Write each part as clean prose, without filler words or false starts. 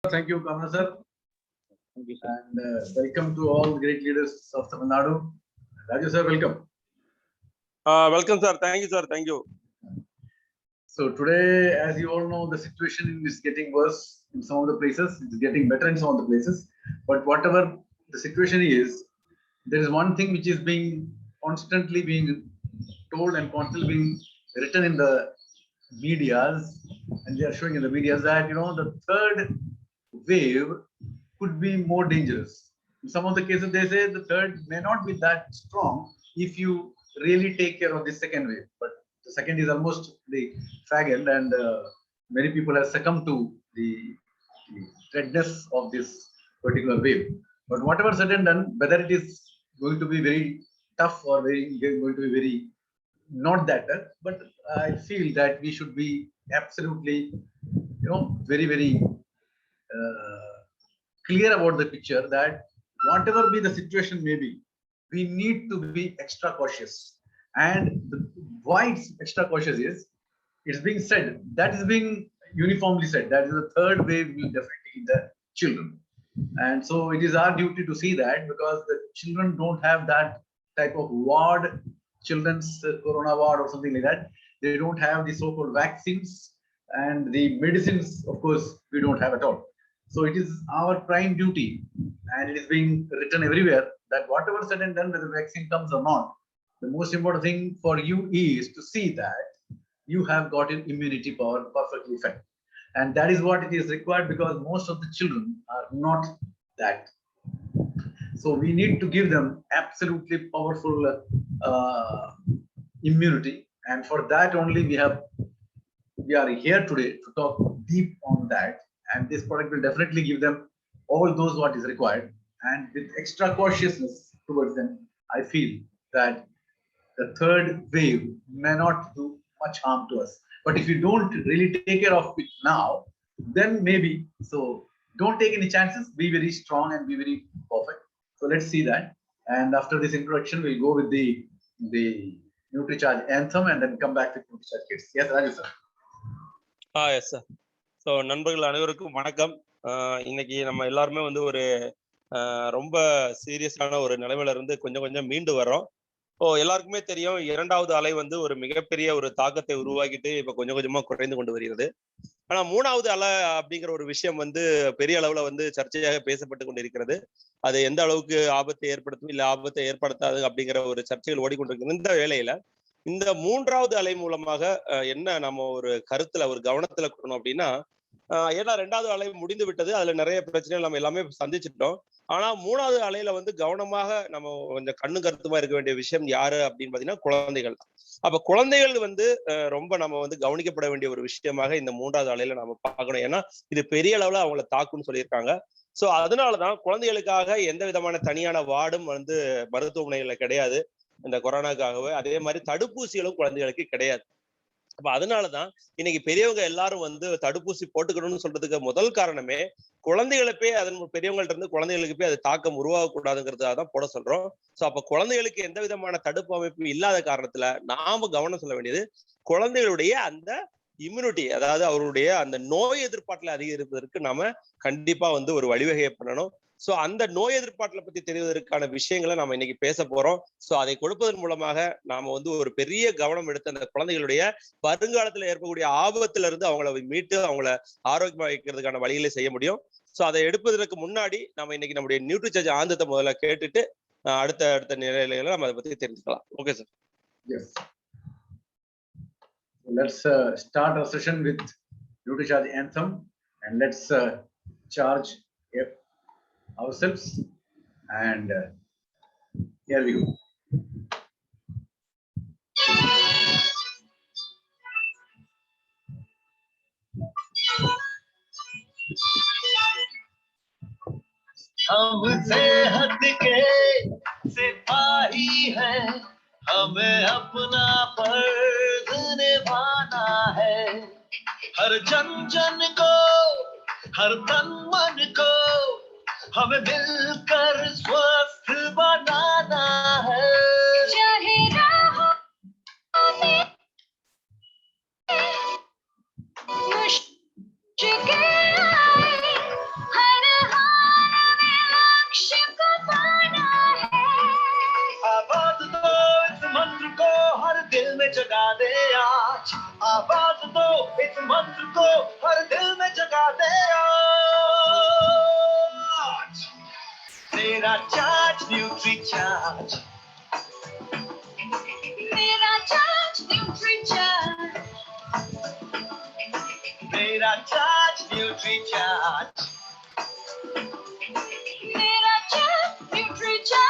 Thank you, Kamala sir. Thank you, sir. And welcome to all the great leaders of Tamil Nadu. Raju sir, welcome. Welcome, sir. Thank you, sir. Thank you. So today, as you all know, the situation is getting worse in some of the places. It's getting better in some of the places. But whatever the situation is, there is one thing which is constantly being told and constantly being written in the medias, and they are showing in the medias that the third wave could be more dangerous. In some of the cases, they say the third may not be that strong if you really take care of the second wave. But the second is almost the fag end, and many people have succumbed to the dreadness of this particular wave. But whatever said and done, whether it is going to be very tough or going to be very not that tough, but I feel that we should be absolutely, very, very clear about the picture that whatever be the situation may be, we need to be extra cautious. And why it's extra cautious is, it's being said, that is being uniformly said, that is the third wave will definitely hit the children. And so it is our duty to see that, because the children don't have that type of ward, children's corona ward or something like that. They don't have the so-called vaccines, and the medicines, of course, we don't have at all. So it is our prime duty, and it is being written everywhere, that whatever said and done, whether the vaccine comes or not, the most important thing for you is to see that you have got an immunity power perfectly fit. And that is what it is required, because most of the children are not that. So we need to give them absolutely powerful immunity. And for that only we are here today to talk deep on that. And this product will definitely give them all those what is required. And with extra cautiousness towards them, I feel that the third wave may not do much harm to us. But if you don't really take care of it now, then maybe. So don't take any chances. Be very strong and be very perfect. So let's see that. And after this introduction, we'll go with the Nutricharge anthem and then come back to Nutricharge kids. Yes, Raju sir. Yes, sir. So நண்பர்கள் அனைவருக்கும் வணக்கம். இன்னைக்கு நம்ம எல்லாருமே வந்து ஒரு ரொம்ப சீரியஸான ஒரு நிலைமையில இருந்து கொஞ்சம் மீண்டு வர்றோம். எல்லாருக்குமே தெரியும், இரண்டாவது அலை வந்து ஒரு மிகப்பெரிய ஒரு தாக்கத்தை உருவாக்கிட்டு இப்ப கொஞ்சமா குறைந்து கொண்டு வருகிறது. ஆனா மூணாவது அலை அப்படிங்கிற ஒரு விஷயம் வந்து பெரிய அளவுல வந்து சர்ச்சையாக பேசப்பட்டு கொண்டிருக்கிறது. அது எந்த அளவுக்கு ஆபத்தை ஏற்படுத்தும் இல்ல ஆபத்தை ஏற்படுத்தாது அப்படிங்கிற ஒரு சர்ச்சைகள் ஓடிக்கொண்டிருக்கிறது. இந்த வேளையில இந்த மூன்றாவது அலை மூலமாக என்ன நம்ம ஒரு கருத்துல ஒரு கவனத்துல கொடுக்கணும் அப்படின்னா, ஏன்னா ரெண்டாவது அலை முடிந்து விட்டது, அதுல நிறைய பிரச்சனைகள் நம்ம எல்லாமே சந்திச்சிட்டோம். ஆனா மூணாவது அலையில வந்து கவனமாக நம்ம கொஞ்சம் கண்ணு கருத்துமா இருக்க வேண்டிய விஷயம் யாரு அப்படின்னு பாத்தீங்கன்னா குழந்தைகள். அப்ப குழந்தைகள் வந்து ரொம்ப நம்ம வந்து கவனிக்கப்பட வேண்டிய ஒரு விஷயமாக இந்த மூன்றாவது அலையில நம்ம பார்க்கணும். ஏன்னா இது பெரிய அளவுல அவங்கள தாக்கும்னு சொல்லியிருக்காங்க. சோ அதனாலதான் குழந்தைகளுக்காக எந்த விதமான தனியான வார்டும் வந்து மருத்துவமனைகள்ல கிடையாது இந்த கொரோனாக்காகவே. அதே மாதிரி தடுப்பூசிகளும் குழந்தைகளுக்கு கிடையாது. அப்ப அதனாலதான் இன்னைக்கு பெரியவங்க எல்லாரும் வந்து தடுப்பூசி போட்டுக்கணும்னு சொல்றதுக்கு முதல் காரணமே, குழந்தைகளை போய் அதன் பெரியவங்கள்ட்ட இருந்து குழந்தைகளுக்கு போய் அது தாக்கம் உருவாகக்கூடாதுங்கிறதுக்காக தான் போட சொல்றோம். சோ அப்ப குழந்தைகளுக்கு எந்த விதமான தடுப்பு அமைப்பு இல்லாத காரணத்துல நாம கவனம் சொல்ல வேண்டியது குழந்தைகளுடைய அந்த இம்யூனிட்டி, அதாவது அவருடைய அந்த நோய் எதிர்ப்பாட்டில் அதிகரிப்பதற்கு நாம கண்டிப்பா வந்து ஒரு வழிவகையை பண்ணணும். சோ அந்த நோய் எதிர்ப்பாட்டலை பத்தி தெரிவதற்கான விஷயங்களை நாம இன்னைக்கு பேச போறோம். சோ அதை கொடுப்பதன் மூலமாக நாம வந்து ஒரு பெரிய கவனம் எடுத்து அந்த குழந்தைகளுடைய வருங்காலத்துல ஏற்படக்கூடிய ஆபத்துல இருந்து அவங்கள மீட்டு அவங்கள ஆரோக்கியமா வைக்கிறதுக்கான வழிகளை செய்ய முடியும். சோ அதை எடுப்பதற்கு முன்னாடி நம்ம இன்னைக்கு நம்முடைய நியூட்ரிசார்ஜ் ஆந்தத்தை முதல்ல கேட்டுட்டு அடுத்த நிலையில நம்ம அதை பத்தி தெரிஞ்சுக்கலாம். Okay sir. Yes. Let's start our session with Nutricharge anthem, and let's charge ourselves, and here we go. हम सेहत के सिपाही हैं, हमें अपना फर्ज निभाना है। हर जन को, हर तन मन को हमें मिलकर स्वस्थ बनाना है। चाहे राहों में मुश्किलें आए, Nutricharge. Mera charge, Nutricharge. Mera charge, Nutricharge. Mera charge, Nutricharge.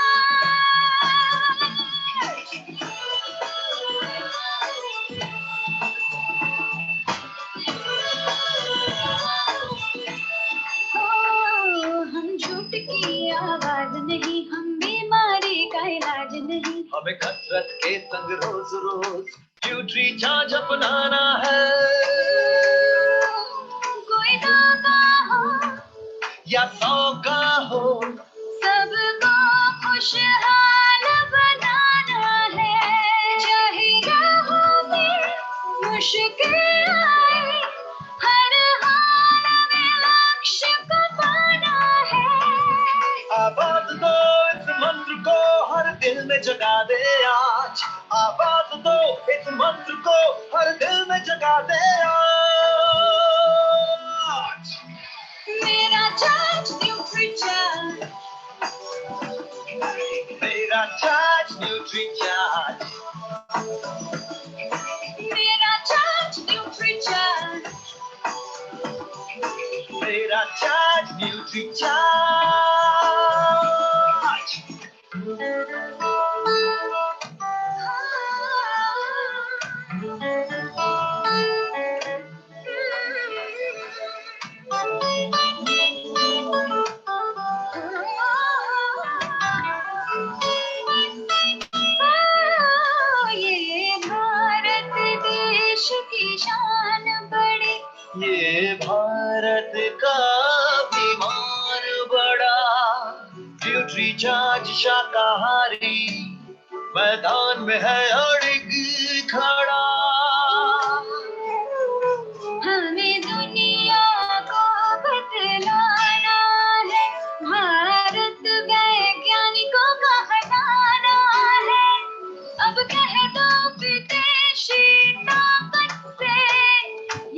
हम झूठ की आवाज नहीं, हम बीमारी का इलाज नहीं, हमें कसरत के संग रोज रोज न्यूट्रीचार्ज अपनाना है। कोई 2 का हो या 100 का हो, सबको खुशहाल बनाना है। चाहे राहों में मुश्किल आए, हर हाल में लक्ष्य को पाना है। आवाज दो इस मंत्र को, हर दिल में जगा दे आज। आवाज दो इस मंत्र को, हर दिल में जगा दे आज। मेरा चार्ज न्यूट्रीचार्ज, मेरा चार्ज न्यूट्रीचार्ज, मेरा चार्ज न्यूट्रीचार्ज, मेरा चार्ज न्यूट्रीचार्ज। ये भारत देश की शान बड़ी, ये भारत का बीमार बड़ा। न्यूट्रीचार्ज शाकाहारी मैदान में है अड़िग खड़ा। हमें दुनिया को बतलाना है, भारत वैज्ञानिकों का हटाना है। अब कह दो विदेशी ताकत से,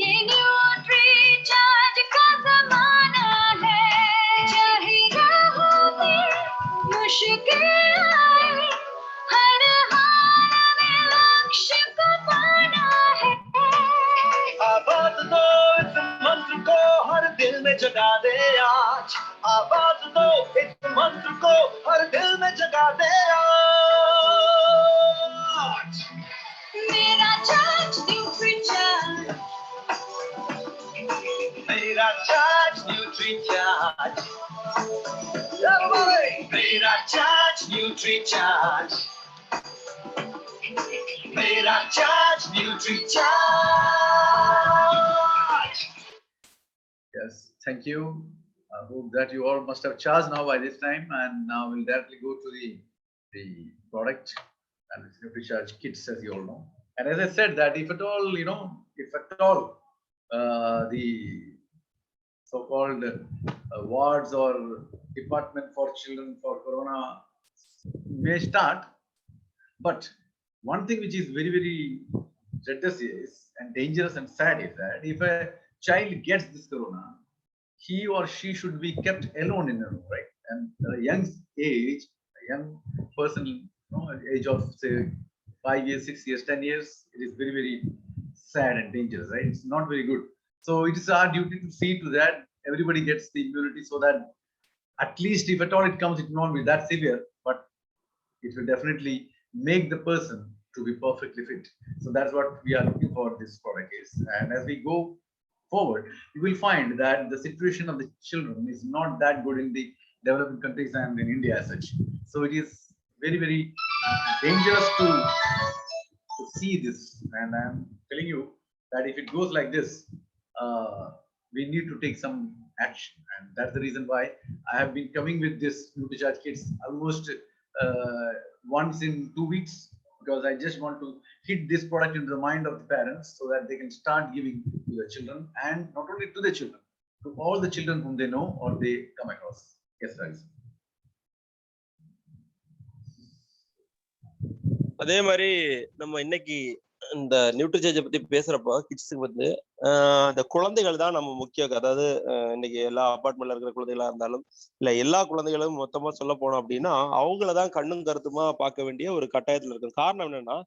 ये न्यूट्रीचार्ज का जमाना है। चाहे राहों में मुश्किल आए, हर हाल में लक्ष्य को पाना है। आवाज दो इस मंत्र को, हर दिल में जगा दे आज। आवाज दो इस मंत्र को, हर दिल में जगा दे आज। मेरा चार्ज न्यूट्रीचार्ज, मेरा चार्ज न्यूट्रीचार्ज, मेरा चार्ज न्यूट्रीचार्ज, मेरा charge Nutricharge. Yes, thank you. I hope that you all must have charged now by this time, and now we'll directly go to the product and it's Nutricharge kits, as you all know. And as I said, that if at all, if at all the so-called wards or department for children for corona may start, but one thing which is very, very dreadful is and dangerous and sad is that if a child gets this corona, he or she should be kept alone in a room, right? And at a young age, a young person, age of say 5 years, 6 years, 10 years, it is very, very sad and dangerous, right? It's not very good. So it is our duty to see to that everybody gets the immunity, so that at least if at all it comes, it will not be that severe, but it will definitely make the person to be perfectly fit. So that's what we are looking for this product is. And as we go forward, you will find that the situation of the children is not that good in the developing countries and in India as such. So it is very, very dangerous to see this. And I'm telling you that if it goes like this, we need to take some action. And that's the reason why I have been coming with this Nutricharge kits almost once in 2 weeks, because I just want to hit this product into the mind of the parents so that they can start giving to the children, and not only to the children, to all the children whom they know or they come across. Yes, guys. அதே மாதிரி நம்ம இன்னைக்கு இந்த நியூட்ரிசார்ஜை பத்தி பேசுறப்போ கிட்ஸுக்கு வந்து இந்த குழந்தைகள் தான் நம்ம முக்கிய, அதாவது இன்னைக்கு எல்லா அபார்ட்மெண்ட்ல இருக்கிற குழந்தைகளா இருந்தாலும் இல்ல எல்லா குழந்தைகளும் மொத்தமா சொல்ல போனோம் அப்படின்னா அவங்களதான் கண்ணும் கருத்துமா பார்க்க வேண்டிய ஒரு கட்டாயத்துல இருக்கு. காரணம் என்னன்னா,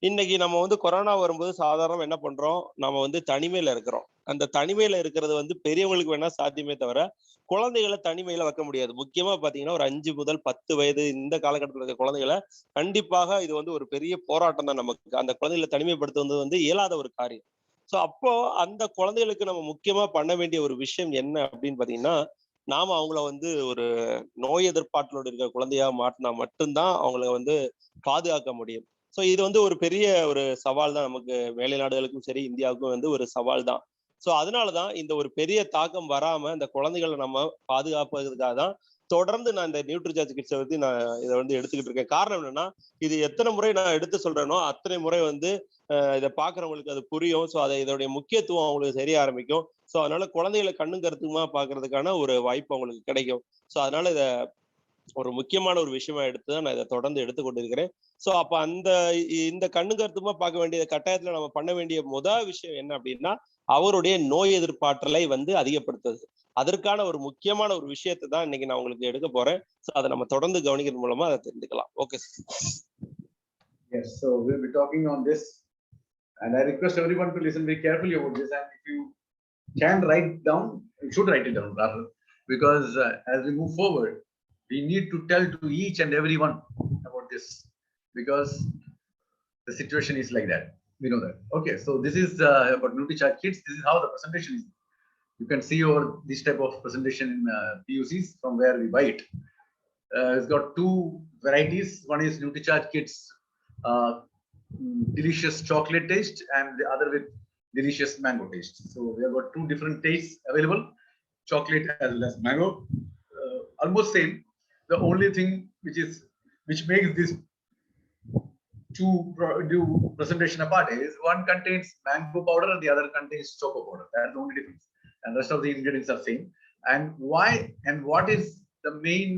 இன்னைக்கு நம்ம வந்து கொரோனா வரும்போது சாதாரண என்ன பண்றோம், நம்ம வந்து தனிமையில இருக்கிறோம். அந்த தனிமையில இருக்கிறது வந்து பெரியவங்களுக்கு வேணா சாத்தியமே தவிர குழந்தைகளை தனிமையில வைக்க முடியாது. முக்கியமா பாத்தீங்கன்னா ஒரு 5 முதல் 10 வயது இந்த காலகட்டத்தில் இருக்கிற குழந்தைகளை கண்டிப்பாக இது வந்து ஒரு பெரிய போராட்டம் தான் நமக்கு. அந்த குழந்தைகளை தனிமைப்படுத்துவது வந்து இயலாத ஒரு காரியம். சோ அப்போ அந்த குழந்தைகளுக்கு நம்ம முக்கியமா பண்ண வேண்டிய ஒரு விஷயம் என்ன அப்படின்னு பாத்தீங்கன்னா, நாம அவங்கள வந்து ஒரு நோய் எதிர்ப்பாற்றலோடு இருக்கிற குழந்தையா மாற்றினா மட்டும்தான் அவங்கள வந்து பாதுகாக்க முடியும். சோ இது வந்து ஒரு பெரிய ஒரு சவால் தான் நமக்கு, மேலை நாடுகளுக்கும் சரி இந்தியாவுக்கும் வந்து ஒரு சவால் தான். சோ அதனாலதான் இந்த ஒரு பெரிய தாக்கம் வராம இந்த குழந்தைகளை நம்ம பாதுகாப்பதற்காக தான் தொடர்ந்து நான் இந்த நியூட்ரிசார்ஜ் கிட்ஸை பத்தி நான் இதை வந்து எடுத்துக்கிட்டு இருக்கேன். காரணம் என்னன்னா, இது எத்தனை முறை நான் எடுத்து சொல்றேனோ அத்தனை முறை வந்து இதை பாக்குறவங்களுக்கு அது புரியும். சோ அதை இதோடைய முக்கியத்துவம் அவங்களுக்கு தெரிய ஆரம்பிக்கும். சோ அதனால குழந்தைகளை கண்ணும் கருத்துமா பாக்குறதுக்கான ஒரு வாய்ப்பு அவங்களுக்கு கிடைக்கும். சோ அதனால இத ஒரு முக்கியமான ஒரு விஷயமா எடுத்து தான் நான் இதை தொடர்ந்து எடுத்துக்கொண்டிருக்கிறேன். சோ அப்ப இந்த கண்ணு கருத்துமா பார்க்க வேண்டிய கட்டாயத்துல நம்ம பண்ண வேண்டிய விஷயம் என்ன அப்படின்னா, அவருடைய நோய் எதிர்ப்பாற்றலை வந்து அதிகப்படுத்துது. அதற்கான ஒரு முக்கியமான ஒரு விஷயத்தை தான் இன்னைக்கு நான் உங்களுக்கு எடுக்க போறேன். சோ அதை நம்ம தொடர்ந்து கவனிக்கிறது மூலமா அதை தெரிஞ்சுக்கலாம். Okay. Yes, so we'll be talking on this, and I request everyone to listen very carefully about this. And if you can write down, you should write it down rather, because as we move forward, we need to tell to each and everyone about this, because the situation is like that. We know that. Okay, so this is about Nutricharge Kids. This is how the presentation is. You can see over this type of presentation in PUCs from where we buy it. It's got two varieties. One is Nutricharge Kids delicious chocolate taste, and the other with delicious mango taste. So we have got two different tastes available, chocolate as well as mango. Almost same. The only thing which makes this two do presentation apart is one contains mango powder and the other contains choco powder. That's the only difference. And the rest of the ingredients are same. And why and what is the main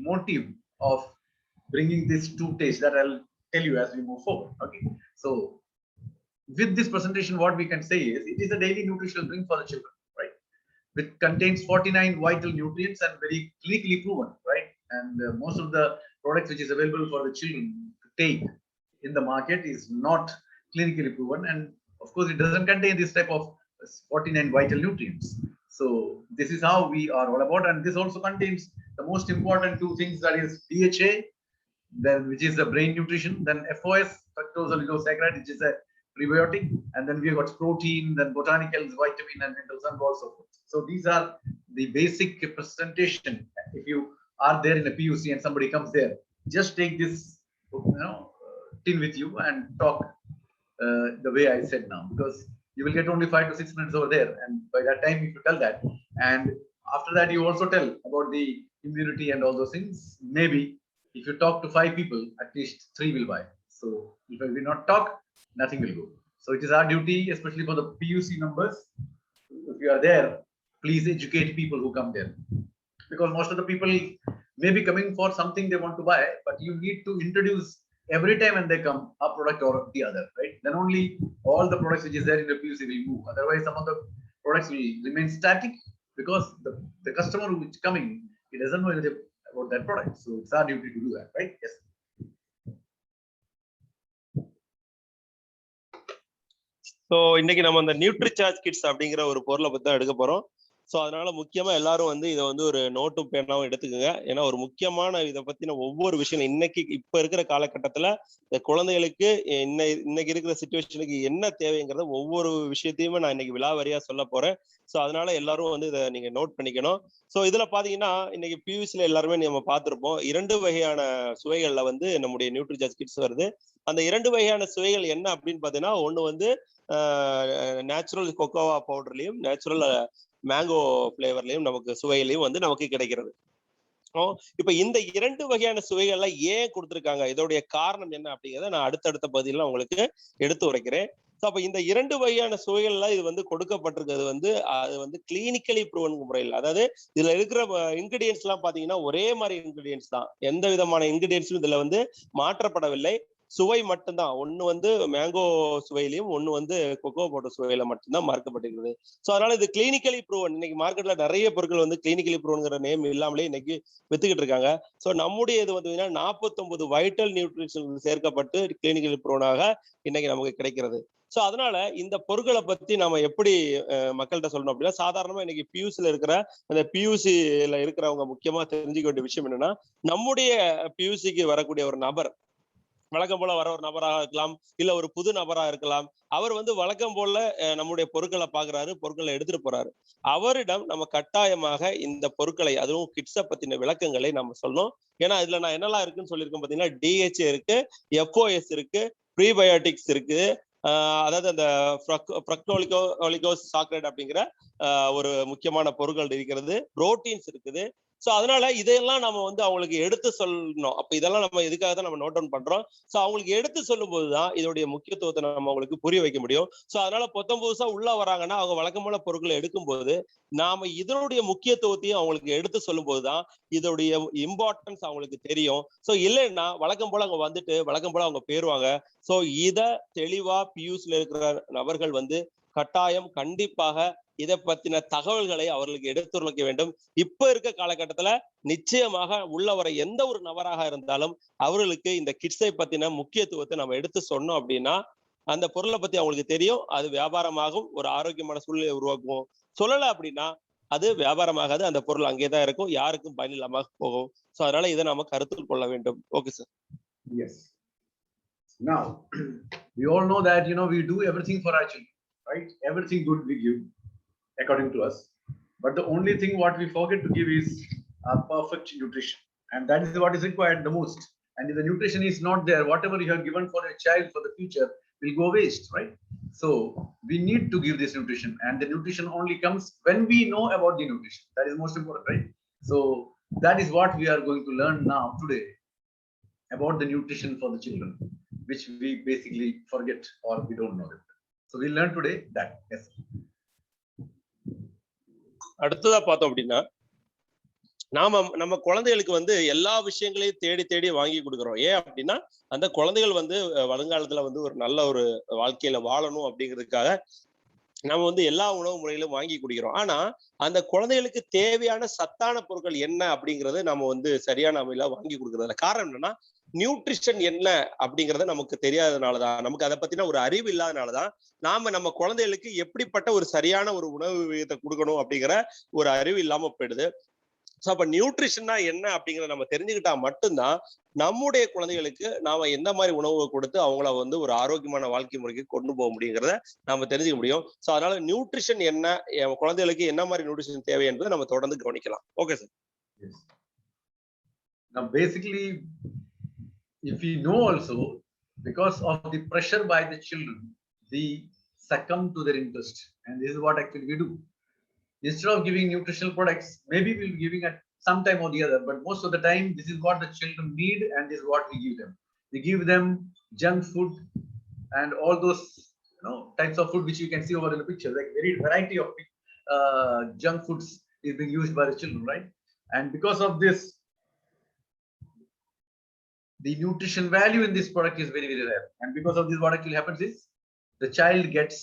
motive of bringing these two tastes, that I'll tell you as we move forward. Okay. So with this presentation, what we can say is it is a daily nutritional drink for the children, right? Which contains 49 vital nutrients and very clinically proven, right? And most of the products which is available for the children to take in the market is not clinically proven, and of course it doesn't contain this type of 49 vital nutrients. So this is how we are all about, and this also contains the most important two things, that is DHA, then which is the brain nutrition, then FOS, fructose oligosaccharide, which is a prebiotic, and then we have got protein, then botanicals, vitamin and minerals, and also. So these are the basic presentation. If you are there in a PUC and somebody comes there, just take this tin with you and talk the way I said now, because you will get only 5 to 6 minutes over there, and by that time if you tell that, and after that you also tell about the immunity and all those things, maybe if you talk to 5 people, at least 3 will buy. So if we will not talk, nothing will go. So it is our duty, especially for the PUC members, if you are there, please educate people who come there, because most of the people may be coming for something they want to buy, but you need to introduce every time when they come a product or the other, right? Then only all the products which is there in the PUC will move. Otherwise, some of the products will remain static, because the customer who is coming, he doesn't know anything about that product. So it's our duty to do that, right? Yes. So இன்னைக்கு நம்ம அந்த Nutricharge kids அப்படிங்கிற ஒரு பொருளை பத்தி தான் எடுக்க போறோம். ஸோ அதனால முக்கியமா எல்லாரும் வந்து இதை வந்து ஒரு நோட்டும் பேனாவும் எடுத்துக்கோங்க. ஏன்னா ஒரு முக்கியமான இதை பத்தின ஒவ்வொரு விஷயம் இன்னைக்கு இப்ப இருக்கிற காலகட்டத்துல இந்த குழந்தைகளுக்கு இன்னைக்கு இருக்கிற சிச்சுவேஷனுக்கு என்ன தேவைங்கிறத ஒவ்வொரு விஷயத்தையுமே நான் இன்னைக்கு விலாவரியா சொல்ல போறேன். ஸோ அதனால எல்லாரும் வந்து இதை நீங்க நோட் பண்ணிக்கணும். ஸோ இதுல பாத்தீங்கன்னா இன்னைக்கு பியூசில எல்லாருமே நம்ம பார்த்திருப்போம், 2 வகையான சுவைகள்ல வந்து நம்முடைய நியூட்ரிசார்ஜ் கிட்ஸ் வருது. அந்த 2 வகையான சுவைகள் என்ன அப்படின்னு பாத்தீங்கன்னா, ஒண்ணு வந்து நேச்சுரல் கொக்கோவா பவுடர்லயும் நேச்சுரல் மேங்கோ பிளேவர்லயும் நமக்கு சுவையிலையும் வந்து நமக்கு கிடைக்கிறது. இப்ப இந்த 2 வகையான சுவைகள்ல ஏன் கொடுத்திருக்காங்க, இதோடைய காரணம் என்ன அப்படிங்கிறத நான் அடுத்தடுத்த பகுதியில உங்களுக்கு எடுத்து உரைக்கிறேன். அப்ப இந்த 2 வகையான சுவைகள்ல இது வந்து கொடுக்கப்பட்டிருக்கிறது வந்து அது வந்து கிளினிக்கலி ப்ரூவன் முறையில், அதாவது இதுல இருக்கிற இன்கிரீடியன்ஸ் எல்லாம் பாத்தீங்கன்னா ஒரே மாதிரி இன்கிரீடியன்ஸ் தான், எந்த விதமான இன்கிரீடியன்ஸும் இதுல வந்து மாற்றப்படவில்லை. சுவை மட்டும்தான். ஒண்ணு வந்து மேங்கோ சுவையிலையும், ஒண்ணு வந்து கொக்கோ பவுடர் சுவையில மட்டும்தான் மார்க்கப்பட்டிருக்கிறது. ஸோ அதனால இது கிளினிக்கலி ப்ரூவன். இன்னைக்கு மார்க்கெட்ல நிறைய பொருட்கள் வந்து கிளினிக்கலி ப்ரூவன்ங்கிற நேம் இல்லாமலே இன்னைக்கு வித்துக்கிட்டு இருக்காங்க. ஸோ நம்முடைய இது வந்து 49 வைட்டல் நியூட்ரிஷன் சேர்க்கப்பட்டு கிளினிக்கலி ப்ரூவனாக இன்னைக்கு நமக்கு கிடைக்கிறது. ஸோ அதனால இந்த பொருட்களை பத்தி நம்ம எப்படி மக்கள்கிட்ட சொல்லணும் அப்படின்னா, சாதாரணமா இன்னைக்கு பியூசில இருக்கிற அந்த பியூசில இருக்கிறவங்க முக்கியமா தெரிஞ்சுக்க வேண்டிய விஷயம் என்னன்னா, நம்முடைய பியூசிக்கு வரக்கூடிய ஒரு நபர் வழக்கம் போல வர ஒரு நபராக இருக்கலாம், இல்ல ஒரு புது நபரா இருக்கலாம். அவர் வந்து வழக்கம் போல நம்முடைய பொருட்களை பாக்குறாரு, பொருட்களை எடுத்துட்டு போறாரு. அவரிடம் நம்ம கட்டாயமாக இந்த பொருட்களை, அதுவும் கிட்ஸ பத்தின விளக்கங்களை நம்ம சொல்லணும். ஏன்னா இதுல நான் என்னெல்லாம் இருக்குன்னு சொல்லியிருக்கேன் பாத்தீங்கன்னா, DHA இருக்கு, FOS இருக்கு, ப்ரீபயோட்டிக்ஸ் இருக்கு, அதாவது அந்த ஃப்ரக்டோலிகோஸ் சாக்ரேட் அப்படிங்கிற ஒரு முக்கியமான பொருட்கள் இருக்கிறது, புரோட்டீன்ஸ் இருக்குது. சோ அதனால இதையெல்லாம் நம்ம வந்து அவங்களுக்கு எடுத்து சொல்லணும். அப்ப இதெல்லாம் நம்ம எதுக்காக தான் நம்ம நோட் டவுன் பண்றோம். சோ அவங்களுக்கு எடுத்து சொல்லும் போதுதான் இதோடைய முக்கியத்துவத்தை நம்ம அவங்களுக்கு புரிய வைக்க முடியும். சோ அதனால புதுசா உள்ள வராங்கன்னா அவங்க வழக்கமான பொருட்களை எடுக்கும்போது நாம இதனுடைய முக்கியத்துவத்தையும் அவங்களுக்கு எடுத்து சொல்லும் போதுதான் இதோடைய இம்பார்ட்டன்ஸ் அவங்களுக்கு தெரியும். சோ இல்லைன்னா வழக்கம் போல அவங்க வந்துட்டு வழக்கம் போல அவங்க போயிருவாங்க. சோ இத தெளிவா பியூஸ்ல இருக்கிற நபர்கள் வந்து கட்டாயம் கண்டிப்பாக இதை பத்தின தகவல்களை அவர்களுக்கு எடுத்துரைக்க வேண்டும். இப்ப இருக்க காலகட்டத்துல நிச்சயமாக உள்ள வர எந்த ஒரு நபராக இருந்தாலும் அவர்களுக்கு இந்த கிட்ஸை பத்தின முக்கியத்துவத்தை நம்ம எடுத்து சொன்னோம் அப்படின்னா அந்த பொருளை பத்தி அவங்களுக்கு தெரியும். அது வியாபாரமாகும், ஒரு ஆரோக்கியமான சூழ்நிலையை உருவாக்குவோம். சொல்லல அப்படின்னா அது வியாபாரமாகாது, அந்த பொருள் அங்கேதான் இருக்கும், யாருக்கும் பயன் இல்லாம போகும். சோ அதனால இதை நாம கருத்தில் கொள்ள வேண்டும். Okay sir. Yes. Now, we all know that, we do everything for our children, right? Everything good we give, according to us. But the only thing what we forget to give is perfect nutrition. And that is what is required the most. And if the nutrition is not there, whatever you have given for a child for the future will go waste, right? So we need to give this nutrition. And the nutrition only comes when we know about the nutrition. That is most important, right? So that is what we are going to learn now today about the nutrition for the children, which we basically forget or we don't know it. So we learn today that. Yes. அடுத்ததா பார்த்தோம் அப்படின்னா, நம்ம குழந்தைகளுக்கு வந்து எல்லா விஷயங்களையும் தேடி தேடி வாங்கி கொடுக்குறோம். ஏன் அப்படின்னா அந்த குழந்தைகள் வந்து வருங்காலத்துல வந்து ஒரு நல்ல ஒரு வாழ்க்கையில வாழணும் அப்படிங்கிறதுக்காக நம்ம வந்து எல்லா உணவு முறையிலும் வாங்கி குடிக்கிறோம். ஆனா அந்த குழந்தைகளுக்கு தேவையான சத்தான பொருட்கள் என்ன அப்படிங்கறத நம்ம வந்து சரியான முறையில வாங்கி கொடுக்கறதுல காரணம் என்னன்னா, நியூட்ரிஷன் என்ன அப்படிங்கறத நமக்கு தெரியாததுனாலதான், நமக்கு அதை பத்தின ஒரு அறிவு இல்லாதனாலதான் நம்ம குழந்தைகளுக்கு எப்படிப்பட்ட ஒரு சரியான ஒரு உணவு விகிதத்தை கொடுக்கணும் அப்படிங்கிற ஒரு அறிவு இல்லாம போயிடுது. ஸோ அப்ப நியூட்ரிஷன்னா என்ன அப்படிங்கிறத நம்ம தெரிஞ்சுக்கிட்டா மட்டும்தான் நம்முடைய குழந்தைகளுக்கு நாம எந்த மாதிரி உணவை கொடுத்து அவங்கள வந்து ஒரு ஆரோக்கியமான வாழ்க்கை முறைக்கு கொண்டு போக முடியுங்கிறத நாம தெரிஞ்சுக்க முடியும். ஸோ அதனால நியூட்ரிஷன் என்ன, குழந்தைகளுக்கு என்ன மாதிரி நியூட்ரிஷன் தேவை என்பதை நம்ம தொடர்ந்து கவனிக்கலாம். Okay sir. Now basically, if we know also, because of the pressure by the children, we succumb to their interest, and this is what actually we do. Instead of giving nutritional products, maybe we'll be giving at some time or the other, but most of the time this is what the children need and this is what we give them. We give them junk food and all those types of food which you can see over in the picture, like very variety of junk foods is being used by the children, right? And because of this, the nutrition value in this product is very, very rare. And because of this, what actually happens is the child gets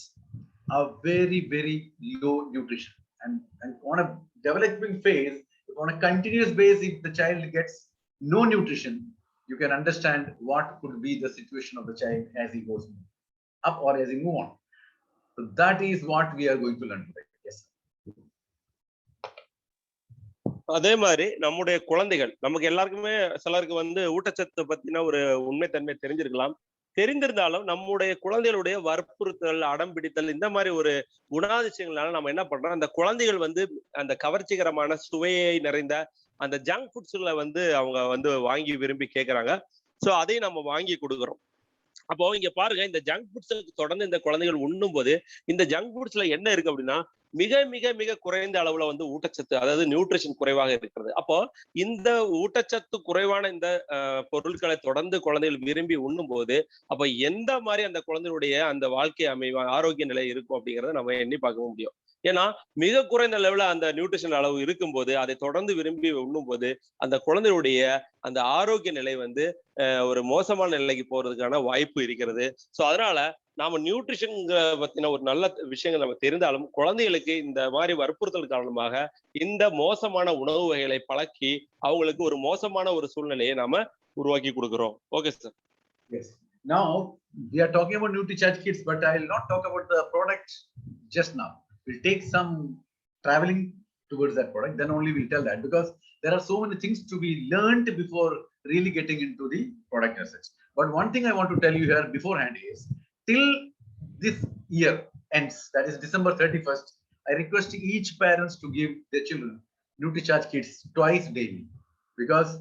a very, very low nutrition. And on a developing phase, on a continuous basis, if the child gets no nutrition, you can understand what could be the situation of the child as he goes up or as he move on. So that is what we are going to learn today. Yes. அதே மாதிரி நம்முடைய குழந்தைகள், நமக்கு எல்லாருக்குமே சிலருக்கு வந்து ஊட்டச்சத்து பத்தின ஒரு உண்மைத்தன்மை தெரிஞ்சிருக்கலாம். தெரிந்திருந்தாலும் நம்முடைய குழந்தைகளுடைய வற்புறுத்தல், அடம் பிடித்தல், இந்த மாதிரி ஒரு குணாதிசயங்களால நம்ம என்ன பண்றோம், அந்த குழந்தைகள் வந்து அந்த கவர்ச்சிகரமான சுவையை நிறைந்த அந்த ஜங்க் ஃபுட்ஸ்களை வந்து அவங்க வந்து வாங்கி விரும்பி கேட்கறாங்க. சோ அதையும் நம்ம வாங்கி கொடுக்குறோம். அப்போ இங்க பாருங்க, இந்த ஜங்க் ஃபுட்ஸ் தொடர்ந்து இந்த குழந்தைகள் உண்ணும் போது இந்த ஜங்க் ஃபுட்ஸ்ல என்ன இருக்கு அப்படின்னா மிக மிக மிக குறைந்த அளவுல வந்து ஊட்டச்சத்து, அதாவது நியூட்ரிஷன் குறைவாக இருக்கிறது. அப்போ இந்த ஊட்டச்சத்து குறைவான இந்த பொருட்களை தொடர்ந்து குழந்தைகள் விரும்பி உண்ணும் போது அப்ப எந்த மாதிரி அந்த குழந்தைகளுடைய அந்த வாழ்க்கை அமைவா ஆரோக்கிய நிலை இருக்கும் அப்படிங்கிறத நம்ம எண்ணி பார்க்க முடியும். ஏன்னா மிக குறைந்த லெவல அந்த நியூட்ரிஷன் அளவு இருக்கும்போது அதை தொடர்ந்து விரும்பி உண்ணும் போது அந்த குழந்தையுடைய அந்த ஆரோக்கிய நிலை வந்து ஒரு மோசமான நிலைக்கு போறதுக்கான வாய்ப்பு இருக்கிறது. ஸோ அதனால நாம நியூட்ரிஷன் பத்தின ஒரு நல்ல விஷயங்கள் நம்ம தெரிந்தாலும் குழந்தைகளுக்கு இந்த மாதிரி வற்புறுத்தல் காரணமாக இந்த மோசமான உணவு வகைகளை பழக்கி அவங்களுக்கு ஒரு மோசமான ஒரு சூழ்நிலையை நாம உருவாக்கி கொடுக்கிறோம். Okay sir. Yes. Now we are talking about Nutricharge Kids, but I will not talk about the product just now. We'll take some traveling towards that product, then only we'll tell that, because there are so many things to be learned before really getting into the product as such. But one thing I want to tell you here beforehand is, till this year ends, that is December 31st, I request each parents to give their children Nutricharge Kids twice daily, because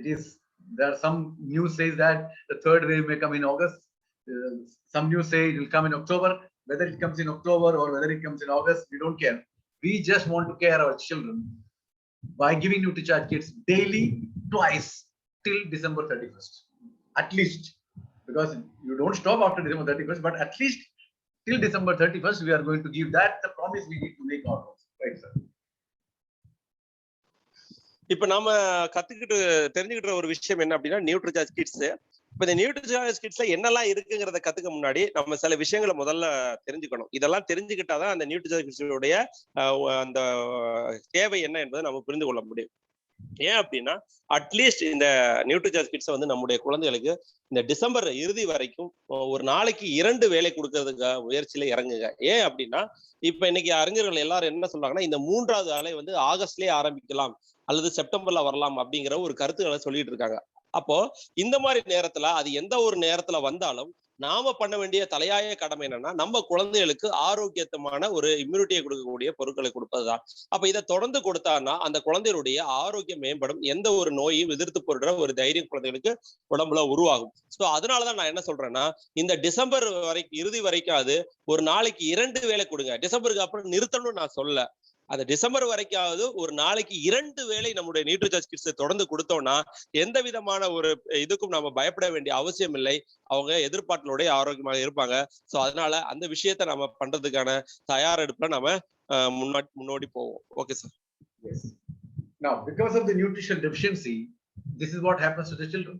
it is, there are some news says that the third wave may come in August. Some news say it will come in October. Whether it comes in October or whether it comes in August, we don't care. We just want to care our children by giving Nutricharge Kids daily, twice, till December 31st. At least, because you don't stop after December 31st, but at least till December 31st, we are going to give that the promise we need to make ourselves. Right, sir? இப்ப நாம தெரிஞ்சுக்கிட்ட ஒரு விஷயம் என்ன அப்படின்னா Nutricharge kids. இப்ப இந்த நியூட்ரிசார்ஜ் கிட்ஸ்ல என்னெல்லாம் இருக்குங்கிறத கத்துக்க முன்னாடி நம்ம சில விஷயங்களை முதல்ல தெரிஞ்சுக்கணும். இதெல்லாம் தெரிஞ்சுக்கிட்டாதான் அந்த நியூட்ரிசார்ஜ் கிட்ஸோடைய அந்த தேவை என்ன என்பதை நம்ம புரிந்து கொள்ள முடியும். ஏன் அப்படின்னா அட்லீஸ்ட் இந்த நியூட்ரிசார்ஜ் கிட்ஸை வந்து நம்முடைய குழந்தைகளுக்கு இந்த டிசம்பர் இறுதி வரைக்கும் ஒரு நாளைக்கு 2 வேளை கொடுக்கறதுக்கு முயற்சியில இறங்குங்க. ஏன் அப்படின்னா இப்ப இன்னைக்கு அறிஞர்கள் எல்லாரும் என்ன சொல்றாங்கன்னா இந்த 3வது அலை வந்து ஆகஸ்ட்லயே ஆரம்பிக்கலாம் அல்லது செப்டம்பர்ல வரலாம் அப்படிங்கிற ஒரு கருத்துக்களை சொல்லிட்டு இருக்காங்க. அப்போ இந்த மாதிரி நேரத்துல அது எந்த ஒரு நேரத்துல வந்தாலும் நாம பண்ண வேண்டிய தலையாய கடமை என்னன்னா நம்ம குழந்தைகளுக்கு ஆரோக்கியத்தமான ஒரு இம்யூனிட்டியை கொடுக்கக்கூடிய பொருட்களை கொடுப்பதுதான். அப்ப இதை தொடர்ந்து கொடுத்தான்னா அந்த குழந்தைகளுடைய ஆரோக்கியம் மேம்படும், எந்த ஒரு நோயும் எதிர்த்து போடுற ஒரு தைரியம் குழந்தைகளுக்கு உடம்புல உருவாகும். ஸோ அதனாலதான் நான் என்ன சொல்றேன்னா இந்த டிசம்பர் வரைக்கும் இறுதி வரைக்கும் அது ஒரு நாளைக்கு 2 வேளை கொடுங்க. டிசம்பருக்கு அப்புறம் நிறுத்தணும்னு நான் சொல்ல, அந்த டிசம்பர் வரைக்காவது ஒரு நாளைக்கு 2 வேளை நம்முடைய நியூட்ரிசார்ஜ் கிட்ஸை தொடர்ந்து கொடுத்தோம்னா எந்த விதமான ஒரு இதுக்கும் நம்ம பயப்பட வேண்டிய அவசியம் இல்லை. அவங்க எதிர்பார்த்தலோட ஆரோக்கியமாக இருப்பாங்க. சோ அதனால அந்த விஷயத்தை நம்ம பண்றதுக்கான தயாரெடுப்புல நம்ம முன்னோடி போவோம். Okay sir. Yes. Now, because of the nutrition deficiency, this is what happens to the children,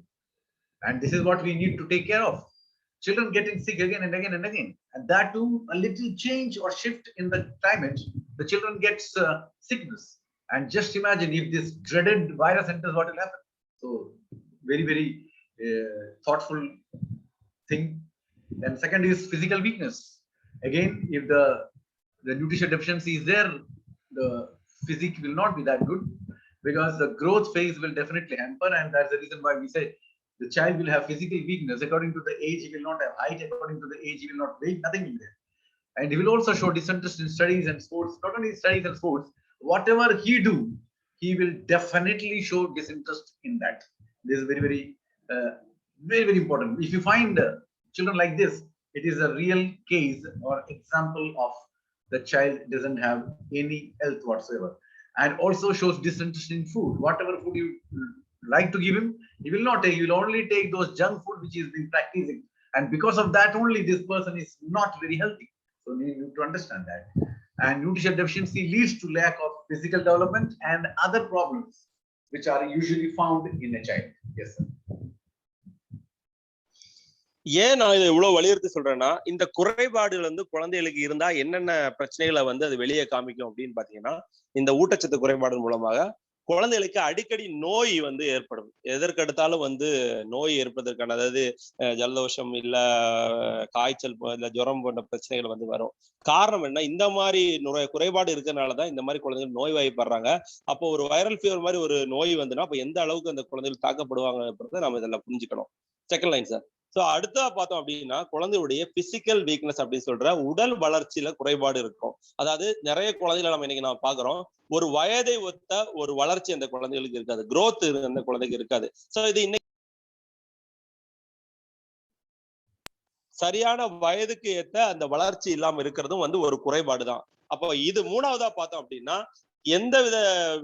and this is what we need to take care of. Children getting sick again and again and again, and that too a little change or shift in the climate, the children gets sickness. And just imagine if this dreaded virus enters, what will happen? So very thoughtful thing. And second is physical weakness. Again, if the nutrition deficiency is there, the physique will not be that good, because the growth phase will definitely hamper, and that's the reason why we say the child will have physical weakness. According to the age, he will not have height. According to the age, he will not weigh. Nothing will be there. And he will also show disinterest in studies and sports. Not only studies and sports, whatever he do, he will definitely show disinterest in that. This is very important. If you find children like this, it is a real case or example of the child doesn't have any health whatsoever, and also shows disinterest in food. Whatever food you like to give him, he will not take. He will only take those junk food which he has been practicing, and because of that only this person is not very healthy. So we need to understand that. And nutrition deficiency leads to lack of physical development and other problems which are usually found in a child. Yes, sir. ஏன் நான் இதை இவ்வளவு வலியுறுத்தி சொல்றேன்னா இந்த குறைபாடுகள் வந்து குழந்தைகளுக்கு இருந்தா என்னென்ன பிரச்சனைகளை வந்து அது வெளியே காமிக்கும் அப்படின்னு பாத்தீங்கன்னா இந்த ஊட்டச்சத்து குறைபாடு மூலமாக குழந்தைகளுக்கு அடிக்கடி நோய் வந்து ஏற்படும். எதற்கெடுத்தாலும் வந்து நோய் ஏற்பதற்கான, அதாவது ஜலதோஷம் இல்ல காய்ச்சல் இல்ல ஜுரம் போன்ற பிரச்சனைகள் வந்து வரும். காரணம் என்ன? இந்த மாதிரி குறைபாடு இருக்கிறதுனாலதான் இந்த மாதிரி குழந்தைகள் நோய்வாய்ப்படுறாங்க. அப்போ ஒரு வைரல் ஃபீவர் மாதிரி ஒரு நோய் வந்துன்னா அப்ப எந்த அளவுக்கு அந்த குழந்தைகள் தாக்கப்படுவாங்கன்றத நம்ம இதெல்லாம் புரிஞ்சுக்கணும். Second line sir. சோ அடுத்தா பார்த்தோம் அப்படின்னா குழந்தையுடைய பிசிக்கல் வீக்னஸ் அப்படின்னு சொல்ற உடல் வளர்ச்சியில குறைபாடு இருக்கும். அதாவது நிறைய குழந்தைகளை நம்ம இன்னைக்கு நான் பாக்குறோம், ஒரு வயதை ஒத்த ஒரு வளர்ச்சி அந்த குழந்தைகளுக்கு இருக்காது, growth அந்த குழந்தைக்கு இருக்காது. சோ இது இன்னைக்கு சரியான வயதுக்கு ஏத்த அந்த வளர்ச்சி இல்லாம இருக்கிறதும் வந்து ஒரு குறைபாடு தான். அப்போ இது மூணாவதா பார்த்தோம் அப்படின்னா எந்தவித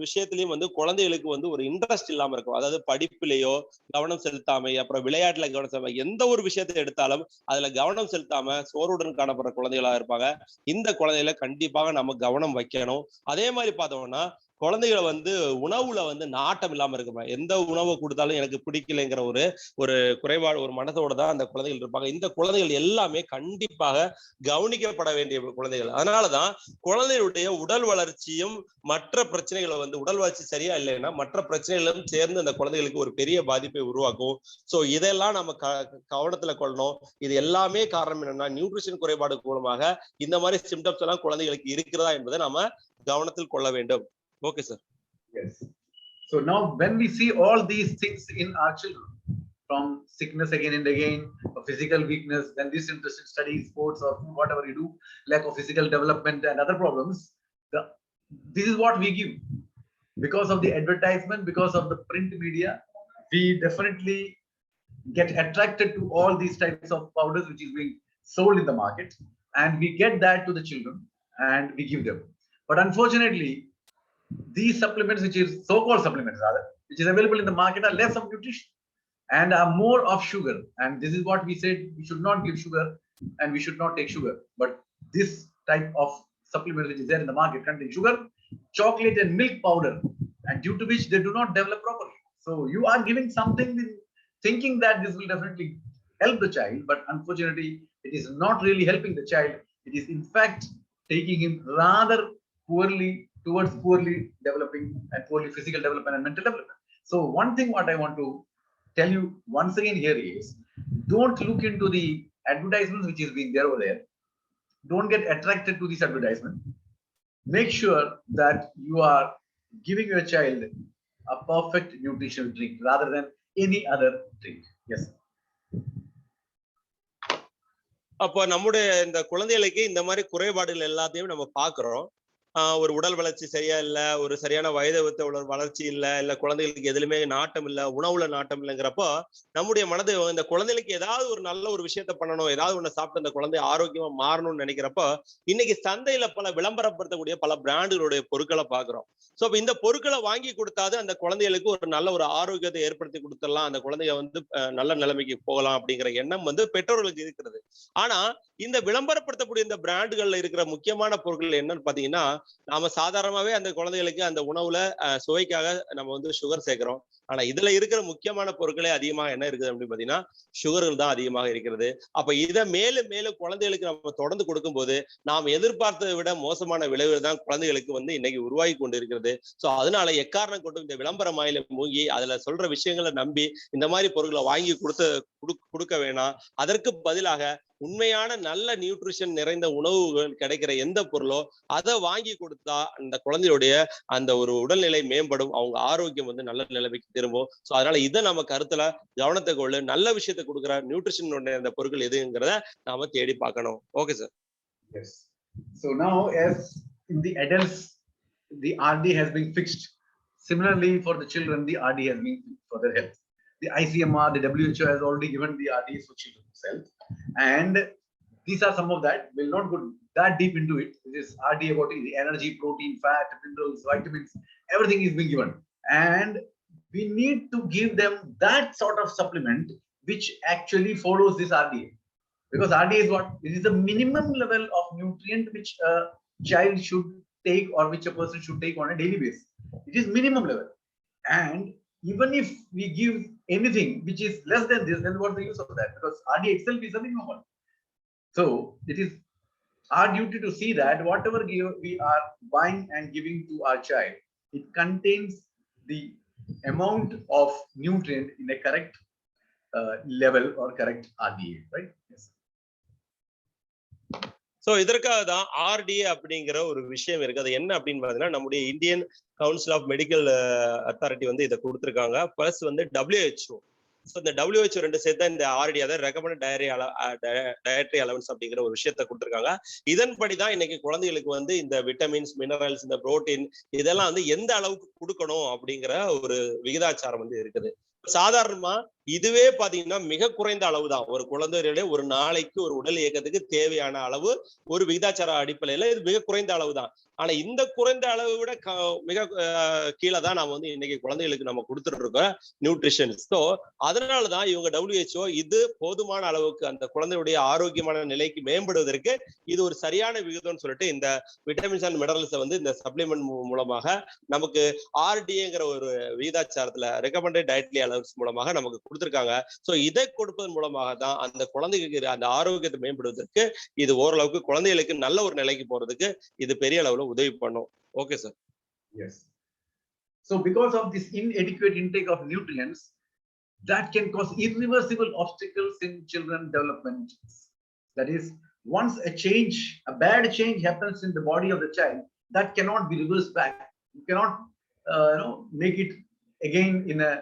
விஷயத்திலயும் வந்து குழந்தைகளுக்கு வந்து ஒரு இன்ட்ரெஸ்ட் இல்லாம இருக்கும். அதாவது படிப்பிலேயோ கவனம் செலுத்தாமை, அப்புறம் விளையாட்டுல கவனம் செலுத்தாம, எந்த ஒரு விஷயத்தை எடுத்தாலும் அதுல கவனம் செலுத்தாம சோர்வுடன் காணப்படுற குழந்தைகளா இருப்பாங்க. இந்த குழந்தைகளை கண்டிப்பாக நம்ம கவனம் வைக்கணும். அதே மாதிரி பார்த்தோம்னா குழந்தைகளை வந்து உணவுல வந்து நாட்டம் இல்லாம இருக்குமா, எந்த உணவை கொடுத்தாலும் எனக்கு பிடிக்கலைங்கிற ஒரு ஒரு குறைபாடு, ஒரு மனதோட தான் அந்த குழந்தைகள் இருப்பாங்க. இந்த குழந்தைகள் எல்லாமே கண்டிப்பாக கவனிக்கப்பட வேண்டிய குழந்தைகள். அதனாலதான் குழந்தைகளுடைய உடல் வளர்ச்சியும் மற்ற பிரச்சனைகளை வந்து உடல் வளர்ச்சி சரியா இல்லைன்னா மற்ற பிரச்சனைகளும் சேர்ந்து அந்த குழந்தைகளுக்கு ஒரு பெரிய பாதிப்பை உருவாக்கும். சோ இதெல்லாம் நம்ம கவனத்துல கொள்ளணும். இது எல்லாமே காரணம் என்னன்னா நியூட்ரிஷன் குறைபாடு மூலமாக இந்த மாதிரி சிம்டம்ஸ் எல்லாம் குழந்தைகளுக்கு இருக்கிறதா என்பதை நம்ம கவனத்தில் கொள்ள வேண்டும். Okay, sir. Yes. So now when we see all these things in our children, from sickness again and again, or physical weakness, then disinterest in studies, sports, or whatever you do, lack of physical development and other problems, this is what we give. Because of the advertisement, because of the print media, we definitely get attracted to all these types of powders which is being sold in the market, and we get that to the children and we give them. But unfortunately, these supplements, which is so-called supplements rather, which is available in the market, are less of nutrition and are more of sugar. And this is what we said, we should not give sugar and we should not take sugar. But this type of supplement which is there in the market contains sugar, chocolate and milk powder, and due to which they do not develop properly. So you are giving something thinking that this will definitely help the child, but unfortunately it is not really helping the child. It is in fact taking him rather poorly towards poorly developing and poorly physical development and mental development. So one thing what I want to tell you once again here is, don't look into the advertisements which is being there over there. Don't get attracted to this advertisement. Make sure that you are giving your child a perfect nutritional drink rather than any other drink. Yes. அப்போ நம்முடைய இந்த குழந்தைகளுக்கு இந்த மாதிரி குறைபாடுகள் எல்லாத்தையும் நம்ம பாக்குறோம். ஒரு உடல் வளர்ச்சி சரியா இல்ல, ஒரு சரியான வயதை ஒத்த வளர்ச்சி இல்ல குழந்தைகளுக்கு எதுலுமே நாட்டம் இல்ல, உணவுல நாட்டம் இல்லைங்கிறப்போ நம்முடைய மனது இந்த குழந்தைகளுக்கு ஏதாவது ஒரு நல்ல ஒரு விஷயத்த பண்ணணும், ஏதாவது ஒண்ணு சாப்பிட்டு அந்த குழந்தை ஆரோக்கியமா மாறணும்னு நினைக்கிறப்போ இன்னைக்கு சந்தையில பல விளம்பரப்படுத்தக்கூடிய பல பிராண்டுகளுடைய பொருட்களை பாக்குறோம். சோ இந்த பொருட்களை வாங்கி கொடுத்தாது அந்த குழந்தைகளுக்கு ஒரு நல்ல ஒரு ஆரோக்கியத்தை ஏற்படுத்தி கொடுத்துடலாம், அந்த குழந்தைய வந்து நல்ல நிலைமைக்கு போகலாம் அப்படிங்கிற எண்ணம் வந்து பெற்றோர்களுக்கு இருக்கிறது. ஆனா இந்த விளம்பரப்படுத்தக்கூடிய இந்த பிராண்டுகள்ல இருக்கிற முக்கியமான பொருட்கள் என்னன்னு பாத்தீங்கன்னா, நாம சாதாரணமாவே அந்த குழந்தைகளுக்கு அந்த உணவுல சுவைக்காக நம்ம வந்து சுகர் சேர்க்கிறோம். ஆனா இதுல இருக்கிற முக்கியமான பொருட்களே அதிகமாக என்ன இருக்குது அப்படின்னு பாத்தீங்கன்னா சுகர்கள் தான் அதிகமாக இருக்கிறது. அப்ப இதை மேலும் மேலும் குழந்தைகளுக்கு நம்ம தொடர்ந்து கொடுக்கும் போது நாம் எதிர்பார்த்ததை விட மோசமான விளைவுகள் தான் குழந்தைகளுக்கு வந்து இன்னைக்கு உருவாகி கொண்டு இருக்கிறது. சோ அதனால எக்காரணம் கொண்டு இந்த விளம்பர மாயில மூங்கி அதுல சொல்ற விஷயங்களை நம்பி இந்த மாதிரி பொருட்களை வாங்கி கொடுக்க வேணாம். அதற்கு பதிலாக உண்மையான நல்ல நியூட்ரிஷன் நிறைந்த உணவுகள் கிடைக்கிற எந்த பொருளோ அதை வாங்கி கொடுத்தா அந்த குழந்தையுடைய அந்த ஒரு உடல்நிலை மேம்படும், அவங்க ஆரோக்கியம் வந்து நல்ல நிலைமைக்கு திரும்பும். சோ அதனால இதை நம்ம கருத்துல கவனத்தை கொள்ள நல்ல விஷயத்தை கொடுக்குற நியூட்ரிஷன் அந்த பொருட்கள் எதுங்கிறத நாம தேடி பார்க்கணும். Okay sir. Yes. So now as in the adults the RD has been fixed, similarly for the children the RD has been fixed for their health. The ICMR, the WHO has already given the RDs for children's health, and these are some of that. We'll not go that deep into it. This RD about the energy, protein, fat, minerals, vitamins, everything is being given, and we need to give them that sort of supplement which actually follows this RDA, because RDA is what? It is the minimum level of nutrient which a child should take or which a person should take on a daily basis. It is minimum level, and even if we give anything which is less than this, then what's the use of that? Because RD itself is a minimum one. So it is our duty to see that whatever we are buying and giving to our child, it contains the amount of nutrient in a correct level or correct RDA, right? Yes. So இதற்காக தான் RDA அப்படிங்கிற ஒரு விஷயம் இருக்கு. அது என்ன அப்படின்னு பாத்தீங்கன்னா நம்முடைய Indian council of medical authority வந்து இதை கொடுத்துருக்காங்க. பிளஸ் வந்து WHO. ஸோ இந்த WHO ரெண்டு சேர்த்து இந்த RDA, அதாவது ரெக்கமெண்டட் டயட்டரி அலவன்ஸ் அப்படிங்கிற ஒரு விஷயத்த கொடுத்துருக்காங்க. இதன்படிதான் இன்னைக்கு குழந்தைகளுக்கு வந்து இந்த விட்டமின்ஸ், மினரல்ஸ், இந்த புரோட்டீன் இதெல்லாம் வந்து எந்த அளவுக்கு கொடுக்கணும் அப்படிங்கிற ஒரு விகிதாச்சாரம் வந்து இருக்குது. சாதாரணமா இதுவே பாத்தீங்கன்னா மிக குறைந்த அளவு தான். ஒரு குழந்தைகளுடைய ஒரு நாளைக்கு ஒரு உடல் இயக்கத்துக்கு தேவையான அளவு ஒரு விகிதாச்சார அடிப்படையில இது மிக குறைந்த அளவு தான். ஆனா இந்த குறைந்த அளவை விட மிக கீழே தான் நாம வந்து இன்னைக்கு குழந்தைகளுக்கு நம்ம கொடுத்துட்டு இருக்கோம் நியூட்ரிஷன். ஸோ அதனாலதான் இவங்க WHO இது போதுமான அளவுக்கு அந்த குழந்தையுடைய ஆரோக்கியமான நிலைக்கு மேம்படுவதற்கு இது ஒரு சரியான விகிதம்னு சொல்லிட்டு இந்த விட்டமின்ஸ் அண்ட் மினரல்ஸை வந்து இந்த சப்ளிமெண்ட் மூலமாக நமக்கு RDAங்கிற ஒரு விகிதாச்சாரத்துல ரெக்கமெண்டட் டயட்லி அலவன்ஸ் மூலமாக நமக்கு கொடுத்துருக்காங்க. ஸோ இதை கொடுப்பதன் மூலமாக தான் அந்த குழந்தைக்கு அந்த ஆரோக்கியத்தை மேம்படுவதற்கு இது ஓரளவுக்கு குழந்தைகளுக்கு நல்ல ஒரு நிலைக்கு போறதுக்கு இது பெரிய அளவுல உதவி பண்ணும். Okay sir. Yes. So because of this inadequate intake of nutrients, that can cause irreversible obstacles in children development. That is, once a bad change happens in the body of the child, that cannot be reversed back. You cannot make it again in a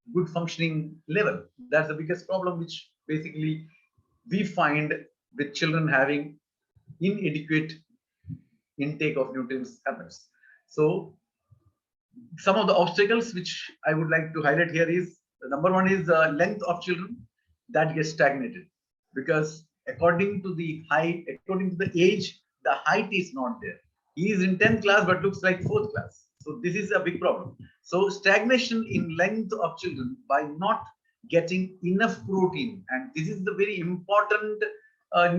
good functioning level. That's the biggest problem which basically we find with children having inadequate intake of nutrients happens. So some of the obstacles which I would like to highlight here is, the number one is the length of children that gets stagnated, because according to the age, the height is not there. He is in 10th class but looks like 4th class. So this is a big problem. So stagnation in length of children by not getting enough protein, and this is the very important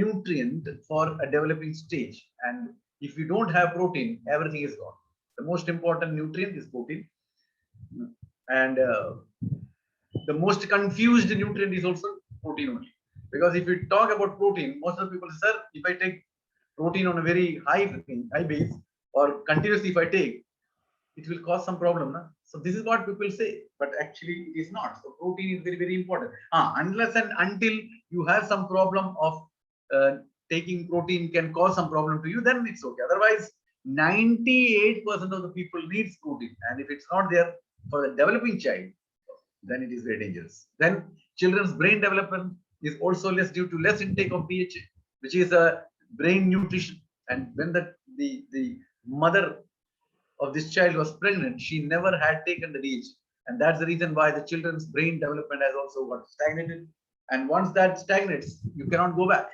nutrient for a developing stage. And if you don't have protein, everything is gone. The most important nutrient is protein, and the most confused nutrient is also protein only. Because if we talk about protein, most of the people say, sir, if I take protein on a very high base or continuously if I take, it will cause some problem. Na? So this is what people say, but actually it is not. So protein is very, very important. Unless and until you have some problem of taking protein can cause some problem to you, then it's okay. Otherwise, 98% of the people needs protein, and if it's not there for the developing child, then it is very dangerous. Then children's brain development is also less due to less intake of DHA, which is a brain nutrition. And when the mother of this child was pregnant, she never had taken the DHA, and that's the reason why the children's brain development has also got stagnated. And once that stagnates, you cannot go back.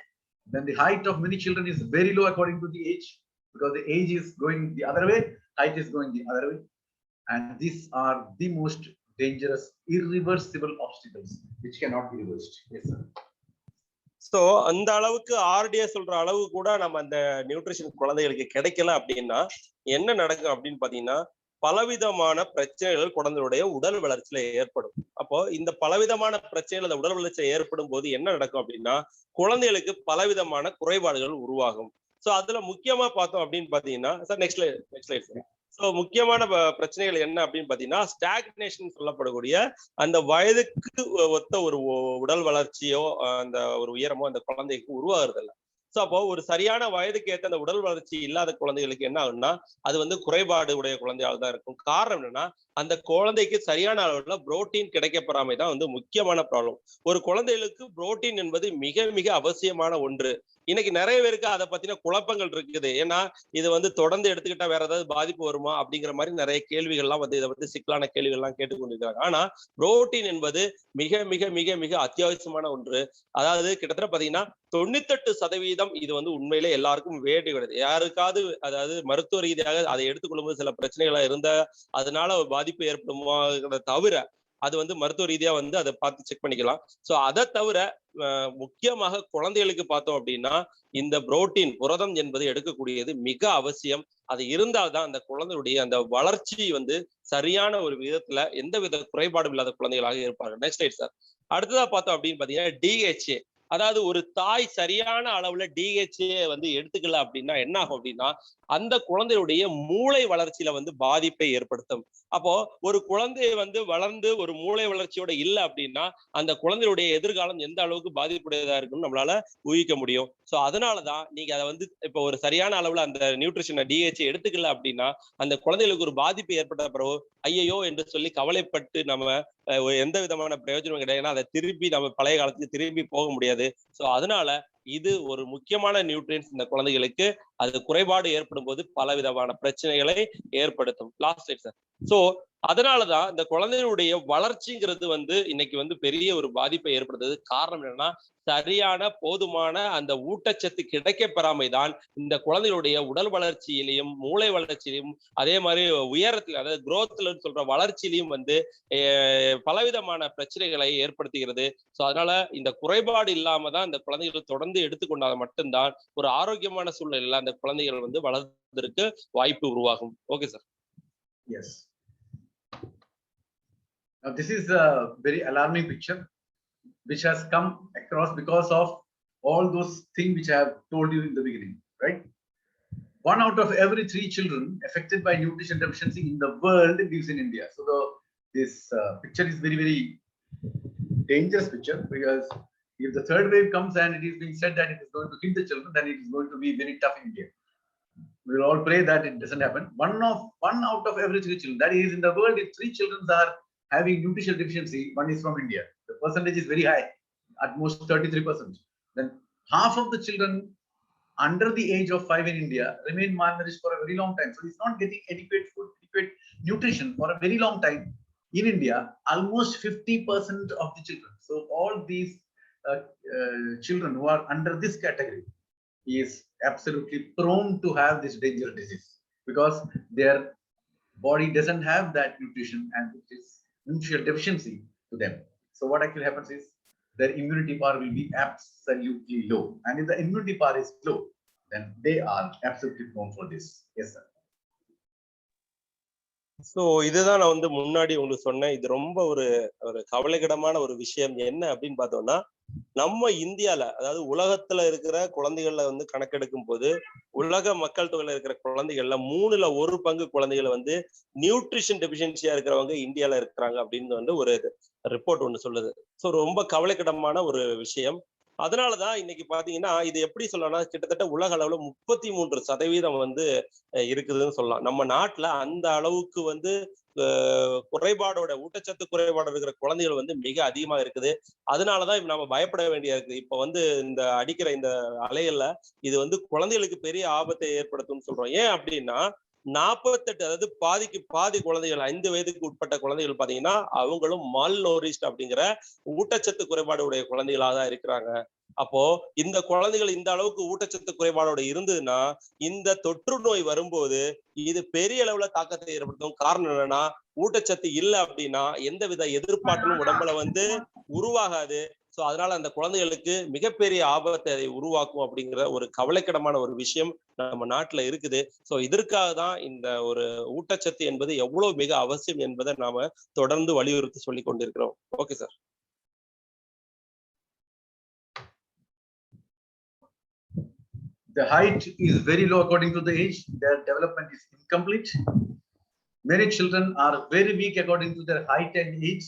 Then the height of many children is very low according to the age, because the age is going the other way, height is going the other way. And these are the most dangerous, irreversible obstacles which cannot be reversed. Yes, sir. So அந்த அளவுக்கு RDA சொல்ற அளவு கூட நம்ம அந்த nutrition குழந்தைகளுக்கு கிடைக்கல அப்படின்னா என்ன நடக்கும் அப்படின்னு பாத்தீங்கன்னா, பலவிதமான பிரச்சனைகள் குழந்தையுடைய உடல் வளர்ச்சியில ஏற்படும். அப்போ இந்த பலவிதமான பிரச்சனைகள் அந்த உடல் வளர்ச்சியில ஏற்படும் போது என்ன நடக்கும் அப்படின்னா, குழந்தைகளுக்கு பலவிதமான குறைபாடுகள் உருவாகும். ஸோ அதுல முக்கியமா பார்த்தோம் அப்படின்னு பாத்தீங்கன்னா, sir next slide sir. So முக்கியமான பிரச்சனைகள் என்ன அப்படின்னு பாத்தீங்கன்னா, ஸ்டாக்னேஷன் சொல்லப்படக்கூடிய அந்த வயதுக்கு ஒத்த ஒரு உடல் வளர்ச்சியோ அந்த ஒரு உயரமோ அந்த குழந்தைக்கு உருவாகிறது இல்லை. ஸோ அப்போ ஒரு சரியான வயதுக்கு ஏற்ற அந்த உடல் வளர்ச்சி இல்லாத குழந்தைகளுக்கு என்ன ஆகும்னா, அது வந்து குறைபாடு உடைய குழந்தையாக தான் இருக்கும். காரணம் என்னன்னா, அந்த குழந்தைக்கு சரியான அளவுல புரோட்டீன் கிடைக்கப்பெறாமை தான் வந்து முக்கியமான ப்ராப்ளம். ஒரு குழந்தைகளுக்கு புரோட்டீன் என்பது மிக மிக அவசியமான ஒன்று. இன்னைக்கு நிறைய பேருக்கு அதை பத்தின குழப்பங்கள் இருக்குது. ஏன்னா இது வந்து தொடர்ந்து எடுத்துக்கிட்டா வேற ஏதாவது பாதிப்பு வருமா அப்படிங்கிற மாதிரி நிறைய கேள்விகள்லாம் வந்து இதை வந்து சிக்கலான கேள்விகள்லாம் கேட்டுக்கொண்டிருக்காங்க. ஆனா புரோட்டீன் என்பது மிக மிக மிக மிக அத்தியாவசியமான ஒன்று. அதாவது கிட்டத்தட்ட பாத்தீங்கன்னா 98% இது வந்து உண்மையிலே எல்லாருக்கும் வேண்டியது. யாருக்காவது அதாவது மருத்துவ ரீதியாக அதை எடுத்துக்கொள்ளும் போது சில பிரச்சனைகளா இருந்தா அதனால பாதிப்பு ஏற்படுமா தவிர அது வந்து மருத்துவ ரீதியா வந்து அதை பார்த்து செக் பண்ணிக்கலாம். சோ அதை தவிர முக்கியமாக குழந்தைகளுக்கு பார்த்தோம் அப்படின்னா இந்த புரோட்டீன் புரதம் என்பது எடுக்கக்கூடியது மிக அவசியம். அது இருந்தால்தான் அந்த குழந்தையுடைய அந்த வளர்ச்சி வந்து சரியான ஒரு விதத்துல எந்த வித குறைபாடும் இல்லாத குழந்தைகளாக இருப்பாங்க. Next slide sir. அடுத்ததா பார்த்தோம் அப்படின்னு பாத்தீங்கன்னா DHA. அதாவது ஒரு தாய் சரியான அளவுல DHA வந்து எடுத்துக்கல அப்படின்னா என்ன ஆகும் அப்படின்னா, அந்த குழந்தையுடைய மூளை வளர்ச்சியில வந்து பாதிப்பை ஏற்படுத்தும். அப்போ ஒரு குழந்தை வந்து வளர்ந்து ஒரு மூளை வளர்ச்சியோட இல்லை அப்படின்னா அந்த குழந்தையுடைய எதிர்காலம் எந்த அளவுக்கு பாதிப்புடையதா இருக்குன்னு நம்மளால ஊகிக்க முடியும். ஸோ அதனாலதான் நீங்க அதை வந்து இப்போ ஒரு சரியான அளவுல அந்த நியூட்ரிஷனை DHA எடுத்துக்கல அப்படின்னா அந்த குழந்தைகளுக்கு ஒரு பாதிப்பு ஏற்பட்ட பிறகு ஐயோ என்று சொல்லி கவலைப்பட்டு நம்ம எந்த விதமான பிரயோஜனம் கிடையாது. ஏன்னா அதை திருப்பி நம்ம பழைய காலத்துக்கு திரும்பி போக முடியாது. ஸோ அதனால இது ஒரு முக்கியமான நியூட்ரியன்ஸ் இந்த குழந்தைகளுக்கு. அது குறைபாடு ஏற்படும் போது பல விதமான பிரச்சனைகளை ஏற்படுத்தும். Last slide sir. ஸோ அதனாலதான் இந்த குழந்தைகளுடைய வளர்ச்சிங்கிறது இன்னைக்கு பெரிய ஒரு பாதிப்பை ஏற்படுத்துது. காரணம் என்னன்னா, சரியான போதுமான அந்த ஊட்டச்சத்து கிடைக்க பெறாமைதான் இந்த குழந்தைகளுடைய உடல் வளர்ச்சியிலையும் மூளை வளர்ச்சியிலையும் அதே மாதிரி உயரத்தில் அதாவது குரோத்ல சொல்ற வளர்ச்சியிலையும் பலவிதமான பிரச்சனைகளை ஏற்படுத்துகிறது. ஸோ அதனால இந்த குறைபாடு இல்லாம தான் இந்த குழந்தைகள் தொடர்ந்து எடுத்துக்கொண்டால் மட்டும்தான் ஒரு ஆரோக்கியமான சூழ்நிலையில அந்த குழந்தைகள் வளர்வதற்கு வாய்ப்பு உருவாகும். Okay sir. Yes. Now this is a very alarming picture which has come across because of all those things which I have told you in the beginning, right? 1 out of every 3 children affected by nutrition deficiency in the world lives in India. So this picture is very, very dangerous picture, because if the third wave comes and it is being said that it is going to hit the children, then it is going to be very tough in India. We will all pray that it doesn't happen. 1 out of every 3 children, that is, in the world, if 3 children are having nutritional deficiency, 1 is from India. The percentage is very high, at most 33%. Then half of the children under the age of 5 in India remain malnourished for a very long time. So it's not getting adequate food, adequate nutrition for a very long time. In India, almost 50% of the children. So all these children who are under this category is absolutely prone to have this dangerous disease, because their body doesn't have that nutrition and it is nutritional deficiency to them. So what actually happens is their immunity power will be absolutely low, and if the immunity power is low, then they are absolutely prone for this. Yes, sir. So இதுதான் நான் முன்னாடி உங்களுக்கு சொன்னேன். இது ரொம்ப ஒரு கவலைக்கிடமான ஒரு விஷயம். என்ன அப்படின்னு பார்த்தோம்னா, நம்ம இந்தியால அதாவது உலகத்துல இருக்கிற குழந்தைகள்ல கணக்கெடுக்கும் போது உலக மக்கள் தொகையில இருக்கிற குழந்தைகள்ல 3ல் 1 பங்கு குழந்தைகளை நியூட்ரிஷன் டெபிஷியன்சியா இருக்கிறவங்க இந்தியால இருக்கிறாங்க அப்படின்னு ஒரு ரிப்போர்ட் ஒண்ணு சொல்லுது. ஸோ ரொம்ப கவலைக்கிடமான ஒரு விஷயம். அதனாலதான் இன்னைக்கு பாத்தீங்கன்னா இது எப்படி சொல்லலாம், கிட்டத்தட்ட உலக அளவுல 33% இருக்குதுன்னு சொல்லலாம். நம்ம நாட்டுல அந்த அளவுக்கு குறைபாடோட ஊட்டச்சத்து குறைபாடு இருக்கிற குழந்தைகள் மிக அதிகமா இருக்குது. அதனாலதான் நம்ம பயப்பட வேண்டிய இருக்கு. இப்ப இந்த அடிக்கிற இந்த அலைகள்ல இது குழந்தைகளுக்கு பெரிய ஆபத்தை ஏற்படுத்தும்னு சொல்றோம். ஏன் அப்படின்னா 48 அதாவது பாதிக்கு பாதி குழந்தைகள் 5 வயதுக்கு உட்பட்ட குழந்தைகள் பாத்தீங்கன்னா அவங்களும் மால்நோரிஸ்ட் அப்படிங்கிற ஊட்டச்சத்து குறைபாடு உடைய குழந்தைகளாக தான் இருக்கிறாங்க. அப்போ இந்த குழந்தைகள் இந்த அளவுக்கு ஊட்டச்சத்து குறைபாடோட இருந்ததுன்னா இந்த தொற்று நோய் வரும்போது இது பெரிய அளவுல தாக்கத்தை ஏற்படுத்தும். காரணம் என்னன்னா, ஊட்டச்சத்து இல்லை அப்படின்னா எந்தவித எதிர்பார்ப்பும் உடம்புல உருவாகாது. சோ அதனால அந்த குழந்தைகளுக்கு மிகப்பெரிய ஆபத்தை அதை உருவாக்கும் அப்படிங்கிற ஒரு கவலைக்கிடமான ஒரு விஷயம் நம்ம நாட்டுல இருக்குது. சோ இதற்காக தான் இந்த ஒரு ஊட்டச்சத்து என்பது எவ்வளவு மிக அவசியம் என்பதை நாம தொடர்ந்து வலியுறுத்தி சொல்லி கொண்டிருக்கிறோம். Okay sir. The height is very low according to the age. Their development is incomplete. Many children are very weak according to their height and age.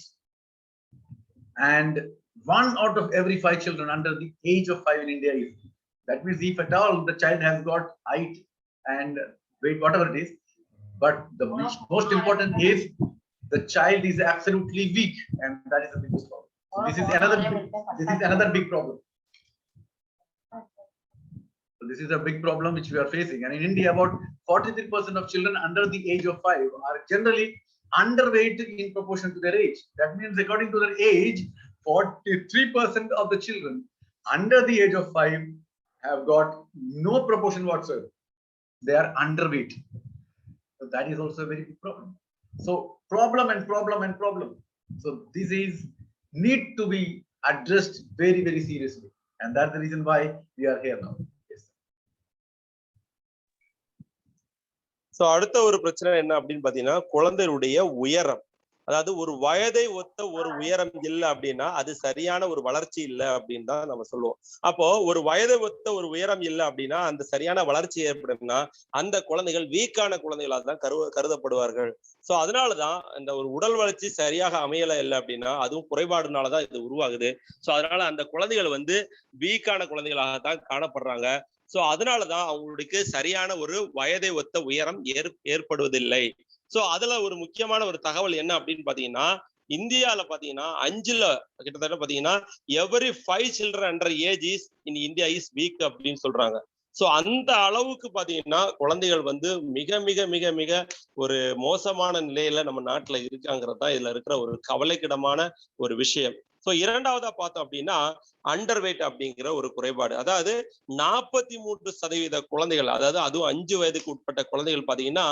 And 1 out of every 5 children under the age of 5 in India is. That means if at all the child has got height and weight, whatever it is, but the most important is the child is absolutely weak, and that is the biggest problem. So this is another big problem. So this is a big problem which we are facing. And in India, about 43% of children under the age of 5 are generally underweight in proportion to their age. That means according to their age, 43% of the children under the age of 5 have got no proportion whatsoever. They are underweight. So that is also a very big problem. So problem and problem and problem. So this is need to be addressed very, very seriously. And that's the reason why we are here now. Yes. So அடுத்த ஒரு பிரச்சனை என்ன அப்படின்னு பாத்தீங்கன்னா, குழந்தைகளுடைய உயரம். அதாவது ஒரு வயதை ஒத்த ஒரு உயரம் இல்லை அப்படின்னா அது சரியான ஒரு வளர்ச்சி இல்லை அப்படின்னு தான் நம்ம சொல்லுவோம். அப்போ ஒரு வயதை ஒத்த ஒரு உயரம் இல்லை அப்படின்னா அந்த சரியான வளர்ச்சி ஏற்படும்னா அந்த குழந்தைகள் வீக்கான குழந்தைகளாக தான் கருதப்படுவார்கள். சோ அதனாலதான் இந்த ஒரு உடல் வளர்ச்சி சரியாக அமையல இல்லை அப்படின்னா அதுவும் குறைபாடுனாலதான் இது உருவாகுது. சோ அதனால அந்த குழந்தைகள் வீக்கான குழந்தைகளாகத்தான் காணப்படுறாங்க. சோ அதனாலதான் அவங்களுக்கு சரியான ஒரு வயதை ஒத்த உயரம் ஏற்படுவதில்லை. சோ அதுல ஒரு முக்கியமான ஒரு தகவல் என்ன அப்படின்னு பாத்தீங்கன்னா, இந்தியால பாத்தீங்கன்னா 5ல் கிட்டத்தட்ட பாத்தீங்கன்னா every 5 children under age is in India is weak அப்படின்னு சொல்றாங்க. சோ அந்த அளவுக்கு பாத்தீங்கன்னா குழந்தைகள் வந்து மிக மிக மிக மிக ஒரு மோசமான நிலையில நம்ம நாட்டுல இருக்காங்கிறது தான் இதுல இருக்கிற ஒரு கவலைக்கிடமான ஒரு விஷயம். சோ இரண்டாவதா பார்த்தோம் அப்படின்னா அண்டர் வெயிட் அப்படிங்கிற ஒரு குறைபாடு. அதாவது 43% குழந்தைகள், அதாவது அதுவும் 5 வயதுக்கு உட்பட்ட குழந்தைகள் பாத்தீங்கன்னா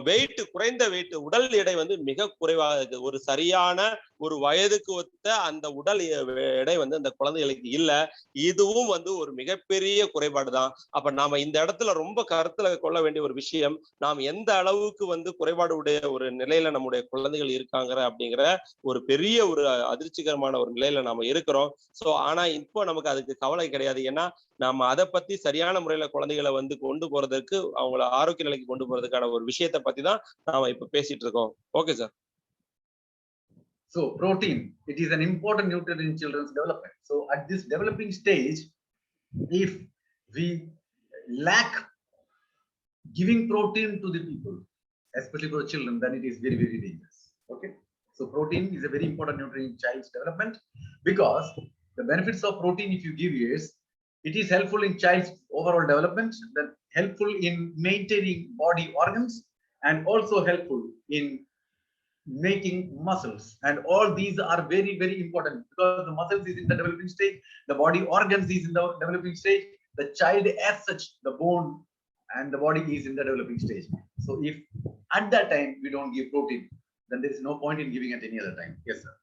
வெயிட், குறைந்த வெயிட், உடல் எடை வந்து மிக குறைவாக இருக்கு. ஒரு சரியான ஒரு வயதுக்கு ஒத்த அந்த உடல் எடை வந்து அந்த குழந்தைகளுக்கு இல்ல. இதுவும் வந்து ஒரு மிகப்பெரிய குறைபாடு தான். அப்ப நாம இந்த இடத்துல ரொம்ப கருத்துல கொள்ள வேண்டிய ஒரு விஷயம், நாம் எந்த அளவுக்கு வந்து குறைபாடு உடைய ஒரு நிலையில நம்முடைய குழந்தைகள் இருக்காங்கிற அப்படிங்கிற ஒரு பெரிய ஒரு அதிர்ச்சிகரமான ஒரு நிலையில நாம இருக்கிறோம். சோ ஆனா இப்போ நமக்கு அதுக்கு கவலை கிடையாது. ஏன்னா நாம அதை பத்தி சரியான முறையில குழந்தைகளை வந்து கொண்டு போறதுக்கு, அவங்கள ஆரோக்கிய நிலைக்கு கொண்டு போறதுக்கான ஒரு விஷயத்தை பத்தி தான் நாம இப்ப பேசிட்டு இருக்கோம். Okay sir. So protein, it is an important nutrient in children's development. So at this developing stage, if we lack giving protein to the people, especially for children, then it is very, very dangerous. Okay. So protein is a very important nutrient in child's development, because the benefits of protein, if you give is, it is helpful in child's overall development, then helpful in maintaining body organs, and also helpful in making muscles. And all these are very, very important, because the muscles is in the developing stage, the body organs is in the developing stage, the child as such, the bone and the body is in the developing stage. So if at that time we don't give protein, then there is no point in giving at any other time. Yes, sir.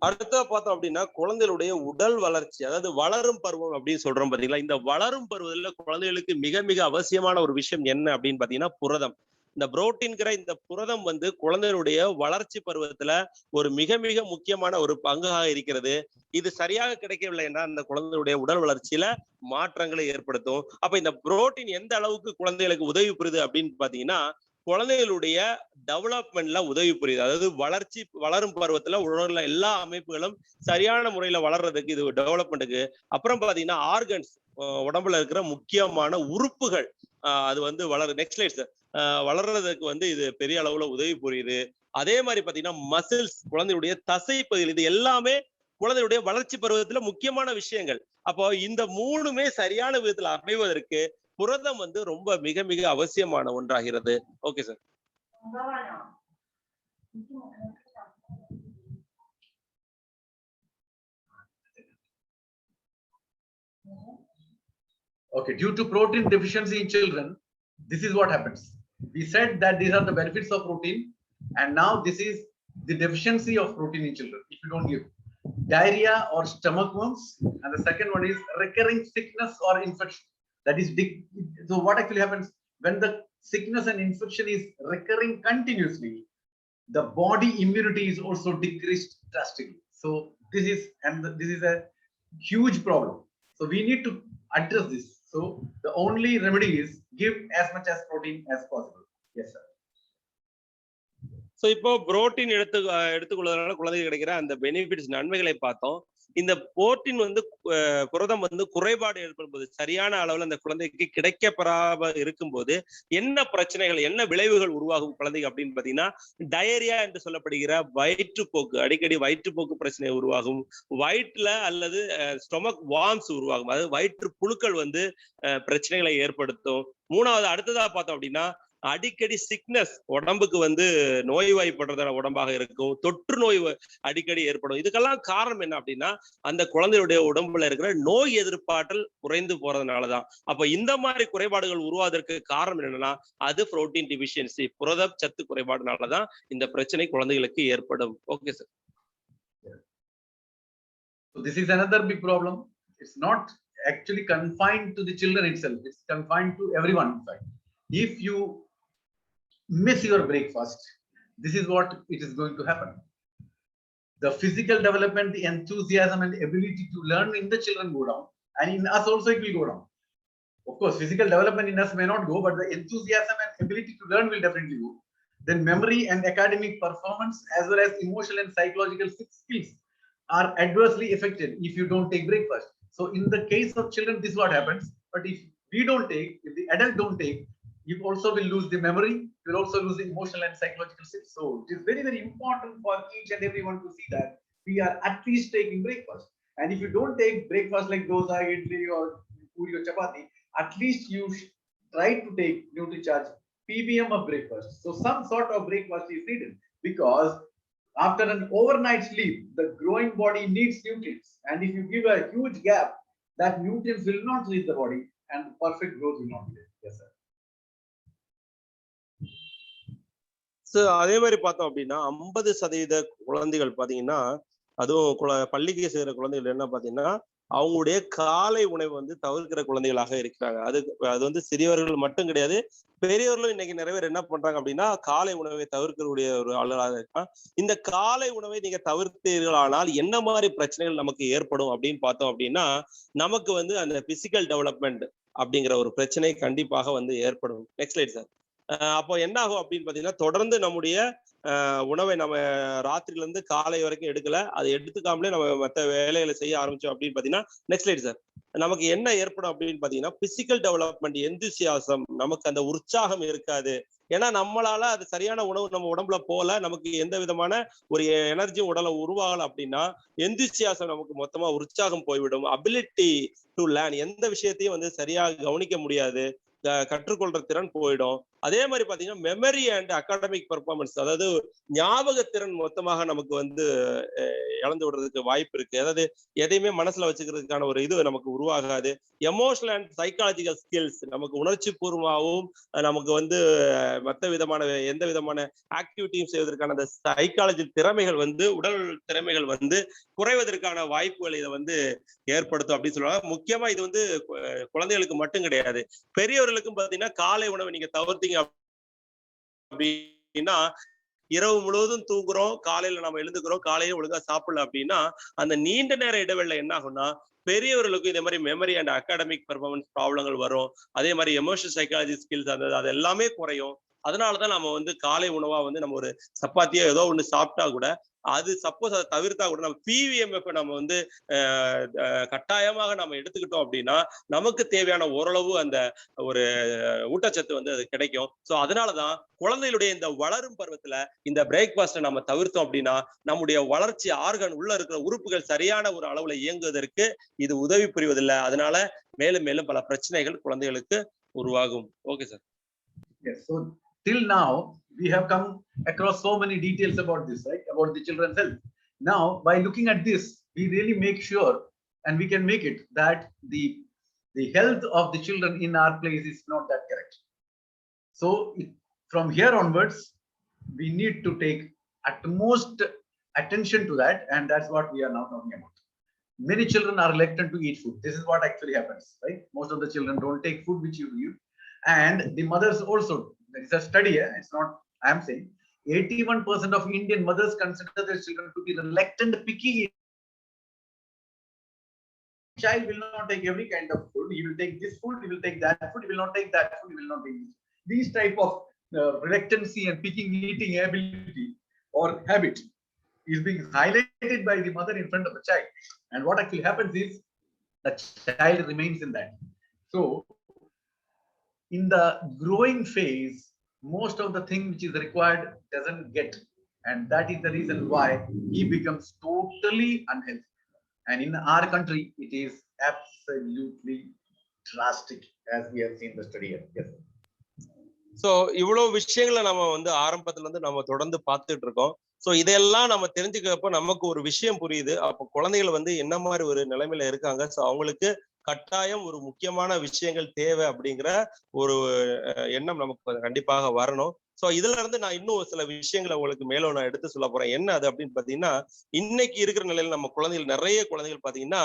அடுத்த பார்த்தோம் அப்படின்னா குழந்தைகளுடைய உடல் வளர்ச்சி, அதாவது வளரும் பருவம் அப்படின்னு சொல்றோம் பாத்தீங்களா. இந்த வளரும் பருவத்துல குழந்தைகளுக்கு மிக மிக அவசியமான ஒரு விஷயம் என்ன அப்படின்னு பாத்தீங்கன்னா புரதம். இந்த புரோட்டீன்கிற இந்த புரதம் வந்து குழந்தைகளுடைய வளர்ச்சி பருவத்துல ஒரு மிக மிக முக்கியமான ஒரு பங்காக இருக்கிறது. இது சரியாக கிடைக்கவில்லை என்றால் அந்த குழந்தைகளுடைய உடல் வளர்ச்சியில மாற்றங்களை ஏற்படுத்தும். அப்ப இந்த புரோட்டீன் எந்த அளவுக்கு குழந்தைகளுக்கு உதவி புரியுது அப்படின்னு பாத்தீங்கன்னா, குழந்தைகளுடைய டெவலப்மெண்ட்ல உதவி புரியுது. அதாவது வளரும் பருவத்துல உடல்ல எல்லா அமைப்புகளும் சரியான முறையில வளர்றதுக்கு, இது டெவலப்மெண்ட்டுக்கு. அப்புறம் பாத்தீங்கன்னா ஆர்கன்ஸ், உடம்புல இருக்கிற முக்கியமான உறுப்புகள் அது வந்து நெக்ஸ்ட் ஸ்லைட் சார், வளர்றதுக்கு வந்து இது பெரிய அளவுல உதவி புரியுது. அதே மாதிரி பாத்தீங்கன்னா மசில்ஸ், குழந்தையுடைய தசை பகுதிகள், இது எல்லாமே குழந்தையுடைய வளர்ச்சி பருவத்துல முக்கியமான விஷயங்கள். அப்போ இந்த மூணுமே சரியான விதத்துல அமைவதற்கு புரதம் வந்து ரொம்ப மிக மிக அவசியமான ஒன்றாகிறது. Okay sir. Okay, due to protein deficiency in children, this is what happens. We said that these are the benefits of protein, and now this is the deficiency of protein in children. If you don't give diarrhea or stomach wounds, and the second one is recurring sickness or infection. That is so what actually happens when the sickness and infection is recurring continuously, the body immunity is also decreased drastically. So this is a huge problem. So we need to address this. So the only remedy is give as much as protein as possible. Yes, sir. So இப்போ protein எடுத்துக்கொள்வதனால குழந்தைக்கு கிடைக்கிற அந்த benefits, நன்மைகளை பார்த்தோம். இந்த protein வந்து புரதம் வந்து குறைபாடு ஏற்படும் போது, சரியான அளவுல அந்த குழந்தைக்கு கிடைக்கப்பெறாம இருக்கும்போது என்ன பிரச்சனைகள், என்ன விளைவுகள் உருவாகும் குழந்தைக்கு அப்படின்னு பாத்தீங்கன்னா, டயரியா என்று சொல்லப்படுகிற வயிற்றுப்போக்கு, அடிக்கடி வயிற்றுப்போக்கு பிரச்சனை உருவாகும். வயிற்றுல அல்லது ஸ்டொமக் வார்ம்ஸ் உருவாகும், அதாவது வயிற்று புழுக்கள் வந்து பிரச்சனைகளை ஏற்படுத்தும். மூணாவது அடுத்ததா பார்த்தோம் அப்படின்னா அடிக்கடி சிக்னஸ், உடம்புக்கு வந்து நோய்வாய்ப்படுறதான உடம்பாக இருக்கும். தொற்று நோய் அடிக்கடி ஏற்படும். இதுக்கெல்லாம் காரணம் என்ன அப்படின்னா, அந்த குழந்தையுடைய உடம்புல இருக்கிற நோய் எதிர்ப்பாற்றல் குறைந்து போறதுனாலதான். அப்ப இந்த மாதிரி குறைபாடுகள் உருவாவதற்கு காரணம் என்னன்னா, அது புரோட்டீன் டிஃபிஷியன்சி, புரத சத்து குறைபாடுனாலதான் இந்த பிரச்சனை குழந்தைகளுக்கு ஏற்படும். Okay sir. So this is another big problem. It's not actually confined to the children itself. It's confined to everyone. In fact, if you miss your breakfast, this is what it is going to happen. The physical development, the enthusiasm and the ability to learn in the children go down, and in us also it will go down. Of course, physical development in us may not go, but the enthusiasm and ability to learn will definitely go. Then memory and academic performance, as well as emotional and psychological skills, are adversely affected if you don't take breakfast. So in the case of children, this is what happens. But if we don't take, if the adult don't take, you also will lose the memory, you will also lose the emotional and psychological skills. So it is very, very important for each and everyone to see that we are at least taking breakfast. And if you don't take breakfast like dosa, idli, or puri or chapati, at least you try to take Nutricharge ppm of breakfast. So some sort of breakfast is needed, because after an overnight sleep, the growing body needs nutrients. And if you give a huge gap, that nutrients will not reach the body and perfect growth will not be there. Yes, sir. So அதே மாதிரி பார்த்தோம் அப்படின்னா 50% குழந்தைகள் பார்த்தீங்கன்னா, அதுவும் பள்ளிக்கு செய்கிற குழந்தைகள் என்ன பார்த்தீங்கன்னா, அவங்களுடைய காலை உணவு வந்து தவிர்க்கிற குழந்தைகளாக இருக்கிறாங்க. அது வந்து சிறியவர்கள் மட்டும் கிடையாது, பெரியவர்களும் இன்னைக்கு நிறைய பேர் என்ன பண்றாங்க அப்படின்னா, காலை உணவை தவிர்க்கக்கூடிய ஒரு ஆளுகளாக இருக்கான். இந்த காலை உணவை நீங்க தவிர்த்தீர்களானால் என்ன மாதிரி பிரச்சனைகள் நமக்கு ஏற்படும் அப்படின்னு பார்த்தோம் அப்படின்னா, நமக்கு வந்து அந்த பிசிக்கல் டெவலப்மெண்ட் அப்படிங்கிற ஒரு பிரச்சனை கண்டிப்பாக வந்து ஏற்படும். Next slide sir. அப்போ என்ன ஆகும் அப்படின்னு பாத்தீங்கன்னா, தொடர்ந்து நம்முடைய உணவை நம்ம ராத்திரில இருந்து காலை வரைக்கும் எடுக்கல, அதை எடுத்துக்காமலே நம்ம மற்ற வேலைகளை செய்ய ஆரம்பிச்சோம் அப்படின்னு பாத்தீங்கன்னா, நெக்ஸ்ட் ஸ்லைட் சார். நமக்கு என்ன ஏற்படும் அப்படின்னு பாத்தீங்கன்னா, பிசிக்கல் டெவலப்மெண்ட், எந்தூசியாசம், நமக்கு அந்த உற்சாகம் இருக்காது. ஏன்னா நம்மளால அது சரியான உணவு நம்ம உடம்புல போல, நமக்கு எந்த விதமான ஒரு எனர்ஜி உடலை உருவாகல அப்படின்னா, எந்தூசியாசம் நமக்கு மொத்தமா உற்சாகம் போய்விடும். அபிலிட்டி டு லேர்ன், எந்த விஷயத்தையும் வந்து சரியாக கவனிக்க முடியாது, கற்றுக்கொள்ற திறன் போயிடும். அதே மாதிரி பாத்தீங்கன்னா, மெமரி அண்ட் அகாடமிக் பெர்ஃபார்மன்ஸ், அதாவது ஞாபகத்திறன் மொத்தமாக நமக்கு வந்து இழந்து விடுறதுக்கு வாய்ப்பு இருக்கு. அதாவது எதையுமே மனசுல வச்சுக்கிறதுக்கான ஒரு இது நமக்கு உருவாகாது. எமோஷனல் அண்ட் சைக்காலஜிக்கல் ஸ்கில்ஸ், நமக்கு உணர்ச்சி பூர்வமாகவும் நமக்கு வந்து மற்ற விதமான எந்த விதமான ஆக்டிவிட்டியும் செய்வதற்கான அந்த சைக்காலஜி திறமைகள் வந்து, உடல் திறமைகள் வந்து குறைவதற்கான வாய்ப்புகள் இதை வந்து ஏற்படுத்தும் அப்படின்னு சொல்லுவாங்க. முக்கியமா இது வந்து குழந்தைகளுக்கு மட்டும் கிடையாது, பெரியவர்களுக்கும் பாத்தீங்கன்னா, காலை உணவை நீங்க தவிர்த்தீங்க அப்படின்னா, இரவு முழுவதும் தூங்குறோம், காலையில நம்ம எழுந்துக்கிறோம், காலையில ஒழுங்கா சாப்பிடல அப்படின்னா, அந்த நீண்ட நேர இடைவெளியில என்ன ஆகும்னா, பெரியவர்களுக்கும் இதே மாதிரி மெமரி அண்ட் அகாடமிக் பெர்ஃபார்மன்ஸ் ப்ராப்ளங்கள் வரும். அதே மாதிரி எமோஷனல் சைக்காலஜி ஸ்கில்ஸ் அது எல்லாமே குறையும். அதனாலதான் நம்ம வந்து காலை உணவா வந்து நம்ம ஒரு சப்பாத்தியோ ஏதோ ஒண்ணு சாப்பிட்டா கூட, அது சப்போஸ் அதை தவிர்த்தா கூட நம்ம PVMF நம்ம வந்து கட்டாயமாக நம்ம எடுத்துக்கிட்டோம் அப்படின்னா, நமக்கு தேவையான ஓரளவு அந்த ஒரு ஊட்டச்சத்து வந்து அது கிடைக்கும். ஸோ அதனாலதான் குழந்தைகளுடைய இந்த வளரும் பருவத்துல இந்த பிரேக்ஃபாஸ்ட்டை நம்ம தவிர்த்தோம் அப்படின்னா, நம்முடைய வளர்ச்சி ஆர்கன் உள்ள இருக்கிற உறுப்புகள் சரியான ஒரு அளவுல இயங்குவதற்கு இது உதவி புரிவதில்லை. அதனால மேலும் மேலும் பல பிரச்சனைகள் குழந்தைகளுக்கு உருவாகும். Okay sir. Yes. So till now we have come across so many details about this, right? About the children's health. Now, by looking at this, we really make sure, and we can make it, that the health of the children in our place is not that correct. So from here onwards, we need to take utmost attention to that, and that's what we are now talking about. Many children are reluctant to eat food. This is what actually happens, right? Most of the children don't take food which you give. And the mothers also, there is a study, it's not I am saying, 81% of Indian mothers consider their children to be reluctant, picky. Child will not take every kind of food. He will take this food, he will take that food, he will not take that food, he will not take this. These type of reluctancy and picking eating ability or habit is being highlighted by the mother in front of the child. And what actually happens is the child remains in that. So in the growing phase, most of the thing which is required doesn't get, and that is the reason why he becomes totally unhealthy. And in our country, it is absolutely drastic, as we have seen the study here. Yes. So இவ்வளவு விஷயங்களை நம்ம வந்து ஆரம்பத்துல இருந்து நம்ம தொடர்ந்து பார்த்துட்டு இருக்கோம். ஸோ இதெல்லாம் நம்ம தெரிஞ்சுக்கிறப்ப நமக்கு ஒரு விஷயம் புரியுது. அப்போ குழந்தைகள் வந்து என்ன மாதிரி ஒரு நிலைமையில இருக்காங்க, ஸோ அவங்களுக்கு கட்டாயம் ஒரு முக்கியமான விஷயங்கள் தேவை அப்படிங்கிற ஒரு எண்ணம் நமக்கு கண்டிப்பாக வரணும். ஸோ இதுல இருந்து நான் இன்னும் சில விஷயங்களை உங்களுக்கு மேலும் நான் எடுத்து சொல்ல போறேன். என்ன அது அப்படின்னு பாத்தீங்கன்னா, இன்னைக்கு இருக்கிற நிலையில நம்ம குழந்தைகள், நிறைய குழந்தைகள் பாத்தீங்கன்னா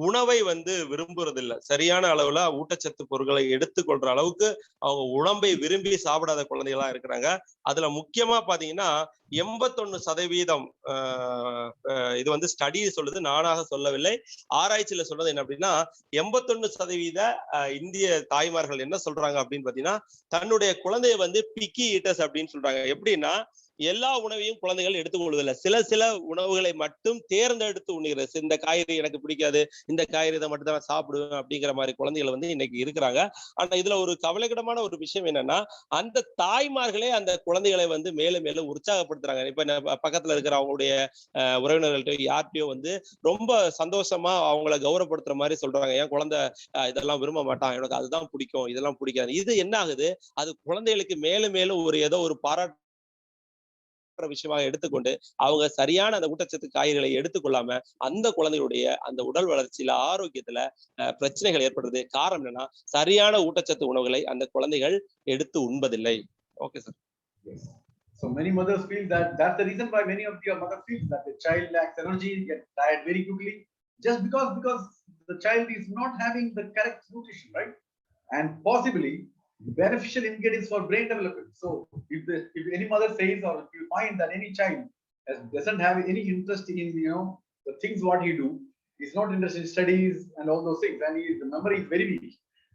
உணவை வந்து விரும்புறது இல்லை. சரியான அளவுல ஊட்டச்சத்து பொருட்களை எடுத்துக்கொள்ற அளவுக்கு அவங்க உடம்பை விரும்பி சாப்பிடாத குழந்தைகளா இருக்கிறாங்க. அதுல முக்கியமா பாத்தீங்கன்னா 81% இது வந்து ஸ்டடி சொல்லுது, நானாக சொல்லவில்லை, ஆராய்ச்சியில சொல்றது என்ன அப்படின்னா, 81% இந்திய தாய்மார்கள் என்ன சொல்றாங்க அப்படின்னு பாத்தீங்கன்னா, தன்னுடைய குழந்தைய வந்து பிக்கி ஈட்டர்ஸ் அப்படின்னு சொல்றாங்க. எப்படின்னா, எல்லா உணவையும் குழந்தைகள் எடுத்துக்கொள்வதில்லை. சில உணவுகளை மட்டும் தேர்ந்தெடுத்து உண்ணுகிறது. இந்த காய்கறி எனக்கு பிடிக்காது, இந்த காய்கறி இதை மட்டும் தான் சாப்பிடுவேன் அப்படிங்கிற மாதிரி குழந்தைகள் வந்து இன்னைக்கு இருக்கிறாங்க. ஆனா இதுல ஒரு கவலைக்கிடமான ஒரு விஷயம் என்னன்னா, அந்த தாய்மார்களே அந்த குழந்தைகளை வந்து மேலும் மேலும் உற்சாகப்படுத்துறாங்க. இப்ப பக்கத்துல இருக்கிற அவங்களுடைய உறவினர்கள்ட்ட யார்கிட்டயோ வந்து ரொம்ப சந்தோஷமா அவங்கள கௌரவப்படுத்துற மாதிரி சொல்றாங்க. என் குழந்தை இதெல்லாம் விரும்ப மாட்டான், எனக்கு அதுதான் பிடிக்கும், இதெல்லாம் பிடிக்காது. இது என்ன ஆகுது, அது குழந்தைகளுக்கு மேலும் மேலும் ஏதோ ஒரு பாராட்டு விஷயமாக எடுத்துக்கொண்டு அவங்க சரியான அந்த ஊட்டச்சத்து காய்கறிகளை எடுத்துக்கொள்ளாம அந்த குழந்தையுடைய அந்த உடல் வளர்ச்சியில ஆரோக்கியத்துல பிரச்சனைகள் ஏற்படுறது. காரணம் என்னன்னா, சரியான ஊட்டச்சத்து உணவுகளை அந்த குழந்தைகள் எடுத்து உண்பதில்லை. Okay sir. Yes. So many mothers feel that that's the reason why many of your mothers feel that the child lacks energy, get tired very quickly, just because the child is not having the correct nutrition, right? And possibly beneficial ingredients for brain development. So if any mother says, or if you find that any child doesn't have any interest in the things what he do, he's not interested in studies and all those things, and the memory is very weak,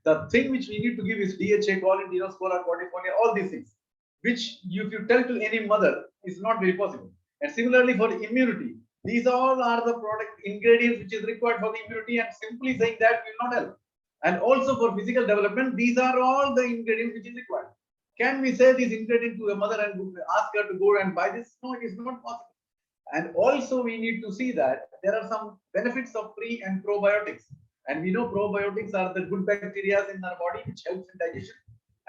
the thing which we need to give is DHA, quality, scorer, quality, all these things, which if you tell to any mother is not very possible. And similarly for the immunity, these all are the product ingredients which is required for the immunity, and simply saying that will not help. And also for physical development, these are all the ingredients which is required. Can we say this ingredient to a mother and ask her to go and buy this? No, it is not possible. And also we need to see that there are some benefits of pre and probiotics. And we know probiotics are the good bacteria in our body which helps in digestion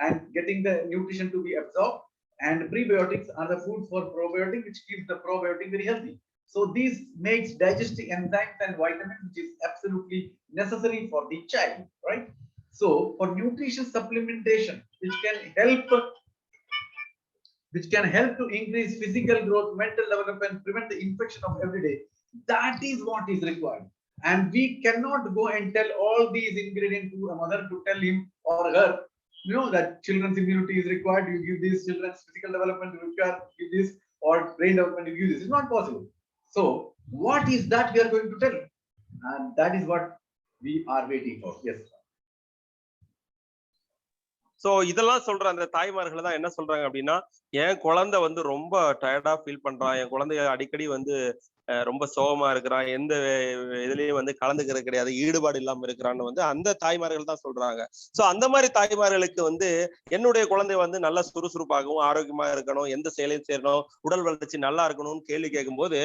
and getting the nutrition to be absorbed. And prebiotics are the food for probiotic, which keeps the probiotic very healthy. So this makes digestive enzymes and vitamins, which is absolutely necessary for the child, right? So for nutrition supplementation, which can help to increase physical growth, mental development, prevent the infection of every day, that is what is required. And we cannot go and tell all these ingredients to a mother to tell him or her, that children's immunity is required, you give this, children's physical development you require, give this, or brain development you give this. It's not possible. So what is that we are going to tell? And that is what we are waiting for. Yes. So இதெல்லாம் சொல்ற அந்த தாய்மார்கள் தான் என்ன சொல்றாங்க அப்படின்னா, என் குழந்தை வந்து ரொம்ப டயர்டா ஃபீல் பண்றான், என் குழந்தைய அடிக்கடி வந்து ரொம்ப சோகமா இருக்கிறான், எந்த இதுலயும் வந்து கலந்துக்கிறது கிடையாது, ஈடுபாடு இல்லாம இருக்கிறான்னு வந்து அந்த தாய்மார்கள் தான் சொல்றாங்க. சோ அந்த மாதிரி தாய்மார்களுக்கு வந்து என்னுடைய குழந்தை வந்து நல்லா சுறுசுறுப்பாகவும் ஆரோக்கியமா இருக்கணும், எந்த செயலையும் சேரணும், உடல் வளர்ச்சி நல்லா இருக்கணும்னு கேள்வி கேட்கும்போது,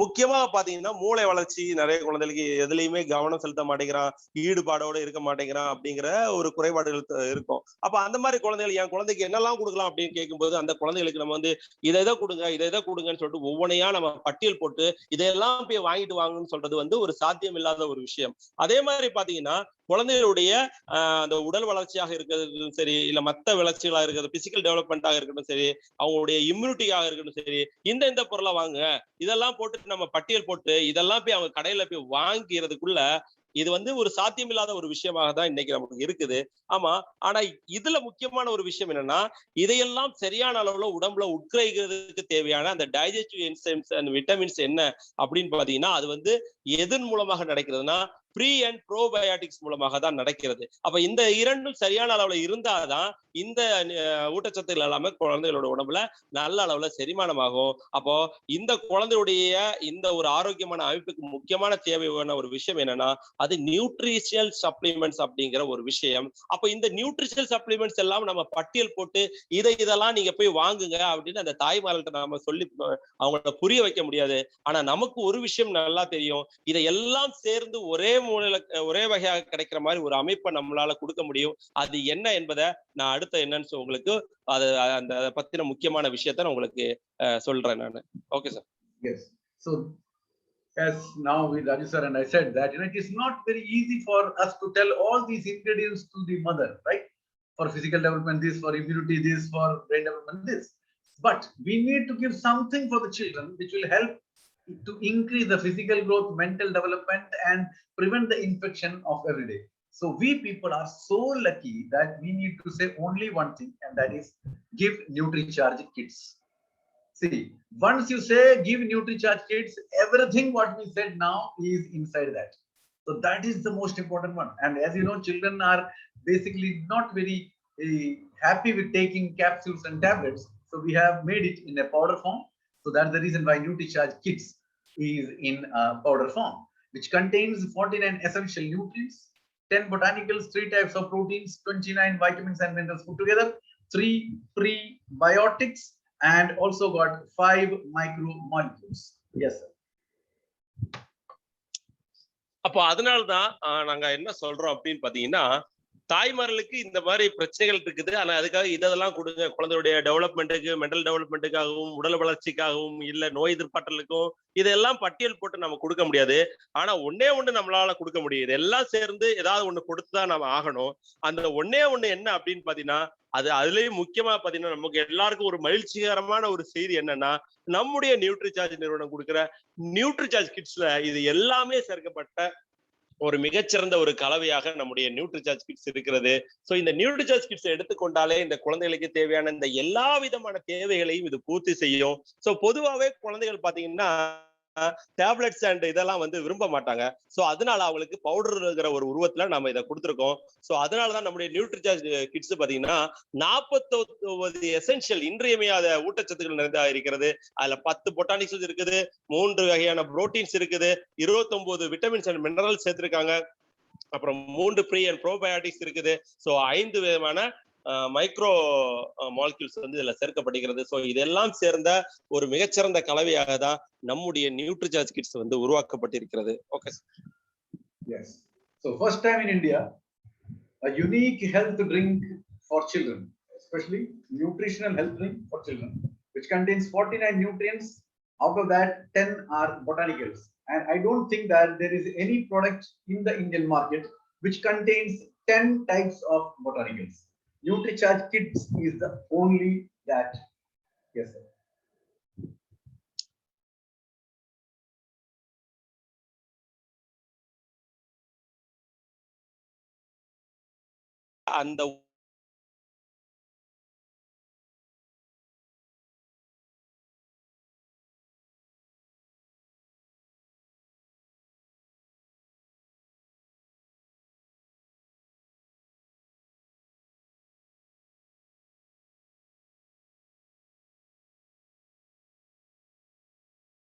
முக்கியமா பாத்தீங்கன்னா மூளை வளர்ச்சி நிறைய குழந்தைகளுக்கு எதுலையுமே கவனம் செலுத்த மாட்டேங்கிறான், ஈடுபாடோட இருக்க மாட்டேங்கிறான் அப்படிங்கிற ஒரு குறைபாடுகள் இருக்கும். அப்ப அந்த மாதிரி குழந்தைகள் என் குழந்தைக்கு என்னெல்லாம் கொடுக்கலாம் அப்படின்னு கேட்கும்போது அந்த குழந்தைகளுக்கு நம்ம வந்து இதை கொடுங்க இதை கொடுங்கன்னு சொல்லிட்டு ஒவ்வொன்றையா நம்ம பட்டியல் போட்டு இதையெல்லாம் போய் வாங்கிட்டு வாங்கன்னு சொல்றது வந்து ஒரு சாத்தியம் இல்லாத ஒரு விஷயம். அதே மாதிரி பாத்தீங்கன்னா குழந்தைகளுடைய அந்த உடல் வளர்ச்சியாக இருக்கிறதும் சரி, இல்ல மத்த வளர்ச்சிகளாக இருக்கிறது, பிசிக்கல் டெவலப்மெண்டாக இருக்கட்டும் சரி, அவங்களுடைய இம்யூனிட்டியாக இருக்கட்டும் சரி, இந்த பொருளை வாங்க இதெல்லாம் போட்டு நம்ம பட்டியல் போட்டு இதெல்லாம் போய் அவங்க கடையில போய் வாங்கிறதுக்குள்ள இது வந்து ஒரு சாத்தியமில்லாத ஒரு விஷயமாக தான் இன்னைக்கு நமக்கு இருக்குது. ஆமா, ஆனா இதுல முக்கியமான ஒரு விஷயம் என்னன்னா, இதையெல்லாம் சரியான அளவுல உடம்புல உட்கிரகிக்கிறதுக்கு தேவையான அந்த டைஜஸ்டிவ் என்சைம்ஸ் அண்ட் விட்டமின்ஸ் என்ன அப்படின்னு பாத்தீங்கன்னா, அது வந்து எதன் மூலமாக நடக்கிறதுனா ப்ரீ அண்ட் ப்ரோபயோட்டிக்ஸ் மூலமாக தான் நடக்கிறது. அப்ப இந்த இரண்டும் சரியான அளவுல இருந்தாதான் இந்த ஊட்டச்சத்துக்கள் எல்லாமே குழந்தைகளோட உடம்புல நல்ல அளவுல செரிமானமாகும். அப்போ இந்த குழந்தையுடைய இந்த ஒரு ஆரோக்கியமான அமைப்புக்கு முக்கியமான தேவையான ஒரு விஷயம் என்னன்னா, அது நியூட்ரிஷனல் சப்ளிமெண்ட்ஸ் அப்படிங்கிற ஒரு விஷயம். அப்ப இந்த நியூட்ரிஷனல் சப்ளிமெண்ட்ஸ் எல்லாம் நம்ம பட்டியல் போட்டு இதெல்லாம் நீங்க போய் வாங்குங்க அப்படின்னு அந்த தாய்மார்கள்ட்ட நாம சொல்லி அவங்கள புரிய வைக்க முடியாது. ஆனா நமக்கு ஒரு விஷயம் நல்லா தெரியும், இதையெல்லாம் சேர்ந்து ஒரே மூலையில ஒரே வகையாக கிடைக்கிற மாதிரி ஒரு அமைப்பை நம்மளால கொடுக்க முடியும். அது என்ன என்பதை நான் அடுத்த என்னன்னு உங்களுக்கு அது அந்த பத்தின முக்கியமான விஷயத்தை நான் உங்களுக்கு சொல்றேன் நான். Okay sir. Yes. So as now with Raju sir and I said that it is not very easy for us to tell all these ingredients to the mother, right? For physical development this, for immunity this, for brain development this. But we need to give something for the children which will help to increase the physical growth, mental development, and prevent the infection of every day. So we people are so lucky that we need to say only one thing, and that is give Nutricharge kits. See, once you say give Nutricharge kits, everything what we said now is inside that. So that is the most important one. And as you know, children are basically not very happy with taking capsules and tablets. So we have made it in a powder form. So that's the reason why Nutricharge Kids is in powder form, which contains 49 essential nutrients, 10 botanicals, 3 types of proteins, 29 vitamins and minerals put together, 3 prebiotics, and also got 5 micromolecules. Yes, sir. அப்போ அதனாலதான் நாங்க என்ன சொல்றோம் அப்படின்னு பாத்தீங்கன்னா, தாய்மார்களுக்கு இந்த மாதிரி பிரச்சனைகள் இருக்குது. ஆனா அதுக்காக இதெல்லாம் கொடுங்க, குழந்தையுடைய டெவலப்மெண்ட்டுக்கு, மென்டல் டெவலப்மெண்ட்டுக்காகவும், உடல் வளர்ச்சிக்காகவும், இல்ல நோய் எதிர்ப்பாற்றலுக்கும் இதெல்லாம் பட்டியல் போட்டு நம்ம கொடுக்க முடியாது. ஆனா ஒண்ணே ஒண்ணு நம்மளால கொடுக்க முடியும். இதெல்லாம் சேர்ந்து ஏதாவது ஒண்ணு கொடுத்துதான் நம்ம ஆகணும். அந்த ஒண்ணே ஒண்ணு என்ன அப்படின்னு பாத்தீங்கன்னா, அதுலயும் முக்கியமா பாத்தீங்கன்னா, நமக்கு எல்லாருக்கும் ஒரு மகிழ்ச்சிகரமான ஒரு செய்தி என்னன்னா, நம்முடைய நியூட்ரிசார்ஜ் நிறுவனம் கொடுக்கிற நியூட்ரிசார்ஜ் கிட்ஸ்ல இது எல்லாமே சேர்க்கப்பட்ட ஒரு மிகச்சிறந்த ஒரு கலவையாக நம்முடைய நியூட்ரிசார்ஜ் கிட்ஸ் இருக்கிறது. சோ இந்த நியூட்ரிசார்ஜ் கிட்ஸ் எடுத்துக்கொண்டாலே இந்த குழந்தைகளுக்கு தேவையான இந்த எல்லா விதமான தேவைகளையும் இது பூர்த்தி செய்யும். சோ பொதுவாவே குழந்தைகள் பாத்தீங்கன்னா டேப்லெட்ஸ் அண்ட் இதெல்லாம் வந்து விரும்ப மாட்டாங்க. சோ அதனால அவங்களுக்கு பவுடர்ங்கிற ஒரு உருவத்துல நம்ம இதை கொடுத்துருக்கோம். சோ அதனாலதான் நம்முடைய நியூட்ரிசார்ஜ் கிட்ஸ் பாத்தீங்கன்னா 49 எசென்ஷியல் இன்றியமையாத ஊட்டச்சத்துக்கள் நிறைந்தா இருக்கிறது. அதுல 10 பொட்டானிக்ஸ் இருக்குது, 3 வகையான புரோட்டீன்ஸ் இருக்குது, 29 விட்டமின்ஸ் அண்ட் மினரல்ஸ் சேர்த்திருக்காங்க, அப்புறம் 3 ப்ரீ அண்ட் ப்ரோபயோட்டிக்ஸ் இருக்குது. சோ 5 விதமான மைக்ரோ மாலிக்யூல்ஸ் வந்து இதுல சேர்க்கப்படுகிறது. சோ இதெல்லாம் சேர்ந்த ஒரு மிகச்சிறந்த கலவையாக தான் நம்முடைய நியூட்ரிசார்ஜ் கிட்ஸ் வந்து உருவாக்கப்பட்டிருக்கிறது. Okay. Yes. So first time in India, a unique health drink for children, especially nutritional health drink for children, which contains 49 nutrients. Out of that, 10 are botanicals. And I don't think that there is any product in the Indian market which contains 10 types of botanicals. Nutricharge Kids is the only that. Yes, sir. அந்த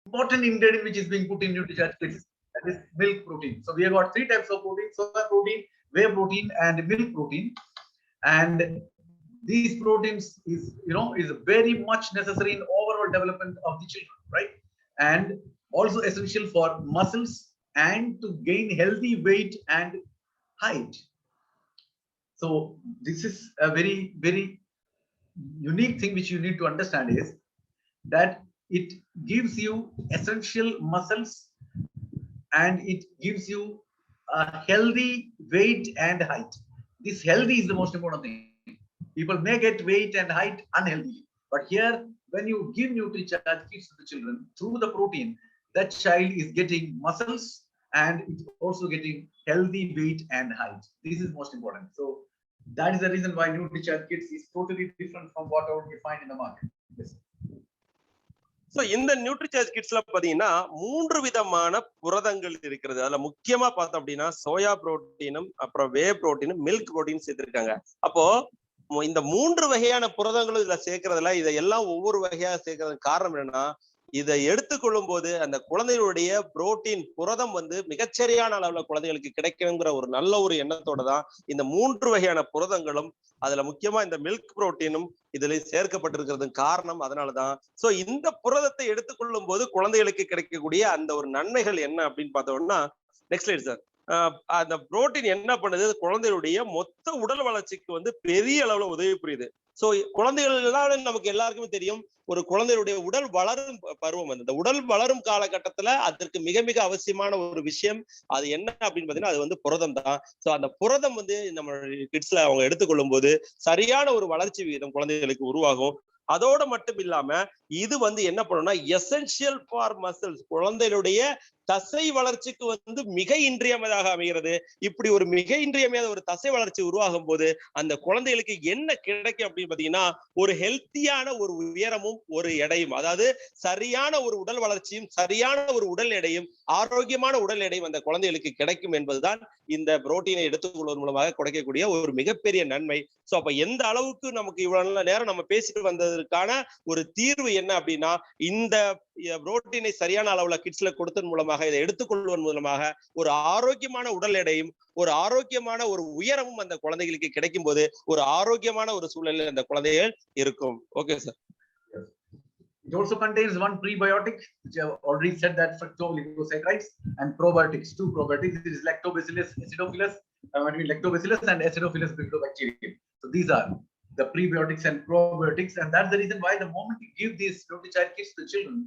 important ingredient which is being put in Nutricharge Kids, that is milk protein. So we have got 3 types of protein: soy protein, whey protein, and milk protein. And these proteins is very much necessary in overall development of the children, right? And also essential for muscles and to gain healthy weight and height. So this is a very, very unique thing which you need to understand is that it gives you essential muscles and it gives you a healthy weight and height. This healthy is the most important thing. People may get weight and height unhealthily, but here when you give Nutricharge Kids to the children through the protein, that child is getting muscles and it's also getting healthy weight and height. This is most important. So that is the reason why Nutricharge Kids is totally different from whatever you find in the market. Yes. So இந்த நியூட்ரிசார்ஜ் கிட்ஸ்ல பாத்தீங்கன்னா 3 விதமான புரதங்கள் இருக்கிறது. அதுல முக்கியமா பார்த்தோம் அப்படின்னா சோயா புரோட்டீனும், அப்புறம் வே புரோட்டீனும், மில்க் புரோட்டீன் சேர்த்திருக்காங்க. அப்போ இந்த 3 வகையான புரதங்களும் இதுல சேர்க்கறதுல இதெல்லாம் ஒவ்வொரு வகையா சேர்க்கறதுக்கு காரணம் என்னன்னா, இதை எடுத்துக்கொள்ளும் போது அந்த குழந்தைகளுடைய புரோட்டீன் புரதம் வந்து மிகச்சரியான அளவுல குழந்தைகளுக்கு கிடைக்கணுங்கிற ஒரு நல்ல ஒரு எண்ணத்தோட தான் இந்த 3 வகையான புரதங்களும், அதுல முக்கியமா இந்த மில்க் புரோட்டீனும் இதுல சேர்க்கப்பட்டிருக்கிறது காரணம் அதனாலதான். சோ இந்த புரதத்தை எடுத்துக்கொள்ளும் போது குழந்தைகளுக்கு கிடைக்கக்கூடிய அந்த ஒரு நன்மைகள் என்ன அப்படின்னு பார்த்தோம்னா, நெக்ஸ்ட் ஸ்லைட் சார். அந்த புரோட்டீன் என்ன பண்ணுது, குழந்தைகளுடைய மொத்த உடல் வளர்ச்சிக்கு வந்து பெரிய அளவுல உதவி புரியுது. சோ குழந்தைகள் நமக்கு எல்லாருக்குமே தெரியும், ஒரு குழந்தையுடைய உடல் வளரும் பருவம், அந்த உடல் வளரும் காலகட்டத்துல அதற்கு மிக மிக அவசியமான ஒரு விஷயம் அது என்ன அப்படின்னு பாத்தீங்கன்னா, அது வந்து புரதம் தான். சோ அந்த புரதம் வந்து நம்ம கிட்ஸ்ல அவங்க எடுத்துக்கொள்ளும் போது சரியான ஒரு வளர்ச்சி விகிதம் குழந்தைகளுக்கு உருவாகும். அதோட மட்டும் இல்லாம இது வந்து என்ன பண்ணும்னா எசென்சியல் ஃபார் மசில்ஸ், குழந்தைகளுடைய தசை வளர்ச்சிக்கு வந்து மிக இன்றியமையாக அமைகிறது. இப்படி ஒரு மிக இன்றியமையாத ஒரு தசை வளர்ச்சி உருவாகும் போது அந்த குழந்தைகளுக்கு என்ன கிடைக்கும் அப்படின்னு பாத்தீங்கன்னா, ஒரு ஹெல்த்தியான ஒரு உயரமும் ஒரு எடையும், அதாவது சரியான ஒரு உடல் வளர்ச்சியும் சரியான ஒரு உடல் எடையும் ஆரோக்கியமான உடல் எடையும் அந்த குழந்தைகளுக்கு கிடைக்கும் என்பதுதான் இந்த புரோட்டீனை எடுத்துக்கொள்வதன் மூலமாக கிடைக்கக்கூடிய ஒரு மிகப்பெரிய நன்மை. சோ அப்ப எந்த அளவுக்கு நமக்கு இவ்வளவு நேரம் நம்ம பேசிட்டு வந்ததற்கான ஒரு தீர்வு என்ன அப்படின்னா, இந்த புரோட்டீனை சரியான அளவுல கிட்ஸ்ல கொடுத்ததன் மூலமாக, இதை எடுத்துக்கொள்வதன் மூலமாக ஒரு ஆரோக்கியமான உடல் எடையும் ஒரு ஆரோக்கியமான ஒரு உயரமும் அந்த குழந்தைகளுக்கு கிடைக்கும் போது ஒரு ஆரோக்கியமான ஒரு சூழலில் அந்த குழந்தைகள் இருக்கும். Okay sir. It also contains one prebiotic, which I have already said, that fructooligosaccharides, and probiotics, two probiotics. It is lactobacillus acidophilus, between lactobacillus and acidophilus bifidobacterium. So these are the prebiotics and probiotics, and that's the reason why the moment you give these Nutricharge kits to children,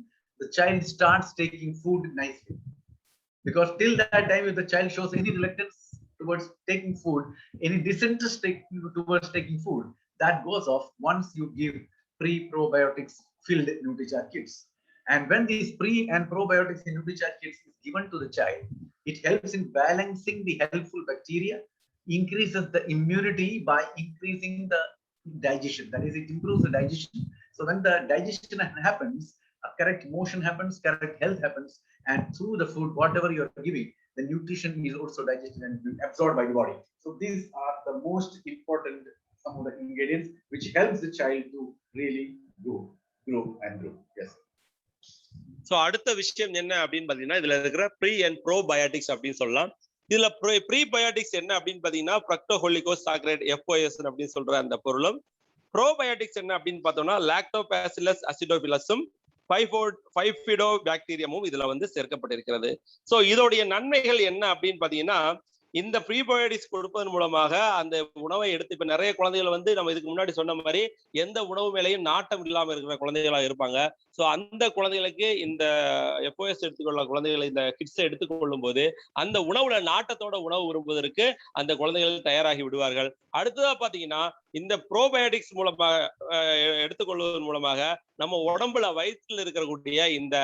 the child starts taking food nicely. Because till that time, if the child shows any reluctance towards taking food, any disinterest towards taking food, that goes off once you give pre-probiotics filled Nutricharge kits. And when these pre and probiotics in Nutricharge kits is given to the child, it helps in balancing the helpful bacteria, increases the immunity by increasing the digestion. That is, it improves the digestion. So when the digestion happens, a correct motion happens, correct health happens, and through the food, whatever you are giving, the nutrition is also digested and absorbed by the body. So these are the most important, some of the ingredients which helps the child to really grow and grow. Yes. So அடுத்த விஷயம் என்ன அப்படின்னு பாத்தீங்கன்னா, இதுல இருக்கிற pre and probiotics அப்படின்னு சொல்லலாம். இதுல ப்ரீபயோட்டிக்ஸ் என்ன அப்படின்னு பாத்தீங்கன்னா, ஃப்ரக்டோஹோலிகோசாக்கரைடு FOS அப்படின்னு சொல்ற அந்த பொருளும், ப்ரோபயோட்டிக்ஸ் என்ன அப்படின்னு பார்த்தோம்னா லாக்டோபாசிலஸ் அசிடோபிலஸும் பைஃபிடோபாக்டீரியமும் இதுல வந்து சேர்க்கப்பட்டிருக்கிறது. சோ இதோடைய நன்மைகள் என்ன அப்படின்னு பாத்தீங்கன்னா, இந்த ப்ரீபயோட்டிக்ஸ் கொடுப்பதன் மூலமாக அந்த உணவை எடுத்து, இப்ப நிறைய குழந்தைகள் வந்து நம்ம இதுக்கு முன்னாடி சொன்ன மாதிரி எந்த உணவு மேலையும் நாட்டம் இல்லாம இருக்கிற குழந்தைகளா இருப்பாங்க. சோ அந்த குழந்தைகளுக்கு இந்த FOS எடுத்துக்கொள்ள குழந்தைகளை இந்த கிட்ஸை எடுத்துக்கொள்ளும் போது அந்த உணவுல நாட்டத்தோட உணவு விரும்புவதற்கு அந்த குழந்தைகள் தயாராகி விடுவார்கள். அடுத்ததா பாத்தீங்கன்னா, இந்த ப்ரோபயோட்டிக்ஸ் மூலமாக எடுத்துக்கொள்வதன் மூலமாக நம்ம உடம்புல வயிற்றுல இருக்கக்கூடிய இந்த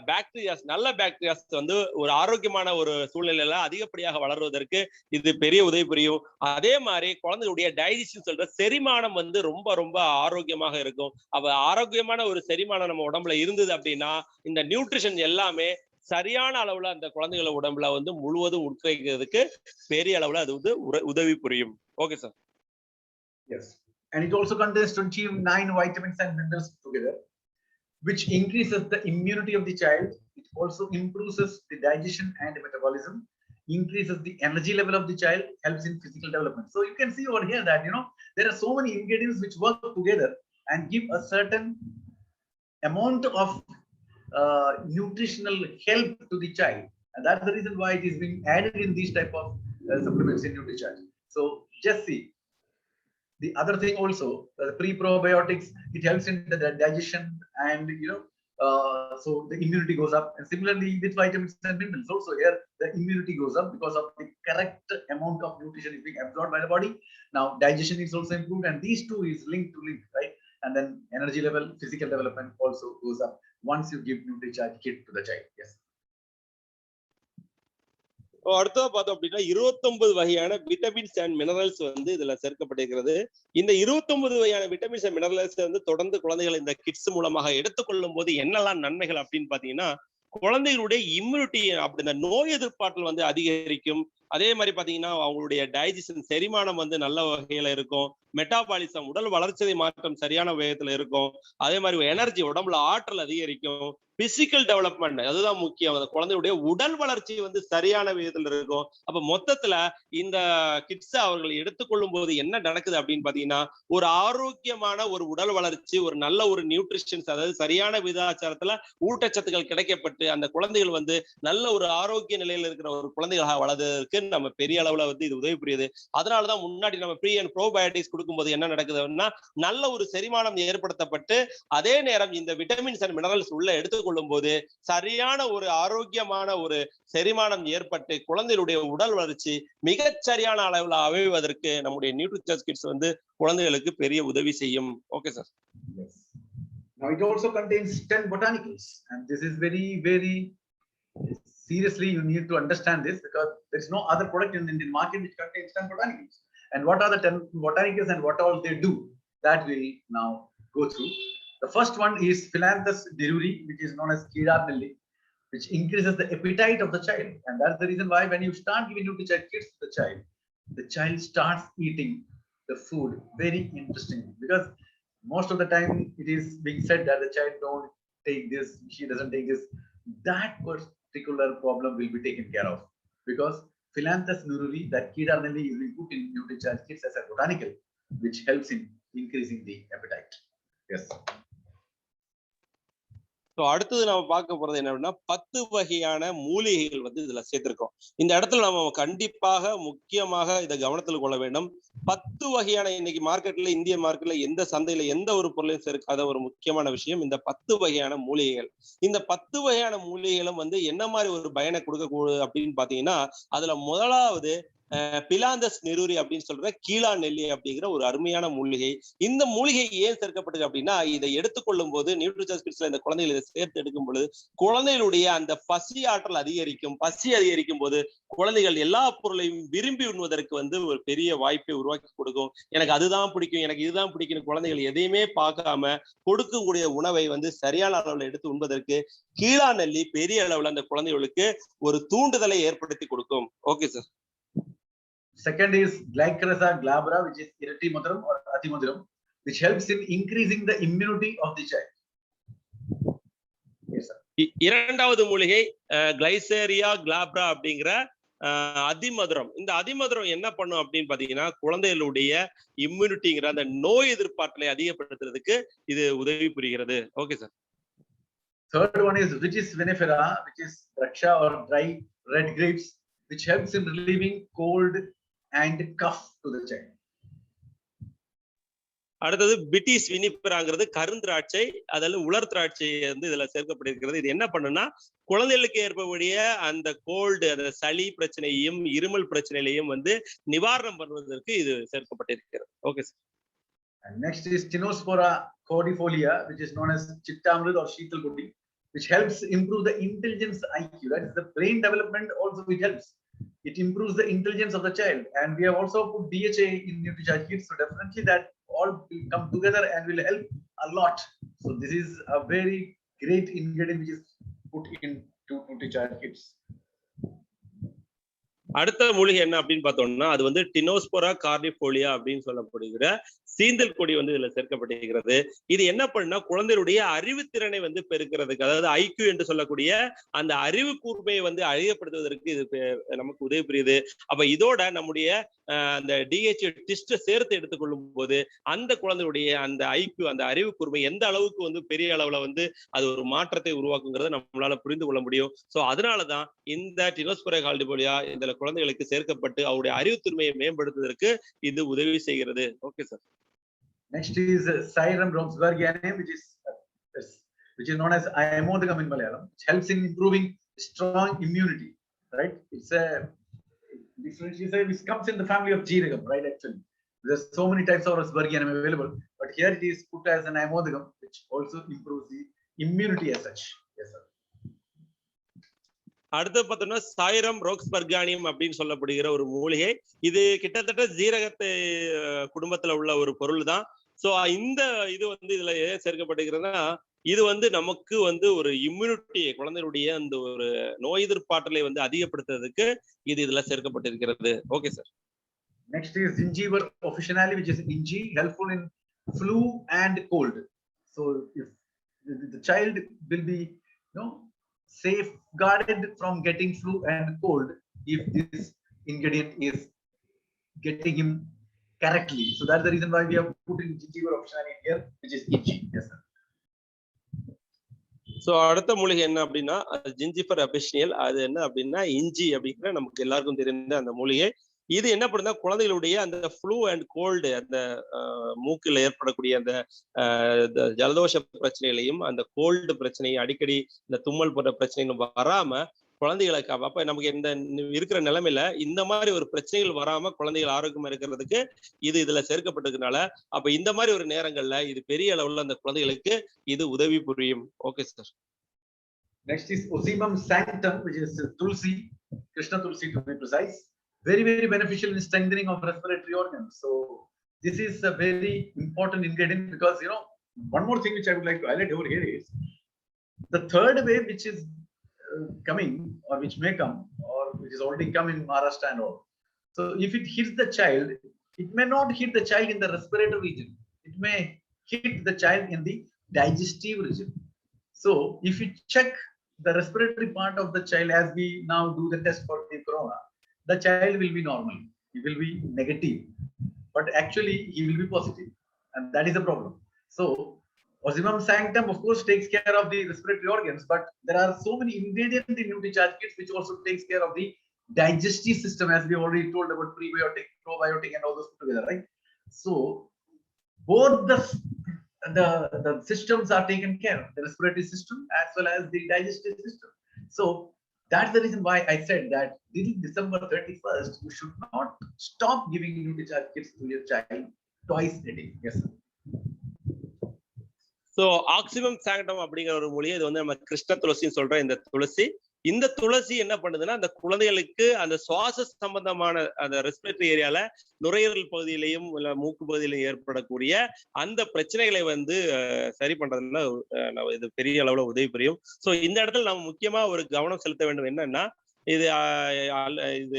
பாக்டீரியாஸ், நல்ல பாக்டீரியாஸ் வந்து ஒரு ஆரோக்கியமான ஒரு சூழ்நிலையில அதிகப்படியாக வளர்வதற்கு இது பெரிய உதவி புரியும். அதே மாதிரி குழந்தைகளுடைய டைஜஷன் சொல்ற செரிமானம் வந்து ரொம்ப ரொம்ப ஆரோக்கியமாக இருக்கும். அப்ப ஆரோக்கியமான ஒரு செரிமானம் நம்ம உடம்புல இருந்தது அப்படின்னா இந்த நியூட்ரிஷன் எல்லாமே சரியான அளவுல அந்த குழந்தைகள உடம்புல வந்து முழுவதும் உட்கிரகிக்கிறதுக்கு பெரிய அளவுல அது வந்து உதவி புரியும். Okay sir. Yes. And it also contains 29 vitamins and minerals together, which increases the immunity of the child. It also improves the digestion and metabolism, increases the energy level of the child, helps in physical development. So you can see over here that, there are so many ingredients which work together and give a certain amount of nutritional help to the child. And that's the reason why it is being added in these type of supplements in Nutricharge. So just see. The other thing also, the pre-probiotics, it helps in the digestion and, so the immunity goes up. And similarly with vitamins and minerals also, here the immunity goes up because of the correct amount of nutrition is being absorbed by the body. Now digestion is also improved, and these two is linked to link, right? And then energy level, physical development also goes up once you give Nutricharge kit to the child. Yes. அடுத்ததா பார்த்தோம் அப்படின்னா 29 வகையான vitamins and minerals வந்து இதுல சேர்க்கப்பட்டிருக்கிறது. இந்த 29 வகையான vitamins and minerals வந்து தொடர்ந்து குழந்தைகள் இந்த கிட்ஸ் மூலமாக எடுத்துக்கொள்ளும் போது என்னெல்லாம் நன்மைகள் அப்படின்னு பாத்தீங்கன்னா, குழந்தைகளுடைய இம்யூனிட்டி, அப்படி இந்த நோய் எதிர்ப்பாற்றல் வந்து அதிகரிக்கும். அதே மாதிரி பாத்தீங்கன்னா அவங்களுடைய டைஜஷன் செரிமானம் வந்து நல்ல வகையில இருக்கும். மெட்டாபாலிசம், உடல் வளர்ச்சிதை மாற்றம் சரியான வேகத்துல இருக்கும். அதே மாதிரி எனர்ஜி, உடம்புல ஆற்றல் அதிகரிக்கும். பிசிக்கல் டெவலப்மெண்ட், அதுதான் முக்கியம். அந்த குழந்தையுடைய உடல் வளர்ச்சி வந்து சரியான விதத்துல இருக்கும். அப்ப மொத்தத்துல இந்த கிட்ஸ் அவர்கள் எடுத்துக்கொள்ளும் போது என்ன நடக்குது அப்படின்னு பாத்தீங்கன்னா, ஒரு ஆரோக்கியமான ஒரு உடல் வளர்ச்சி, ஒரு நல்ல ஒரு நியூட்ரிஷன்ஸ், அதாவது சரியான விதாச்சாரத்துல ஊட்டச்சத்துக்கள் கிடைக்கப்பட்டு அந்த குழந்தைகள் வந்து நல்ல ஒரு ஆரோக்கிய நிலையில இருக்கிற ஒரு குழந்தைகளாக வளர்றதுக்கு நம்ம பெரிய அளவுல வந்து இது உதவி புரியுது. அதனாலதான் முன்னாடி நம்ம ப்ரீ அண்ட் ப்ரோபயோட்டிக்ஸ் கொடுக்கும்போது என்ன நடக்குதுன்னா, நல்ல ஒரு செரிமானம் ஏற்படுத்தப்பட்டு அதே நேரம் இந்த விட்டமின்ஸ் அண்ட் மினரல்ஸ் உள்ள எடுத்துக்கொள்ளும் போது சரியான ஒரு ஆரோக்கியமான ஒரு செரிமானம் ஏற்பட்டு குழந்தைகளுடைய உடல் வளர்ச்சி மிகச் சரியான அளவுல அமைவதற்கு நம்முடைய நியூட்ரிசார்ஜ் கிட்ஸ் வந்து குழந்தைகளுக்கு பெரிய உதவி செய்யும். Okay sir. Now it also contains 10 botanicals, and this is very, very seriously you need to understand this, because there is no other product in the Indian market which contains 10 botanicals. And what are the 10 botanicals and what all they do, that we'll now go through. The first one is Philanthus neruri, which is known as Kedarnelli, which increases the appetite of the child. And that's the reason why when you start giving Nutricharge kits to the child starts eating the food very interestingly, because most of the time it is being said that the child don't take this, she doesn't take this. That particular problem will be taken care of, because Philanthus neruri, that Kedarnelli, is being put in Nutricharge kits as a botanical, which helps in increasing the appetite. Yes. So அடுத்தது நம்ம பார்க்க போறது என்ன அப்படின்னா 10 வகையான மூலிகைகள் வந்து இதுல சேர்த்திருக்கோம். இந்த இடத்துல நம்ம கண்டிப்பாக முக்கியமாக இதை கவனத்தில் கொள்ள வேண்டும். 10 வகையான இன்னைக்கு மார்க்கெட்ல, இந்திய மார்க்கெட்ல எந்த சந்தையில எந்த ஒரு பொருளையும் சேர்க்காத ஒரு முக்கியமான விஷயம் இந்த 10 வகையான மூலிகைகள். இந்த 10 வகையான மூலிகைகளும் வந்து என்ன மாதிரி ஒரு பயனை கொடுக்கக்கூடாது அப்படின்னு பாத்தீங்கன்னா, அதுல முதலாவது பிலாந்தஸ் நெருரி அப்படின்னு சொல்ற கீழா நெல்லி அப்படிங்கிற ஒரு அருமையான மூலிகை. இந்த மூலிகை ஏன் சேர்க்கப்பட்டது அப்படின்னா, இதை எடுத்துக்கொள்ளும் போது நியூட்ரிசார்ஜ் கிட்ஸ்ல இந்த குழந்தைகள் இதை சேர்த்து எடுக்கும் பொழுது குழந்தைகளுடைய அந்த பசி ஆற்றல் அதிகரிக்கும். பசி அதிகரிக்கும் போது குழந்தைகள் எல்லா பொருளையும் விரும்பி உண்ணுவதற்கு வந்து ஒரு பெரிய வாய்ப்பை உருவாக்கி கொடுக்கும். எனக்கு அதுதான் பிடிக்கும், எனக்கு இதுதான் பிடிக்கும், குழந்தைகள் எதையுமே பார்க்காம கொடுக்கக்கூடிய உணவை வந்து சரியான அளவுல எடுத்து உண்பதற்கு கீழா நெல்லி பெரிய அளவுல அந்த குழந்தைகளுக்கு ஒரு தூண்டுதலை ஏற்படுத்தி கொடுக்கும். Okay sir. Second is Glycyrrhiza glabra, which is iratimadram or atimadram, which helps in increasing the immunity of the child. Yes, sir. இரண்டாவது மூலிகை கிளைசேரியா கிளாப்ரா அப்படிங்கிற அதிமதுரம். இந்த அதிமதுரம் என்ன பண்ணும் அப்படின்னு பாத்தீங்கன்னா, குழந்தைகளுடைய இம்யூனிட்டிங்கிற அந்த நோய் எதிர்ப்பாற்றலை அதிகப்படுத்துறதுக்கு இது உதவி புரிகிறது. Okay sir. Third one is Vitis vinifera, which is draksha or dry red grapes, which helps in relieving cold and cough to the child. அடுத்தது பிட்டிஸ் வினிஃபெராங்கிறது கருந்திராட்சை, அதில் உலர் திராட்சை வந்து இதுல சேர்க்கப்பட்டிருக்கிறது. இது என்ன பண்ணுன்னா, குழந்தைகளுக்கு ஏற்படக்கூடிய அந்த கோல்டு, அந்த சளி பிரச்சனையும் இருமல் பிரச்சனையிலையும் வந்து நிவாரணம் பண்ணுவதற்கு இது சேர்க்கப்பட்டிருக்கிறது. Okay sir. And next is Tinospora cordifolia, which is known as Chittamrud or Sheetal Kodi, which helps improve the intelligence IQ. That is the brain development also, which helps. It improves the intelligence of the child. And we have also put DHA in Nutricharge kits, so definitely that all will come together and will help a lot. So this is a very great ingredient which is put into Nutricharge kits. அடுத்த மூலிகை என்ன அப்படின்னு பார்த்தோம்னா, அது வந்து Tinospora cordifolia அப்படின்னு சொல்லப்படுகிற சீந்தல் கொடி வந்து இதுல சேர்க்கப்பட்டிருக்கிறது. இது என்ன பண்ணா, குழந்தைகளுடைய அறிவுத்திறனை வந்து பெருக்கிறதுக்கு, அதாவது ஐக்யூ என்று சொல்லக்கூடிய அந்த அறிவு கூர்மையை வந்து அதிகப்படுத்துவதற்கு இது நமக்கு உதவி புரியுது. அப்ப இதோட நம்முடைய அந்த டிஹெச் டெஸ்ட் சேர்த்து எடுத்துக்கொள்ளும் போது அந்த குழந்தையுடைய அந்த ஐக்யூ, அந்த அறிவு கூர்மை எந்த அளவுக்கு வந்து பெரிய அளவுல வந்து அது ஒரு மாற்றத்தை உருவாக்குங்கிறத நம்மளால புரிந்து கொள்ள முடியும். சோ அதனாலதான் இந்த டினோஸ்போரா கார்டிஃபோலியா இந்த குழந்தைகளுக்கு சேர்க்கப்பட்டு அவருடைய அறிவுத்திறமையை மேம்படுத்துவதற்கு இது உதவி செய்கிறது. Okay sir. Next is Syrum Roxburghianum, which is known as Imodicum in Malayalam, which helps in improving strong immunity. Right? It's a differentially say which comes in the family of Jeeragam, right? Actually, there's so many types of Roxburghianum available, but here it is put as an Imodicum, which also improves the immunity as such. Yes, sir. அடுத்து பார்த்தோம்னா சாயிரம் ரோக்ஸ்பர்கானியம் அப்படின்னு சொல்லப்படுகிற ஒரு மூலிகை. இது கிட்டத்தட்ட ஜீரகத்தை குடும்பத்துல உள்ள ஒரு பொருள் தான். சோ இந்த இது வந்து இதுல ஏன் சேர்க்கப்பட்டிருக்கிறதுனா, இது வந்து நமக்கு வந்து ஒரு இம்யூனிட்டி, குழந்தைகளுடைய அந்த ஒரு நோய் எதிர்ப்பாற்றலை வந்து அதிகப்படுத்துறதுக்கு இது இதுல சேர்க்கப்பட்டிருக்கிறது. Okay sir. Next is Gingiva officinale, which is Inji, helpful in flu and cold. So if the child will be, safeguarded from getting flu and cold if this ingredient is getting him correctly. So that's the reason why we have put in Gingiva officinale here, which is Inji. Yes, sir. So அடுத்த மூலிகை என்ன அப்படின்னா ஜிஞ்சிஃபர் official. அது என்ன அப்படின்னா இஞ்சி அப்படிங்கிற நமக்கு எல்லாருக்கும் தெரிந்த அந்த மூலிகை. இது என்ன பண்ணுதா, குழந்தைகளுடைய அந்த ஃப்ளூ அண்ட் கோல்டு, அந்த மூக்கில் ஏற்படக்கூடிய அந்த ஜலதோஷ பிரச்சனைகளையும் அந்த கோல்டு பிரச்சனையும் அடிக்கடி இந்த தும்மல் போன்ற பிரச்சனைகளும் வராம குழந்தைகளுக்கு, அப்ப நமக்கு இந்த இருக்கிற நிலைமையில இந்த மாதிரி ஒரு பிரச்சனைகள் வராம குழந்தைகள் ஆரோக்கியமா இருக்கிறதுக்கு இது இதுல சேர்க்கப்பட்டதுனால, அப்ப இந்த மாதிரி ஒரு நேரங்கள்ல இது பெரிய அளவுல அந்த குழந்தைகளுக்கு இது உதவி புரியும். Okay sir. Next is Osimum sanctum, which is Tulsi, Krishna Tulsi to be precise. Very, very beneficial in strengthening of respiratory organs. So this is a very important ingredient because, you know, one more thing which I would like to highlight over here is the third wave which is coming or which may come or which is already come in Maharashtra and all. So if it hits the child, it may not hit the child in the respiratory region. It may hit the child in the digestive region. So if you check the respiratory part of the child as we now do the test for the corona, the child will be normal. He will be negative, but actually he will be positive, and that is the problem. So Osimum sanctum, of course, takes care of the respiratory organs, but there are so many ingredients in Nutricharge kits which also takes care of the digestive system, as we already told about prebiotic, probiotic, and all those put together, right? So both the systems are taken care of, the respiratory system as well as the digestive system. So that's the reason why I said that till December 31st, you should not stop giving Nutricharge kits to your child twice a day. Yes, sir. So ஆக்சிமம் சாங்டம் அப்படிங்கிற ஒரு மொழியை இது வந்து நம்ம கிருஷ்ண துளசின்னு சொல்ற இந்த துளசி என்ன பண்ணுதுன்னா அந்த குழந்தைகளுக்கு அந்த சுவாச சம்பந்தமான அந்த ரெஸ்பிரேட்டரி ஏரியால நுரையீரல் பகுதியிலையும் இல்ல மூக்கு பகுதியிலையும் ஏற்படக்கூடிய அந்த பிரச்சனைகளை வந்து சரி பண்றதுல இது பெரிய அளவுல உதவி புரியும். ஸோ இந்த இடத்துல நம்ம முக்கியமா ஒரு கவனம் செலுத்த வேண்டும் என்னன்னா, இது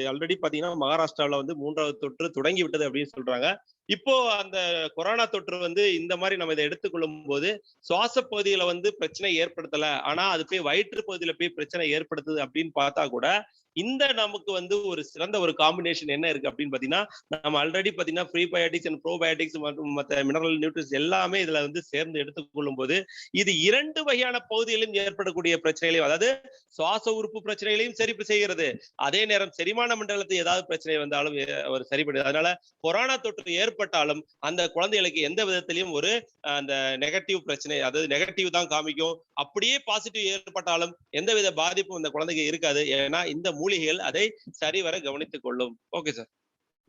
ஆல்ரெடி பாத்தீங்கன்னா மகாராஷ்டிராவில வந்து 3வது தொற்று தொடங்கி விட்டது அப்படின்னு சொல்றாங்க. இப்போ அந்த கொரோனா தொற்று வந்து இந்த மாதிரி நம்ம இதை எடுத்துக்கொள்ளும் போது சுவாச பகுதியில வந்து பிரச்சனை ஏற்படுத்தல, ஆனா அது போய் வயிற்று பகுதியில போய் பிரச்சனை ஏற்படுத்துது அப்படின்னு பார்த்தா கூட இந்த நமக்கு வந்து ஒரு சிறந்த ஒரு காம்பினேஷன் என்ன இருக்கு அப்படின்னு பாத்தீங்கன்னா, நம்ம ஆல்ரெடி பாத்தீங்கன்னா ப்ரீபயோட்டிக்ஸ் அண்ட் ப்ரோபயோட்டிக்ஸ் மற்றும் மற்ற மினரல் நியூட்ரிஸ் எல்லாமே இதுல வந்து சேர்ந்து எடுத்துக்கொள்ளும் போது இது 2 வகையான பகுதிகளிலும் ஏற்படக்கூடிய பிரச்சனைகளையும், அதாவது சுவாச உறுப்பு பிரச்சனைகளையும் சரி செய்கிறது, அதே நேரம் செரிமான மண்டலத்தை ஏதாவது பிரச்சனை வந்தாலும் அவர் சரி பண்ணுது. அதனால கொரோனா தொற்று ஏற்பட்டாலும் அந்த குழந்தைகளுக்கு எந்த விதத்திலையும் ஒரு அந்த நெகட்டிவ் பிரச்சனை, அதாவது நெகட்டிவ் தான் காமிக்கும். அப்படியே பாசிட்டிவ் ஏற்பட்டாலும் எந்தவித பாதிப்பும் அந்த குழந்தைக்கு இருக்காது. ஏன்னா இந்த மூலிகைகள் அதை சரிவர கவனித்துக் கொள்ளும். Okay sir.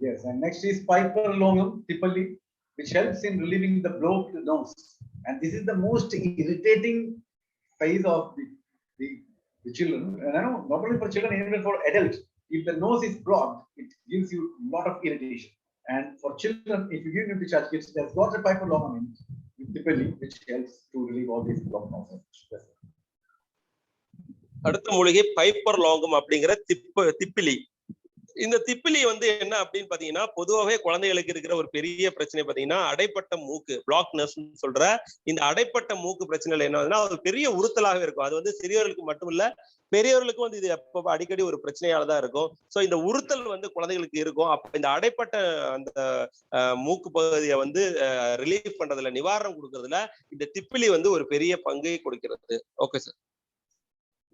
Yes, and next is Piper longum typically, which helps in relieving the blocked nose, and this is the most irritating phase of the children. And I know not only for children, even for adults, if the nose is blocked, it gives you a lot of irritation. And for children, if you give Nutricharge kits, there's got a Piper longum in it, typically, which helps to relieve all these blocked noses. Yes. அடுத்த மூலிகை piper லாங்கம் அப்படிங்கிற திப்பிலி. இந்த திப்பிலி வந்து என்ன அப்படின்னு பாத்தீங்கன்னா, பொதுவாகவே குழந்தைகளுக்கு இருக்கிற ஒரு பெரிய பிரச்சனை பாத்தீங்கன்னா அடைப்பட்ட மூக்கு, பிளாக்னஸ் சொல்ற இந்த அடைப்பட்ட மூக்கு பிரச்சனைகள் என்ன ஒரு பெரிய உறுத்தலாக இருக்கும். அது வந்து சிறியவர்களுக்கு மட்டும் இல்ல, பெரியவர்களுக்கும் வந்து இது எப்ப அடிக்கடி ஒரு பிரச்சனையாலதான் இருக்கும். சோ இந்த உறுத்தல் வந்து குழந்தைகளுக்கு இருக்கும். அப்ப இந்த அடைப்பட்ட அந்த மூக்கு பகுதியை வந்து ரிலீஃப் பண்றதுல, நிவாரணம் கொடுக்கறதுல இந்த திப்பிலி வந்து ஒரு பெரிய பங்கை கொடுக்கிறது. Okay sir.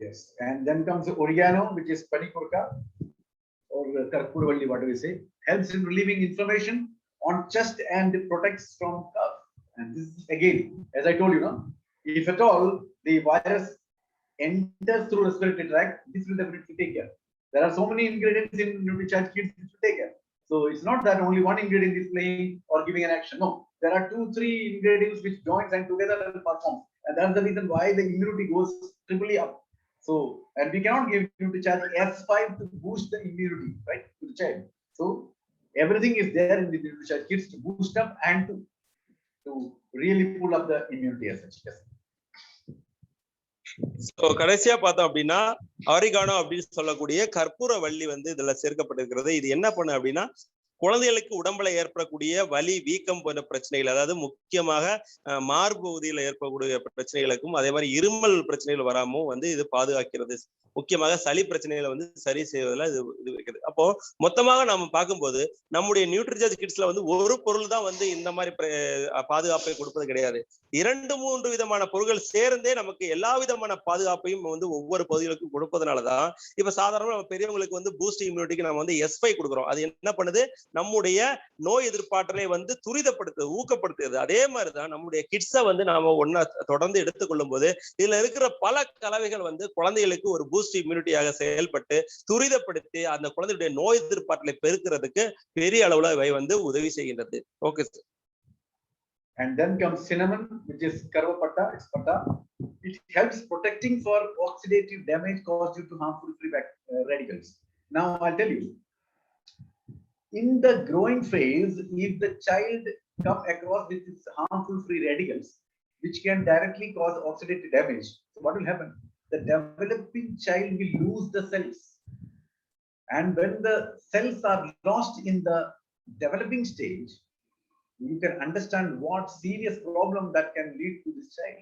Yes, and then comes oregano, which is panikurka or karpurvalli, what do we say? Helps in relieving inflammation on chest and protects from cough. And this is again, as I told you, no, if at all the virus enters through respiratory tract, this will definitely take care. There are so many ingredients in Nutricharge kits which will take care. So it's not that only one ingredient is playing or giving an action. No, there are 2-3 ingredients which joins and together will perform, and that's the reason why the immunity goes triply up. So, and we cannot give Nutricharge S5 to boost the immunity, right, to the child. So everything is there in the Nutricharge kits to boost up and to really pull up the immunity as such. Yes. So கடைசியா பார்த்தோம் அப்படின்னா oregano அப்படின்னு சொல்லக்கூடிய கற்பூரவள்ளி வந்து இதுல சேர்க்கப்பட்டிருக்கிறது. இது என்ன பண்ணு அப்படின்னா, குழந்தைகளுக்கு உடம்புல ஏற்படக்கூடிய வலி, வீக்கம் போன்ற பிரச்சனைகள், அதாவது முக்கியமாக மார்பு பகுதியில் ஏற்படக்கூடிய பிரச்சனைகளுக்கும் அதே மாதிரி இருமல் பிரச்சனைகள் வராமல் வந்து இது பாதுகாக்கிறது. முக்கியமாக சளி பிரச்சனைகளை வந்து சரி செய்வதில் இது வைக்கிறது. அப்போ மொத்தமாக நம்ம பார்க்கும்போது நம்முடைய நியூட்ரிசார்ஜ் கிட்ஸ்ல வந்து ஒரு பொருள் தான் வந்து இந்த மாதிரி பாதுகாப்பை கொடுப்பது கிடையாது. 2-3 விதமான பொருட்கள் சேர்ந்தே நமக்கு எல்லா விதமான பாதுகாப்பையும் வந்து ஒவ்வொரு பகுதிகளுக்கும் கொடுப்பதனாலதான் இப்ப சாதாரண பெரியவங்களுக்கு வந்து பூஸ்ட் இம்யூனிட்டிக்கு நம்ம வந்து S5 கொடுக்குறோம். அது என்ன பண்ணுது, நம்முடைய நோய் எதிர்ப்பாற்றலை வந்து துரிதப்படுத்துது, ஊக்கப்படுத்துது. அதே மாதிரிதான் நம்முடைய கிட்ஸை வந்து நாம ஒன்னா தொடர்ந்து எடுத்துக்கொள்ளும் போது இதுல இருக்கிற பல கலவைகள் வந்து குழந்தைகளுக்கு ஒரு பூஸ்ட் இம்யூனிட்டியாக செயல்பட்டு துரிதப்படுத்தி அந்த குழந்தையுடைய நோய் எதிர்ப்பாற்றலை பெருக்கிறதுக்கு பெரிய அளவுல இவை வந்து உதவி செய்கின்றது. Okay sir. And then comes cinnamon, which is karvapatta, it's patta. It helps protecting for oxidative damage caused due to harmful free radicals. Now I'll tell you, in the growing phase, if the child come across with its harmful free radicals, which can directly cause oxidative damage, so what will happen? The developing child will lose the cells. And when the cells are lost in the developing stage, you can understand what serious problem that can lead to this child.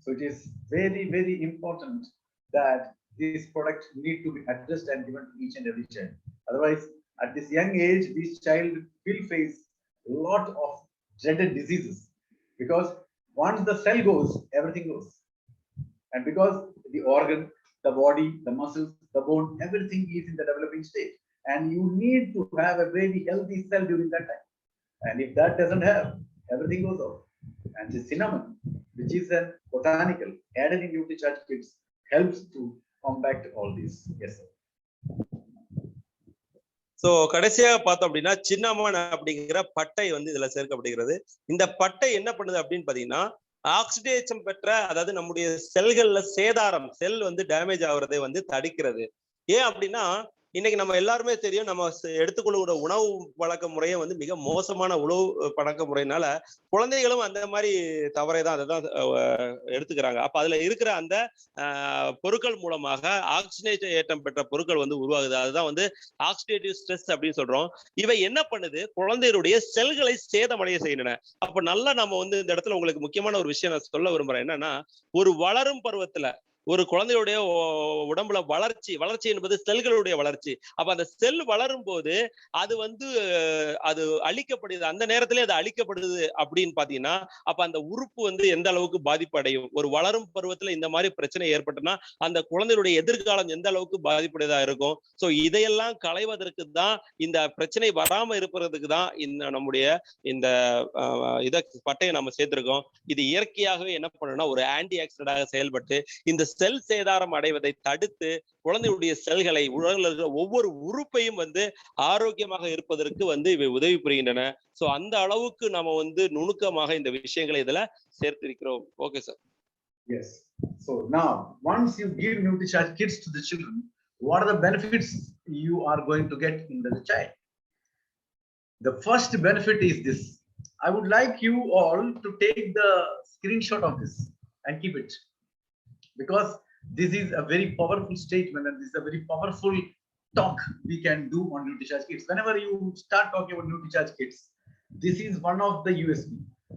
So it is very, very important that this product need to be addressed and given to each and every child. Otherwise, at this young age, this child will face a lot of dreaded diseases, because once the cell goes, everything goes. And because the organ, the body, the muscles, the bone, everything is in the developing stage. And you need to have a very healthy cell during that time. And if that doesn't have, everything goes off. And the cinnamon, which is a botanical added in Nutricharge kits, helps to combat all this. Yes, sir. So கடைசியா பார்த்தோம் அப்படின்னா cinnamon அப்படிங்கிற பட்டை வந்து இதுல சேர்க்கப்படுகிறது. இந்த பட்டை என்ன பண்ணுது அப்படின்னு பாத்தீங்கன்னா ஆக்சிடேஷன் பெற்ற, அதாவது நம்முடைய செல்கள்ல சேதாரம், செல் வந்து டேமேஜ் ஆகுறதை வந்து தடுக்கிறது. ஏன் அப்படின்னா இன்னைக்கு நம்ம எல்லாருமே தெரியும், நம்ம எடுத்துக்கொள்ளுகிற உணவு பழக்க முறையை வந்து மிக மோசமான உணவு பழக்க முறையினால குழந்தைகளும் அந்த மாதிரி தவறை தான் அதை தான் எடுத்துக்கிறாங்க. அப்ப அதுல இருக்கிற அந்த பொருட்கள் மூலமாக ஆக்சிடேஷன் பெற்ற பொருட்கள் வந்து உருவாகுது. அதுதான் வந்து ஆக்சிடேட்டிவ் ஸ்ட்ரெஸ் அப்படின்னு சொல்றோம். இவை என்ன பண்ணுது? குழந்தைகளுடைய செல்களை சேதமடைய செய்யணும். அப்ப நல்லா நம்ம வந்து இந்த இடத்துல உங்களுக்கு முக்கியமான ஒரு விஷயம் நான் சொல்ல விரும்புறேன். என்னன்னா, ஒரு வளரும் பருவத்துல ஒரு குழந்தையுடைய உடம்புல வளர்ச்சி என்பது செல்களுடைய வளர்ச்சி. அப்ப அந்த செல் வளரும் போது அது வந்து அது அழிக்கப்படுது, அந்த நேரத்திலே அது அழிக்கப்படுது அப்படின்னு பாத்தீங்கன்னா, அப்ப அந்த உறுப்பு வந்து எந்த அளவுக்கு பாதிப்பு அடையும். ஒரு வளரும் பருவத்துல இந்த மாதிரி பிரச்சனை ஏற்பட்டுன்னா அந்த குழந்தையுடைய எதிர்காலம் எந்த அளவுக்கு பாதிப்புடையதா இருக்கும். சோ இதையெல்லாம் களைவதற்கு தான், இந்த பிரச்சனை வராம இருப்பதற்கு தான் இந்த நம்முடைய இந்த பட்டையை நம்ம சேர்த்திருக்கோம். இது இயற்கையாகவே என்ன பண்ணணும்னா ஒரு ஆன்டி ஆக்சிடென்டாக செயல்பட்டு இந்த செல் சேதாரம் அடைவதை தடுத்து குழந்தையுடைய செல்களை, உடலில் இருக்கிற ஒவ்வொரு உறுப்பையும் வந்து ஆரோக்கியமாக இருப்பதற்கு வந்து இவை உதவி புரிகின்றன. சோ அந்த அளவுக்கு நம்ம வந்து நுணுக்கமாக இந்த விஷயங்களை இதுல சேர்த்திருக்கிறோம். Okay sir. Yes. So now, once you give Nutricharge kits to the children, what are the benefits you are going to get in the child? The first benefit is this. I would like you all to take the screenshot of this and keep it, because this is a very powerful statement and this is a very powerful talk we can do on Nutricharge kits. Whenever you start talking about Nutricharge kits, this is one of the USP,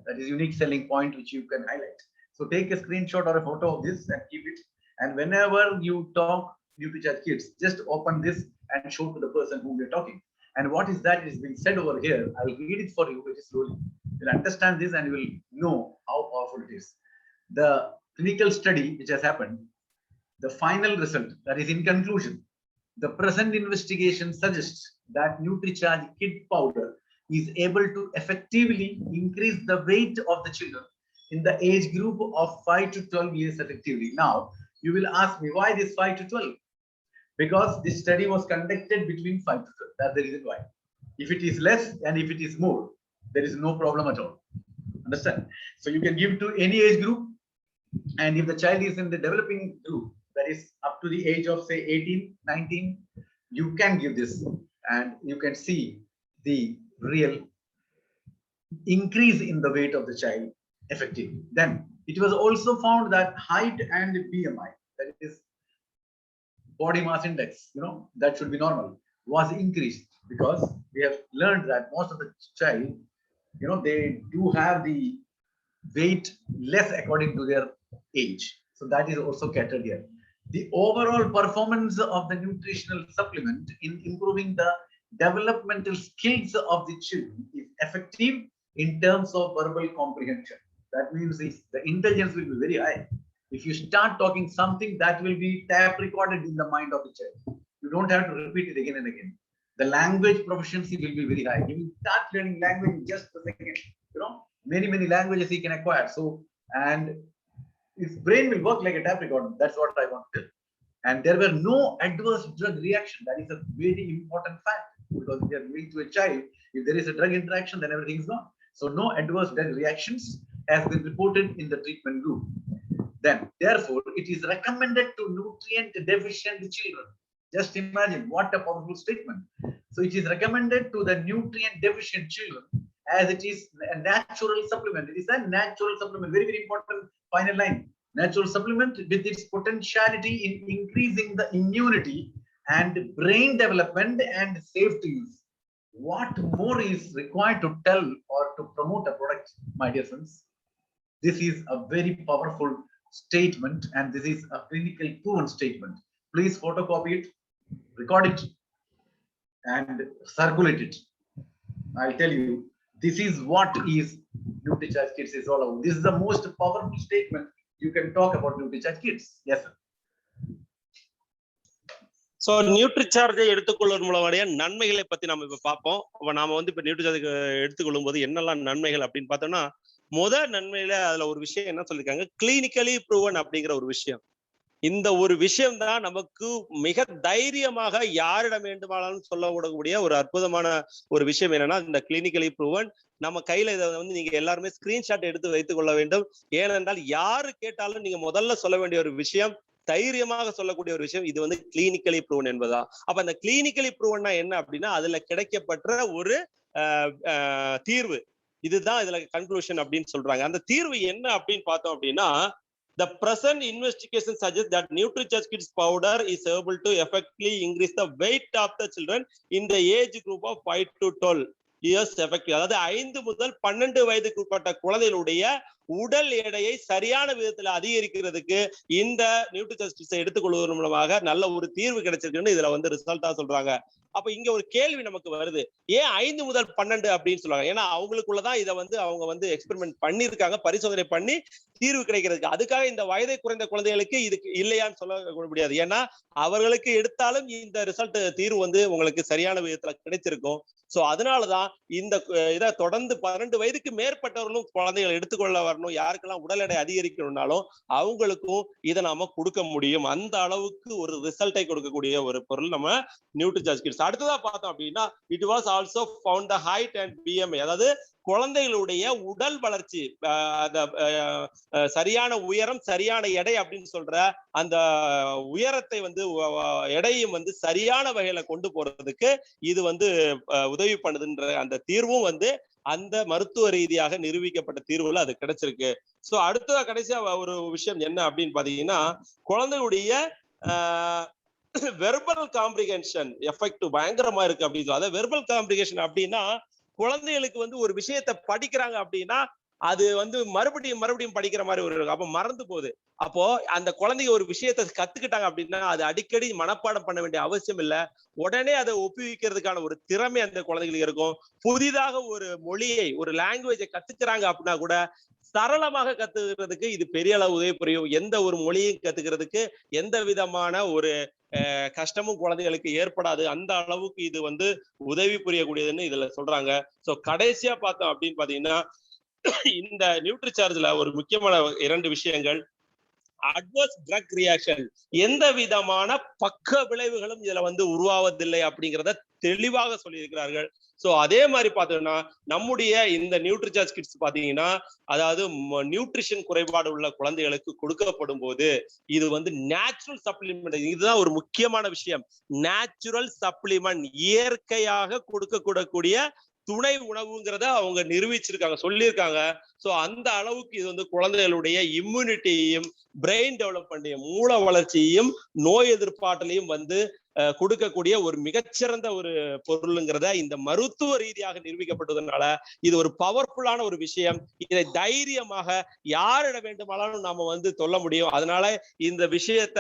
that is unique selling point, which you can highlight. So take a screenshot or a photo of this and keep it. And whenever you talk Nutricharge kits, just open this and show to the person whom you're talking. And what is that is being said over here? I'll read it for you very slowly. You'll understand this and you will know how powerful it is. The clinical study which has happened, the final result, that is in conclusion, the present investigation suggests that Nutricharge kid powder is able to effectively increase the weight of the children in the age group of 5 to 12 years effectively. Now, you will ask me, why this 5 to 12? Because this study was conducted between 5 to 12. That's the reason why. If it is less and if it is more, there is no problem at all. Understand? So you can give to any age group. And if the child is in the developing group, that is up to the age of say 18, 19, you can give this and you can see the real increase in the weight of the child effectively. Then it was also found that height and BMI, that is body mass index, that should be normal, was increased, because we have learned that most of the child, they do have the weight less according to their age. So that is also catered here. The overall performance of the nutritional supplement in improving the developmental skills of the children is effective in terms of verbal comprehension. That means the intelligence will be very high. If you start talking something, that will be tape recorded in the mind of the child. You don't have to repeat it again and again. The language proficiency will be very high. You will start learning language in just a second. Many languages he can acquire. So, and his brain will work like a tape recorder. That's what I want to tell. And there were no adverse drug reaction. That is a very important fact, because if you are giving to a child, if there is a drug interaction, then everything is gone. So no adverse reactions has been reported in the treatment group. Then, therefore, it is recommended to nutrient deficient children. Just imagine what a powerful statement. So it is recommended to the nutrient deficient children as it is a natural supplement. It is a natural supplement. Very, very important final line. Natural supplement with its potentiality in increasing the immunity and brain development and safe to use. What more is required to tell or to promote a product, my dear friends? This is a very powerful statement, and this is a clinically proven statement. Please photocopy it, record it, and circulate it. I'll tell you, this is what is Nutricharge Kids is all about. This is the most powerful statement you can talk about Nutricharge Kids. Yes, sir. So நியூட்ரிசார்ஜை எடுத்துக்கொள்வதன் மூலமான நன்மைகளை பத்தி நம்ம இப்ப பார்ப்போம். நாம வந்து இப்ப நியூட்ரிசார்ஜ் எடுத்துக்கொள்ளும் போது என்னெல்லாம் நன்மைகள் அப்படின்னு பார்த்தோம்னா, முதல் நன்மையில அதுல ஒரு விஷயம் என்ன சொல்லியிருக்காங்க, கிளினிக்கலி ப்ரூவன் அப்படிங்கிற ஒரு விஷயம். இந்த ஒரு விஷயம் தான் நமக்கு மிக தைரியமாக யாரிடம் வேண்டுமானாலும் சொல்லக்கூடிய ஒரு அற்புதமான ஒரு விஷயம் என்னன்னா, இந்த கிளினிக்கலி ப்ரூவன். நம்ம கையில இதை வந்து நீங்க எல்லாருமே ஸ்கிரீன்ஷாட் எடுத்து வைத்துக் கொள்ள வேண்டும். ஏனென்றால் யாரு கேட்டாலும் நீங்க முதல்ல சொல்ல வேண்டிய ஒரு விஷயம், தைரியமாக சொல்லக்கூடிய ஒரு விஷயம், இது வந்து கிளினிக்கலி ப்ரூவன் என்பதா. அப்ப அந்த கிளினிக்கலி ப்ரூவன்னா என்ன அப்படின்னா, அதுல கிடைக்கப்பட்ட ஒரு தீர்வு. இதுதான் இதுல கன்க்ளூஷன் அப்படின்னு சொல்றாங்க. அந்த தீர்வு என்ன அப்படின்னு பார்த்தோம் அப்படின்னா, the present investigation suggests that Nutricharge Kids powder is able to effectively increase the weight of the children in the age group of 5 to 12 years effective. அதாவது 5 முதல் 12 வயதுக்கு உட்பட்ட குழந்தைகளுடைய உடல் எடையை சரியான விதத்துல அதிகரிக்கிறதுக்கு இந்த நியூட்ரிசார்ஜ் கிட்ஸை எடுத்துக்கொள்வதன் மூலமாக நல்ல ஒரு தீர்வு கிடைச்சிருக்குன்னு இதுல வந்து ரிசல்ட்டா சொல்றாங்க. அப்ப இங்க ஒரு கேள்வி நமக்கு வருது, ஏன் 5 முதல் 12 அப்படின்னு சொல்றாங்க? ஏன்னா அவங்களுக்குள்ளதான் இதை வந்து அவங்க வந்து எக்ஸ்பெரிமெண்ட் பண்ணிருக்காங்க, பரிசோதனை பண்ணி தீர்வு கிடைக்கிறதுக்கு. அதுக்காக இந்த வயதை குறைந்த குழந்தைகளுக்கு இதுக்கு இல்லையான்னு சொல்ல முடியாது. ஏன்னா அவர்களுக்கு எடுத்தாலும் இந்த ரிசல்ட் தீர்வு வந்து உங்களுக்கு சரியான விதத்துல கிடைச்சிருக்கும். சோ அதனாலதான் இந்த இதை தொடர்ந்து 12 வயதுக்கு மேற்பட்டவர்களும் குழந்தைகள் எடுத்துக்கொள்ள வரணும். யாருக்கெல்லாம் உடல் எடை அதிகரிக்கணும்னாலும் அவங்களுக்கும் இதை நாம கொடுக்க முடியும். அந்த அளவுக்கு ஒரு ரிசல்ட்டை கொடுக்கக்கூடிய ஒரு பொருள் நம்ம நியூட்ரிசார்ஜ் கிட்ஸ். அடுத்ததா பார்த்தோம் அப்படின்னா, it was also found the height and BMI, அதாவது குழந்தைகளுடைய உடல் வளர்ச்சி, சரியான உயரம் சரியான எடை அப்படின்னு சொல்ற அந்த உயரத்தை வந்து எடையும் வந்து சரியான வகையில கொண்டு போறதுக்கு இது வந்து உதவி பண்ணுதுன்ற அந்த தீர்வும் வந்து அந்த மருத்துவ ரீதியாக நிரூபிக்கப்பட்ட தீர்வுல அது கிடைச்சிருக்கு. சோ அடுத்ததா கடைசியா ஒரு விஷயம் என்ன அப்படின்னு பாத்தீங்கன்னா, குழந்தைகளுடைய வெர்பல் காம்ப்ரிஹென்ஷன் எஃபெக்ட் பயங்கரமா இருக்கு அப்படின்னு சொல்லி. அதாவது வெர்பல் காம்ப்ரிஹென்ஷன் அப்படின்னா, குழந்தைகளுக்கு வந்து ஒரு விஷயத்த படிக்கிறாங்க அப்படின்னா அது வந்து மறுபடியும் படிக்கிற மாதிரி ஒரு, அப்ப மறந்து போகுது. அப்போ அந்த குழந்தைங்க ஒரு விஷயத்த கத்துக்கிட்டாங்க அப்படின்னா அது அடிக்கடி மனப்பாடம் பண்ண வேண்டிய அவசியம் இல்லை. உடனே அதை ஒப்புவிக்கிறதுக்கான ஒரு திறமை அந்த குழந்தைகளுக்கு இருக்கும். புதிதாக ஒரு மொழியை, ஒரு லாங்குவேஜை கத்துக்கிறாங்க அப்படின்னா கூட சரளமாக கத்துக்கிறதுக்கு இது பெரிய அளவு உதவி புரியும். எந்த ஒரு மொழியும் கத்துக்கிறதுக்கு எந்த விதமான ஒரு கஷ்டமும் குழந்தைகளுக்கு ஏற்படாது. அந்த அளவுக்கு இது வந்து உதவி புரியக்கூடியதுன்னு இதுல சொல்றாங்க. சோ கடைசியா பார்த்தோம் அப்படின்னு பாத்தீங்கன்னா, இந்த நியூட்ரிசார்ஜ்ல ஒரு முக்கியமான 2 விஷயங்கள், அட்வர்ஸ் ட்ரக் ரியாக்ஷன், எந்த விதமான பக்க விளைவுகளும் இதுல வந்து உருவாவதில்லை அப்படிங்கிறத தெளிவாக சொல்லியிருக்கிறார்கள். சோ அதே மாதிரி பாத்தீங்கன்னா நம்முடைய இந்த நியூட்ரிசார்ஜ் கிட்ஸ் பாத்தீங்கன்னா, அதாவது நியூட்ரிஷன் குறைபாடு உள்ள குழந்தைகளுக்கு கொடுக்கப்படும் போது இது வந்து நேச்சுரல் சப்ளிமெண்ட். இதுதான் ஒரு முக்கியமான விஷயம். நேச்சுரல் சப்ளிமெண்ட், இயற்கையாக கொடுக்கக்கூடிய துணை உணவுங்கிறத அவங்க நிரூபிச்சிருக்காங்க, சொல்லியிருக்காங்க. சோ அந்த அளவுக்கு இது வந்து குழந்தைகளுடைய இம்யூனிட்டியையும் பிரெயின் டெவலப்மெண்ட்டையும் மூல வளர்ச்சியையும் நோய் எதிர்ப்பாற்றலையும் வந்து கொடுக்கக்கூடிய ஒரு மிகச்சிறந்த ஒரு பொருளுங்கிறத இந்த மருத்துவ ரீதியாக நிரூபிக்கப்பட்டதுனால இது ஒரு பவர்ஃபுல்லான ஒரு விஷயம். இதை தைரியமாக யாரிட வேண்டுமானாலும் நாம வந்து சொல்ல முடியும். அதனால இந்த விஷயத்த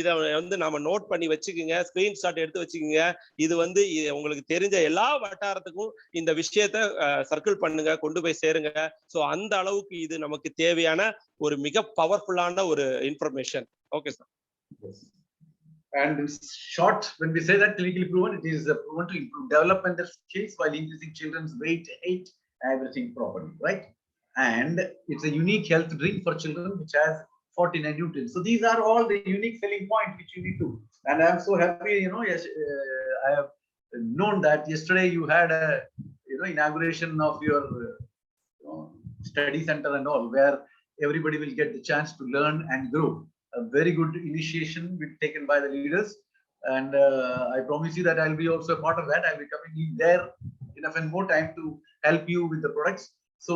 இதை வந்து நாம நோட் பண்ணி வச்சுக்கோங்க, ஸ்கிரீன்ஷாட் எடுத்து வச்சுக்கோங்க. இது வந்து உங்களுக்கு தெரிஞ்ச எல்லா வட்டாரத்துக்கும் இந்த விஷயத்த சர்க்கிள் பண்ணுங்க, கொண்டு போய் சேருங்க. சோ அந்த அளவுக்கு இது நமக்கு தேவையான ஒரு மிக பவர்ஃபுல்லான ஒரு information. Okay sir. And in short, when we say that clinically proven, it is proven to improve developmental skills while increasing children's weight, height, everything properly, right? And it's a unique health drink for children which has 49 nutrients. So these are all the unique selling points which you need to. And I'm so happy, yes, I have known that yesterday you had a, inauguration of your study center and all, where everybody will get the chance to learn and grow. A very good initiation will be taken by the leaders, and I promise you that I'll be also a part of that. I'll be coming in there enough and more time to help you with the products. So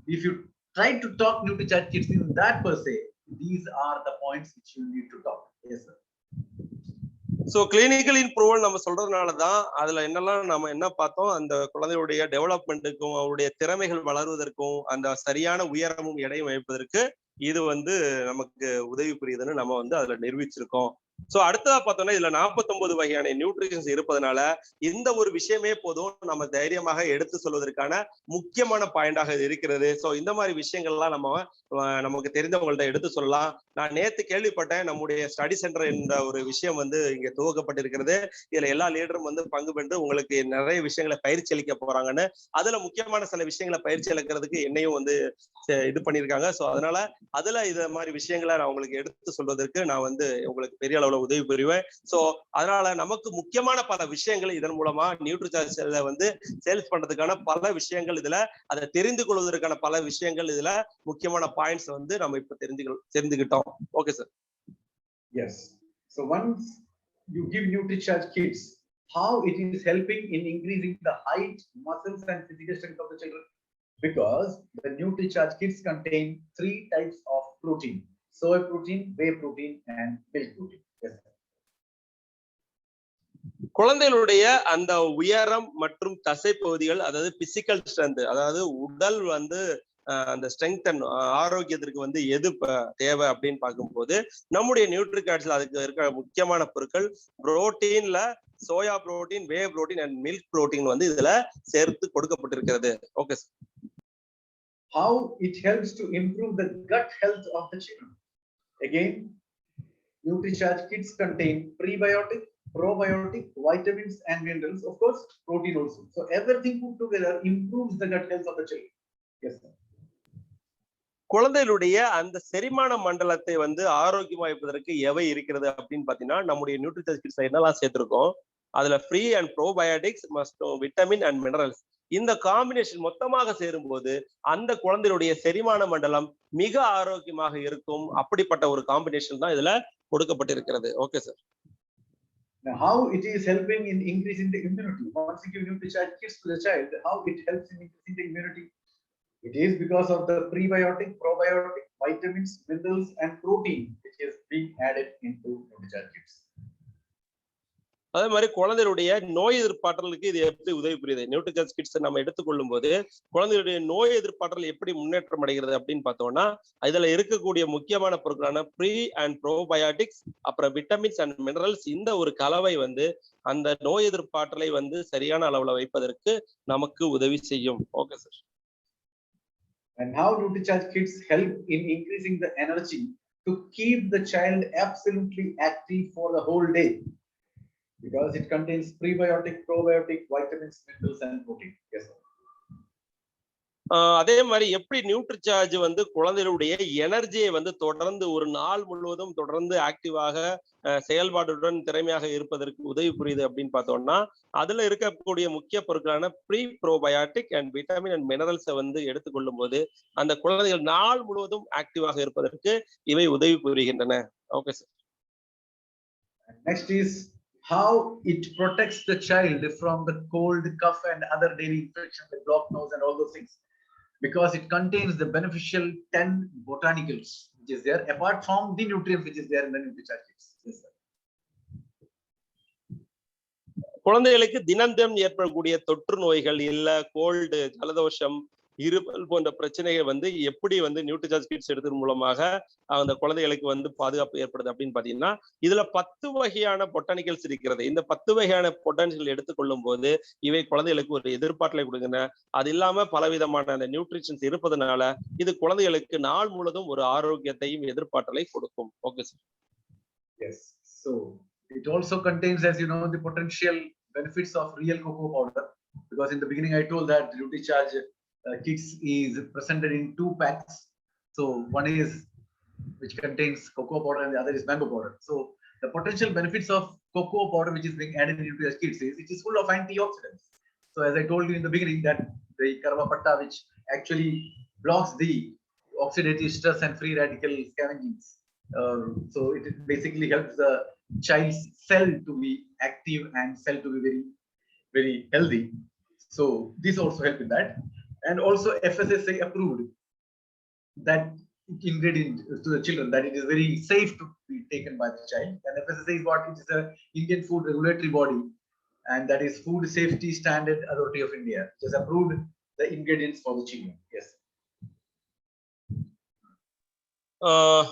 if you try to talk Nutricharge Kids in that per se, these are the points which you need to talk. Yes, sir. So clinical improvement நம்ம சொல்றதுனால தான் அதுல என்னெல்லாம் நம்ம என்ன பார்த்தோம், அந்த குழந்தையுடைய டெவலப்மெண்ட்டுக்கும் அவருடைய திறமைகள் வளர்வதற்கும் அந்த சரியான உயரமும் எடையும் வைப்பதற்கு இது வந்து நமக்கு உதவி புரியுதுன்னு நம்ம வந்து அதுல நிரூபிச்சிருக்கோம். சோ அடுத்ததா பார்த்தோம்னா இதுல 49 வகையான நியூட்ரிஷன்ஸ் இருப்பதனால இந்த ஒரு விஷயமே போதும் நம்ம தைரியமாக எடுத்து சொல்வதற்கான முக்கியமான பாயிண்டாக இருக்கிறது. சோ இந்த மாதிரி விஷயங்கள்லாம் நமக்கு தெரிந்தவங்கள்ட்ட எடுத்து சொல்லலாம். நான் நேத்து கேள்விப்பட்டேன், நம்முடைய ஸ்டடி சென்டர் என்ற ஒரு விஷயம் வந்து இங்க துவக்கப்பட்டிருக்கிறது. இதுல எல்லா லீடரும் வந்து பங்கு பெற்று உங்களுக்கு நிறைய விஷயங்களை பயிற்சி அளிக்க போறாங்கன்னு. அதுல முக்கியமான சில விஷயங்களை பயிற்சி அளிக்கிறதுக்கு என்னையும் வந்து இது பண்ணியிருக்காங்க. சோ அதனால அதுல இத மாதிரி விஷயங்களை நான் உங்களுக்கு எடுத்து சொல்வதற்கு நான் வந்து உங்களுக்கு பெரிய அளவுல உதவி புரிவேன். சோ அதனால நமக்கு முக்கியமான பல விஷயங்கள் இதன் மூலமா நியூட்ரிசார்ஜ்ல வந்து சேல்ஸ் பண்றதுக்கான பல விஷயங்கள், இதுல அதை தெரிந்து கொள்வதற்கான பல விஷயங்கள், இதுல முக்கியமான பாயிண்ட்ஸ் வந்து நம்ம இப்ப தெரிஞ்சுக்கிட்டோம். Okay sir. Yes. So once you give Nutricharge Kids, how it is helping in increasing the height, muscles, and physical strength of the children? Because the Nutricharge Kids contain 3 types of protein: soy protein, whey protein, and milk protein. Yes, sir. குழந்தைகளுடைய அந்த உயரம் மற்றும் தசை பகுதிகள், அதாவது physical strength, அதாவது உடல் வந்து அந்த ஸ்ட்ரெங்தன் ஆரோக்கியத்திற்கு வந்து எது தேவை அப்படின்னு பார்க்கும்போது நம்முடைய நியூட்ரிகார்ட்ஸ்ல அதுக்கு இருக்கிற முக்கியமான பொருட்கள் புரோட்டீன்ல soya protein, whey protein and milk protein வந்து இதுல சேர்த்து கொடுக்கப்பட்டிருக்கிறது. Okay sir. How it helps to improve the gut health of the children? Again, Nutricharge Kids contain prebiotic, probiotic, vitamins and minerals, of course protein also. So everything put together improves the gut health of the children. Yes, sir. குழந்தைகளுடைய அந்த செரிமான மண்டலத்தை வந்து ஆரோக்கியமா வைப்பதற்கு எவை இருக்கிறது அப்படின்னு பாத்தீங்கன்னா நம்முடைய நியூட்ரிஷன் கிட்ஸ் என்னெல்லாம் சேர்த்திருக்கோம். அதுல free and probiotics, vitamin and minerals, இந்த காம்பினேஷன் மொத்தமாக சேரும் போது அந்த குழந்தையுடைய செரிமான மண்டலம் மிக ஆரோக்கியமாக இருக்கும். அப்படிப்பட்ட ஒரு காம்பினேஷன் தான் இதுல கொடுக்கப்பட்டிருக்கிறது. Okay sir. Now, how it is helping in increasing the immunity? Once you give Nutricharge Kids to the child, how it helps in increasing the immunity? It is because of the prebiotic, probiotic, vitamins, minerals, and protein which is being added into Nutricharge Kids. அதே மாதிரி குழந்தைகளுடைய நோய் எதிர்ப்பாற்றலுக்கு இது எப்படி உதவி புரியுது? Nutrition kids நம்ம எடுத்துக்கொள்ளும் போது குழந்தைகளுடைய நோய் எதிர்ப்பாற்றல் எப்படி முன்னேற்றம் அடைகிறது அப்படின்னு பார்த்தோம்னா இதுல இருக்கக்கூடிய முக்கியமான பொருட்களான ப்ரீ அண்ட் ப்ரோபயோட்டிக்ஸ், அப்புறம் விட்டமின்ஸ் அண்ட் மினரல்ஸ், இந்த ஒரு கலவை வந்து அந்த நோய் எதிர்ப்பாற்றலை வந்து சரியான அளவுல வைப்பதற்கு நமக்கு உதவி செய்யும். Okay sir. And how Nutricharge Kids help in increasing the energy to keep the child absolutely active for the whole day? Because it contains prebiotic, probiotic, vitamins, minerals, and protein. Yes, sir. அதே மாதிரி எப்படி நியூட்ரிசார்ஜ் வந்து குழந்தைகளுடைய எனர்ஜியை வந்து தொடர்ந்து ஒரு நாள் முழுவதும் தொடர்ந்து ஆக்டிவாக செயல்பாடுடன் திறமையாக இருப்பதற்கு உதவி புரியுது அப்படின்னு பார்த்தோம்னா அதுல இருக்கக்கூடிய முக்கிய பொருட்களான pre probiotic and vitamin and மினரல்ஸை வந்து எடுத்துக்கொள்ளும் போது அந்த குழந்தைகள் நாள் முழுவதும் ஆக்டிவாக இருப்பதற்கு இவை உதவி புரிகின்றன. Okay sir. Next is how it protects the child from the cold, cough, and other daily infections like blocked nose and all those things. Because it contains the beneficial 10 botanicals which is there apart from the nutrients which is there in the Nutricharge Kids. Yes, sir. குழந்தைகளுக்கு தினம் ஏற்படக்கூடிய தொற்று நோய்கள் இல்ல gold, ஜலதோஷம், இருமல் போன்ற பிரச்சனைகள் வந்து எப்படி வந்து நியூட்ரிசார்ஜ் கிட்ஸ் எடுத்தது மூலமாக அந்த குழந்தைகளுக்கு வந்து பாதுகாப்பு ஏற்படுது அப்படின்னு பாத்தீங்கன்னா இதுல 10 வகையான பொட்டானிக்கல்ஸ் இருக்கிறது. இந்த 10 வகையான பொட்டானிக்கல் எடுத்துக்கொள்ளும் போது இவை குழந்தைகளுக்கு ஒரு எதிர்பார்த்தலை கொடுக்கின்றன. அது இல்லாம பலவிதமான அந்த நியூட்ரிஷன்ஸ் இருப்பதனால இது குழந்தைகளுக்கு நாள் முழுவதும் ஒரு ஆரோக்கியத்தையும் எதிர்பார்த்தலை கொடுக்கும். Okay sir. Yes. So it also contains, as you know, the potential benefits of real cocoa powder. Because in the beginning I told that Nutricharge Kids is presented in 2 packs. So one is which contains cocoa powder and the other is mango powder. So the potential benefits of cocoa powder which is being added into the kids is it is full of antioxidants. So as I told you in the beginning that the karva patta which actually blocks the oxidative stress and free radical scavenging. So it basically helps the child's cell to be active and cell to be very, very healthy. So this also help with that. And also FSSAI approved that ingredient to the children, that it is very safe to be taken by the child. And FSSAI is what? It is a Indian food regulatory body, and that is Food Safety Standard Authority of India, which has approved the ingredients for the children. Yes.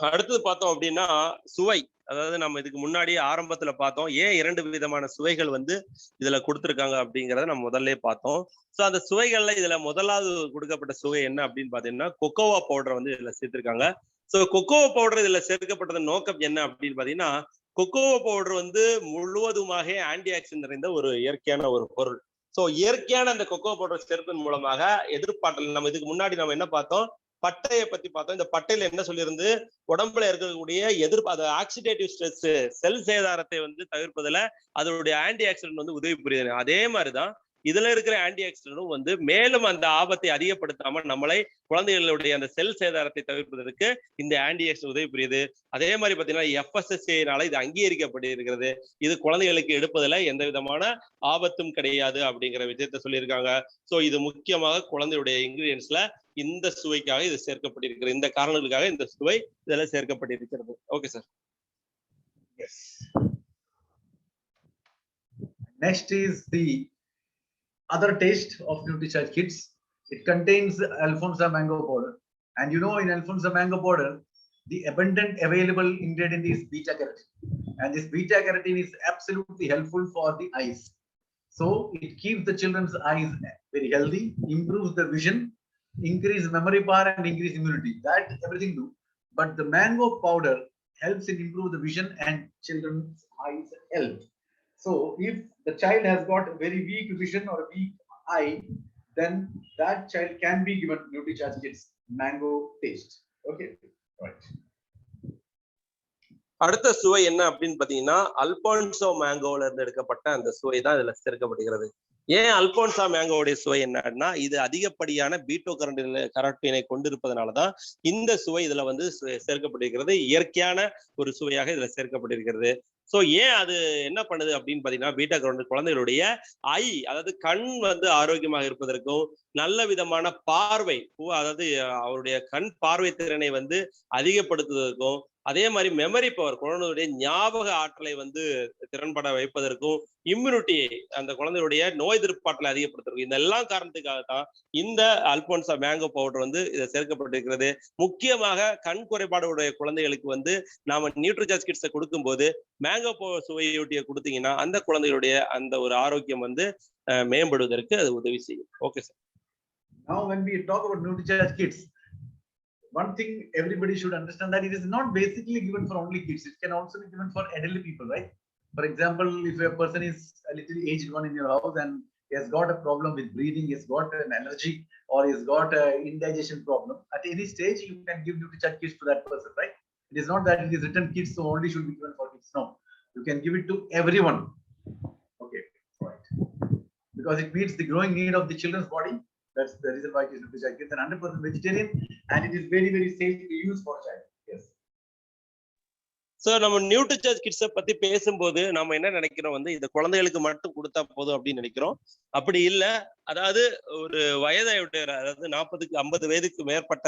அடுத்தது பார்த்தோம் அப்படின்னா சுவை. அதாவது நம்ம இதுக்கு முன்னாடி ஆரம்பத்துல பார்த்தோம் ஏன் 2 விதமான சுவைகள் வந்து இதுல கொடுத்துருக்காங்க அப்படிங்கிறத நம்ம முதல்ல பார்த்தோம். ஸோ அந்த சுவைகள்ல இதுல முதலாவது கொடுக்கப்பட்ட சுவை என்ன அப்படின்னு பாத்தீங்கன்னா கொக்கோவா பவுடர் வந்து இதுல சேர்த்திருக்காங்க. ஸோ கொக்கோவா பவுடர் இதுல சேர்க்கப்பட்டதன் நோக்கம் என்ன அப்படின்னு பாத்தீங்கன்னா, கொக்கோவா பவுடர் வந்து முழுவதுமாக ஆன்டி ஆக்சிடென்ட் நிறைந்த ஒரு இயற்கையான ஒரு பொருள். ஸோ இயற்கையான அந்த கொக்கோவா பவுடர் சேர்ப்பதன் மூலமாக எதிர்பார்த்தல், நம்ம இதுக்கு முன்னாடி நம்ம என்ன பார்த்தோம், பட்டையை பத்தி பார்த்தோம். இந்த பட்டையில என்ன சொல்லியிருந்து, உடம்புல இருக்கக்கூடிய ஆக்சிடேட்டிவ் ஸ்ட்ரெஸ், செல் சேதாரத்தை வந்து தவிர்ப்பதுல அதனுடைய ஆன்டி ஆக்சிடென்ட் வந்து உதவி புரியுது. அதே மாதிரிதான் இதுல இருக்கிற ஆன்டி ஆக்சிடென்ட்டும் வந்து மேலும் அந்த ஆபத்தை அதிகப்படுத்தாம நம்மளை குழந்தைகளுடைய அந்த செல் சேதாரத்தை தவிர்ப்பதற்கு இந்த ஆன்டி ஆக்சிடென்ட் உதவி புரியுது. அதே மாதிரி பாத்தீங்கன்னா FSSAI-னால இது அங்கீகரிக்கப்பட்டிருக்கிறது. இது குழந்தைகளுக்கு எடுப்பதுல எந்த விதமான ஆபத்தும் கிடையாது அப்படிங்கிற விஷயத்த சொல்லியிருக்காங்க. சோ இது முக்கியமாக குழந்தையுடைய இன்கிரீடியன்ஸ்ல இந்த சுவைக்காக இது சேர்க்கப்பட்டிருக்கிறது. இந்த காரணங்களுக்காக இந்த சுவை இதுல சேர்க்கப்பட்டிருக்கிறது. Okay sir. Yes. Next is the other taste of Nutricharge Kids. It contains Alfonso mango powder, and you know, in Alfonso mango powder, the abundant available ingredient is beta carotene, and this beta carotene is absolutely helpful for the eyes. So it keeps the children's eyes very healthy, improves the vision, increase memory power, and increase immunity. That everything do, but the mango powder helps in improve the vision and children's eyes health. So if the child has got a very weak vision or a weak eye, then that child can be given Nutricharge Kids mango taste. Okay, right. அடுத்த சுவை என்ன அப்படின்னு பாத்தீங்கன்னா, அல்போன்சோ மேங்கோல இருந்து எடுக்கப்பட்ட அந்த சுவை தான் இதுல சேர்க்கப்படுகிறது. ஏன் அல்போன்சா மேங்கோவுடைய சுவை என்னன்னா, இது அதிகப்படியான பீட்டோ கரோட்டினை கொண்டிருப்பதனாலதான் இந்த சுவை இதுல வந்து சேர்க்கப்பட்டிருக்கிறது. இயற்கையான ஒரு சுவையாக இதுல சேர்க்கப்பட்டிருக்கிறது. சோ ஏன் அது என்ன பண்ணுது அப்படின்னு பாத்தீங்கன்னா, பீட்டா கரோட்டின் குழந்தைகளுடைய அதாவது கண் வந்து ஆரோக்கியமாக இருப்பதற்கும், நல்ல விதமான பார்வை, அதாவது அவருடைய கண் பார்வை திறனை வந்து அதிகப்படுத்துவதற்கும், அதே மாதிரி மெமரி பவர், குழந்தையுடைய ஞாபக ஆற்றலை வந்து திறன்பட வைப்பதற்கும், இம்யூனிட்டியை, அந்த குழந்தையுடைய நோய் எதிர்ப்பாற்றலை அதிகப்படுத்துறதுக்கும், இந்த எல்லா காரணத்துக்காகத்தான் இந்த அல்போன்சா மேங்கோ பவுடர் வந்து இதை சேர்க்கப்பட்டிருக்கிறது. முக்கியமாக கண் குறைபாடு உடைய குழந்தைகளுக்கு வந்து நாம நியூட்ரிசார்ஜ் கிட்ஸை கொடுக்கும் போது மேங்கோ சுவையூட்டியை கொடுத்தீங்கன்னா அந்த குழந்தைகளுடைய அந்த ஒரு ஆரோக்கியம் வந்து மேம்படுவதற்கு அது உதவி செய்யும். Okay sir. Now when we talk about Nutricharge Kids, one thing everybody should understand, that it is not basically given for only kids. It can also be given for elderly people, right? For example, if a person is a little aged one in your house and he has got a problem with breathing, he has got an allergy, or he has got an indigestion problem, at any stage you can give Nutricharge Kids to that person, right? It is not that it is written kids, so only should be given for kids. No, you can give it to everyone. Okay, right? Because it meets the growing need of the children's body. That's the reason why it is Nutricharge Kids, and 100% vegetarian, and it is very, very safe to use for child. Yes. So நம்ம நியூட்ரிசார்ஜ் கிட்ஸை பத்தி பேசும்போது நம்ம என்ன நினைக்கிறோம், வந்து இந்த குழந்தைகளுக்கு மட்டும் கொடுத்தா போதும் அப்படின்னு நினைக்கிறோம். அப்படி இல்ல, அதாவது ஒரு வயதை விட்டு, அதாவது 40-50 வயதுக்கு மேற்பட்ட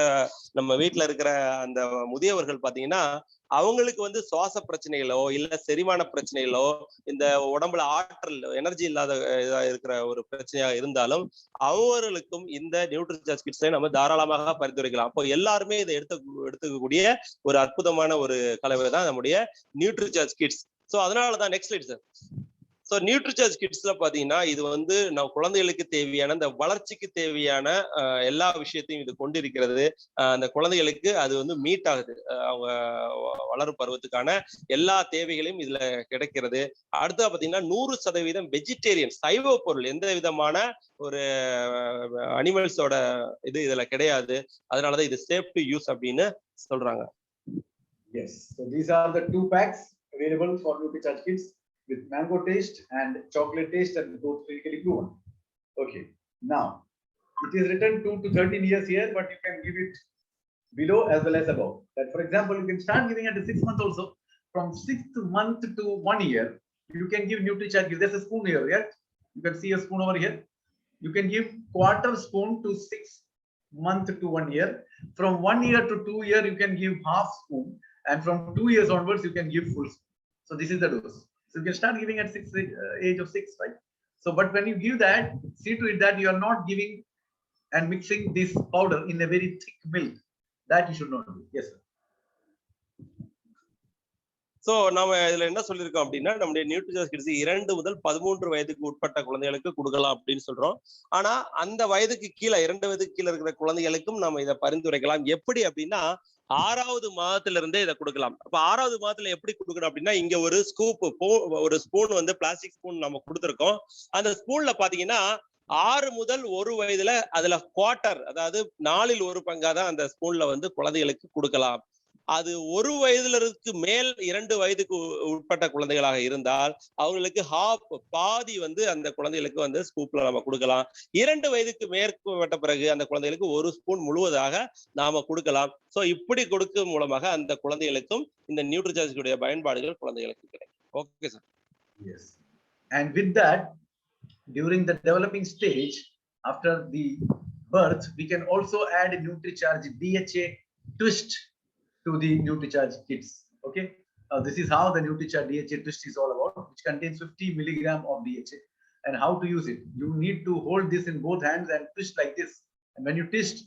நம்ம வீட்டுல இருக்கிற அந்த முதியவர்கள் பாத்தீங்கன்னா, அவங்களுக்கு வந்து சுவாச பிரச்சனைகளோ இல்ல செரிமான பிரச்சனைகளோ, இந்த உடம்புல ஆற்றல் எனர்ஜி இல்லாத இதா இருக்கிற ஒரு பிரச்சனையா இருந்தாலும் அவர்களுக்கும் இந்த நியூட்ரிசார்ஜ் கிட்ஸை நம்ம தாராளமாக பரிந்துரைக்கலாம். அப்போ எல்லாருமே இதை எடுத்துக்கக்கூடிய ஒரு அற்புதமான ஒரு கலவை தான் நம்முடைய நியூட்ரிசார்ஜ் கிட்ஸ். சோ அதனாலதான் next slide sir. So Nutricharge கிட்ஸ்ல பாத்தீங்கன்னா இது வந்து நம்ம குழந்தைகளுக்கு தேவையான இந்த வளர்ச்சிக்கு தேவையான எல்லா விஷயத்தையும் இது கொண்டிருக்கிறது. அந்த குழந்தைகளுக்கு அது வந்து மீட் ஆகுது, அவங்க வளரும் பருவத்துக்கான எல்லா தேவைகளையும் இதுல கிடைக்கிறது. அடுத்தது பாத்தீங்கன்னா 100% வெஜிடேரியன், சைவ பொருள், எந்த விதமான ஒரு அனிமல்ஸோட இது இதுல கிடையாது. அதனாலதான் இது சேஃப் டு யூஸ் அப்படின்னு சொல்றாங்க. Yes, so these are the 2 packs available for Nutricharge Kids with mango taste and chocolate taste, and both clinically proven. Okay, now It is written 2 to 13 years here, but you can give it below as well as above. That, for example, you can start giving at the 6 month also. From 6th month to 1 year, you can give Nutricharge. There's a spoon here, yeah? You can see a spoon over here. You can give quarter spoon to 6 month to 1 year. From 1 year to 2 year, you can give half spoon. And from 2 years onwards, you can give full spoon. So this is the dose. So you can start giving at age of 6, right? So, but when you give that, see to it that you are not giving and mixing this powder in a very thick milk. That you should not do. Yes, sir. So நாம இதுல என்ன சொல்லியிருக்கோம் அப்படின்னா, நம்முடைய Nutricharge kids 2 முதல் 13 வயதுக்கு உட்பட்ட குழந்தைகளுக்கு கொடுக்கலாம் அப்படின்னு சொல்றோம். ஆனா அந்த வயதுக்கு கீழே 2 வயதுக்கு கீழே இருக்கிற குழந்தைகளுக்கும் நம்ம இதை பரிந்துரைக்கலாம். எப்படி அப்படின்னா 6வது மாதத்துல இருந்தே இதை கொடுக்கலாம். அப்ப 6வது மாதத்துல எப்படி கொடுக்கணும் அப்படின்னா, இங்க ஒரு ஒரு ஸ்பூன் வந்து பிளாஸ்டிக் ஸ்பூன் நம்ம கொடுத்துருக்கோம். அந்த ஸ்பூன்ல பாத்தீங்கன்னா 6 முதல் 1 வயதுல அதுல குவார்ட்டர், அதாவது 4ல் 1 பங்காதான் அந்த ஸ்பூன்ல வந்து குழந்தைகளுக்கு கொடுக்கலாம். அது 1 வயதுலருக்கு மேல் 2 வயதுக்கு உட்பட்ட குழந்தைகளாக இருந்தால் அவங்களுக்கு பாதி வந்து அந்த குழந்தைகளுக்கு வந்து ஸ்கூப்ல நம்ம கொடுக்கலாம். 2 வயதுக்கு மேற்பட்ட பிறகு அந்த குழந்தைகளுக்கு 1 ஸ்பூன் முழுவதாக நாம கொடுக்கலாம். சோ இப்படி கொடுக்கும் மூலமாக அந்த குழந்தைகளுக்கும் இந்த நியூட்ரிசார்ஜுடைய பயன்பாடுகள் குழந்தைகளுக்கு கிடைக்கும். Okay sir. Yes. And with that, during the developing stage, after the birth, we can also add a Nutricharge DHA twist to the Nutricharge kits. Okay, this is how the Nutricharge DHA twist is all about, which contains 50 milligram of DHA. And how to use it? You need to hold this in both hands and twist like this. And when you twist,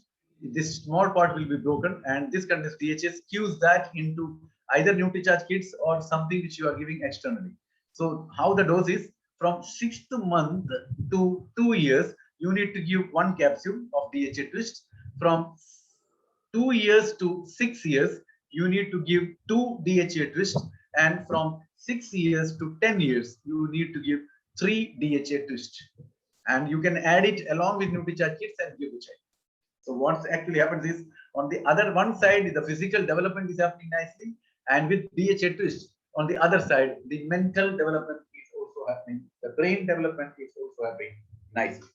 this small part will be broken, and this contains DHA. Skews that into either Nutricharge kits or something which you are giving externally. So how the dose is? From 6th month to 2 years, you need to give 1 capsule of DHA twist. From 2 years to 6 years, you need to give 2 DHA twist. And from 6 years to 10 years, you need to give 3 DHA twist. And you can add it along with Nutricharge kits and give the child. So what actually happens is, on the other one side, the physical development is happening nicely, and with DHA twist, on the other side, the mental development is also happening. The brain development is also happening nicely.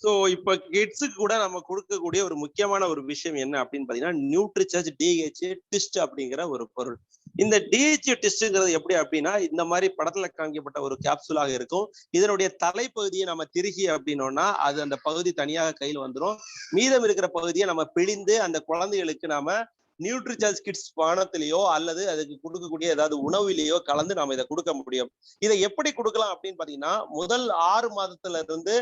So இப்ப கிட்ஸுக்கு கூட நம்ம கொடுக்கக்கூடிய ஒரு முக்கியமான ஒரு விஷயம் என்ன அப்படின்னு பாத்தீங்கன்னா, நியூட்ரிசார்ஜ் DHA டிஸ்ட் அப்படிங்கிற ஒரு பொருள். இந்த DHA டிஸ்ட்ங்கிறது எப்படி அப்படின்னா, இந்த மாதிரி படத்துல காமிக்கப்பட்ட ஒரு கேப்சூலாக இருக்கும். இதனுடைய தலைப்பகுதியை நம்ம திருகி அப்படின்னோம்னா அது அந்த பகுதி தனியாக கையில் வந்துடும். மீதம் இருக்கிற பகுதியை நம்ம பிழிந்து அந்த குழந்தைகளுக்கு நாம நியூட்ரிசார்ஜ் கிட்ஸ் பானத்திலேயோ அல்லது அதுக்கு கொடுக்கக்கூடிய ஏதாவது உணவிலேயோ கலந்து நாம இதை கொடுக்க முடியும். இதை எப்படி கொடுக்கலாம் அப்படின்னு பாத்தீங்கன்னா, முதல் 6 மாதத்துல இருந்து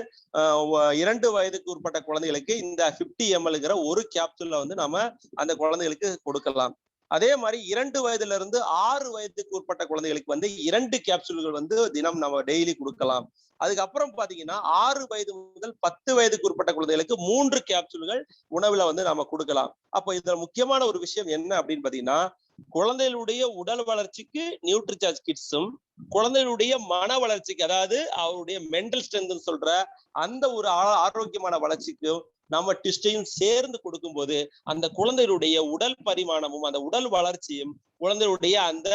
2 வயதுக்கு உட்பட்ட குழந்தைகளுக்கு இந்த 50 mlங்கிற ஒரு கேப்சூல்ல வந்து நாம அந்த குழந்தைகளுக்கு கொடுக்கலாம். அதே மாதிரி 2 வயதுல இருந்து 6 வயதுக்கு உட்பட்ட குழந்தைகளுக்கு வந்து 2 கேப்சூல்கள் வந்து தினம் நம்ம டெய்லி கொடுக்கலாம். அதுக்கப்புறம் பாத்தீங்கன்னா 6 வயது முதல் 10 வயதுக்கு உட்பட்ட குழந்தைகளுக்கு 3 கேப்சூல்கள் உணவுல வந்து நாம கொடுக்கலாம். அப்ப இதுல முக்கியமான ஒரு விஷயம் என்ன அப்படின்னு பாத்தீங்கன்னா, குழந்தைகளுடைய உடல் வளர்ச்சிக்கு நியூட்ரிசார்ஜ் கிட்ஸும், குழந்தைகளுடைய மன வளர்ச்சிக்கு, அதாவது அவருடைய மென்டல் ஸ்ட்ரென்த் சொல்ற அந்த ஒரு ஆரோக்கியமான வளர்ச்சிக்கும் நம்ம டிஸ்டையும் சேர்ந்து கொடுக்கும்போது அந்த குழந்தைகளுடைய உடல் பரிமாணமும் அந்த உடல் வளர்ச்சியும் குழந்தைகளுடைய அந்த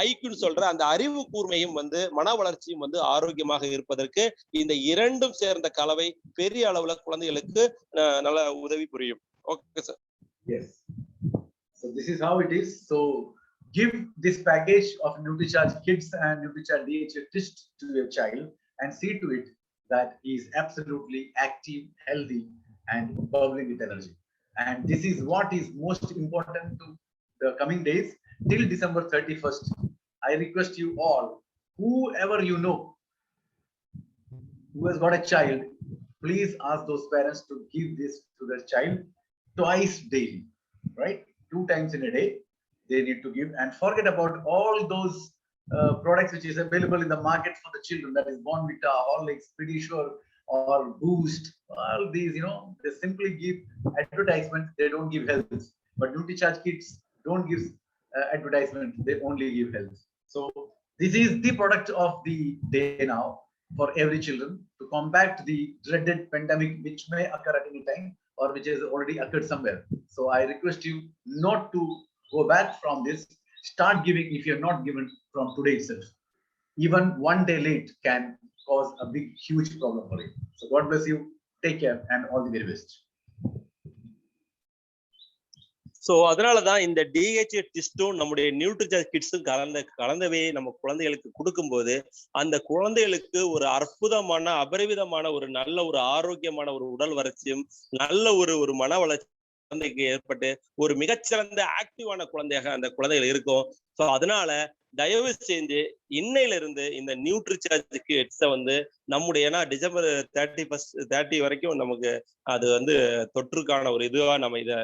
ஐக்யூன்னு சொல்ற அந்த அறிவு கூர்மையும் வந்து மன வளர்ச்சியும் வந்து ஆரோக்கியமாக இருப்பதற்கு இந்த இரண்டும் சேர்ந்த கலவை பெரிய அளவுல குழந்தைகளுக்கு நல்ல உதவி புரியும். Okay sir. Yes. So this is how it is. So give this package of Nutricharge Kids and Nutricharge DHA twist to your child and see to it that he is absolutely active, healthy, and bubbling with energy. And this is what is most important to the coming days till December 31st. I request you all, whoever you know who has got a child, please ask those parents to give this to their child twice daily, right? 2 times in a day they need to give, and forget about all those products which is available in the market for the children, that is Bonvita, Horlicks, Pediasure, or Boost. All these, they simply give advertisement, they don't give health. But Nutricharge Kids don't give advertisement, they only give health. So this is the product of the day now for every children to combat the dreaded pandemic which may occur at any time or which has already occurred somewhere. So I request you not to go back from this. Start giving if you're not given from today itself. Even 1 day late can cause a big, huge problem for you. So God bless you. Take care and all the very best. So அதனாலதான் இந்த DHA டெஸ்ட்டும் நம்முடைய நியூட்ரிசார்ஜ் கிட்ஸும் கலந்தவே நம்ம குழந்தைகளுக்கு கொடுக்கும்போது அந்த குழந்தைகளுக்கு ஒரு அற்புதமான அபரிவிதமான ஒரு நல்ல ஒரு ஆரோக்கியமான ஒரு உடல் வளர்ச்சியும் நல்ல ஒரு மன வளர்ச்சி குழந்தைக்கு ஏற்பட்டு ஒரு மிகச்சிறந்த ஆக்டிவான குழந்தையாக அந்த குழந்தைகள் இருக்கும். ஸோ அதனால தயவு செஞ்சு இன்னையில இருந்து இந்த நியூட்ரிசார்ஜ் கிட்ஸை வந்து நம்முடைய ஏன்னா டிசம்பர் 30 வரைக்கும் நமக்கு அது வந்து தொற்றுக்கான ஒரு இதுவா நம்ம இதை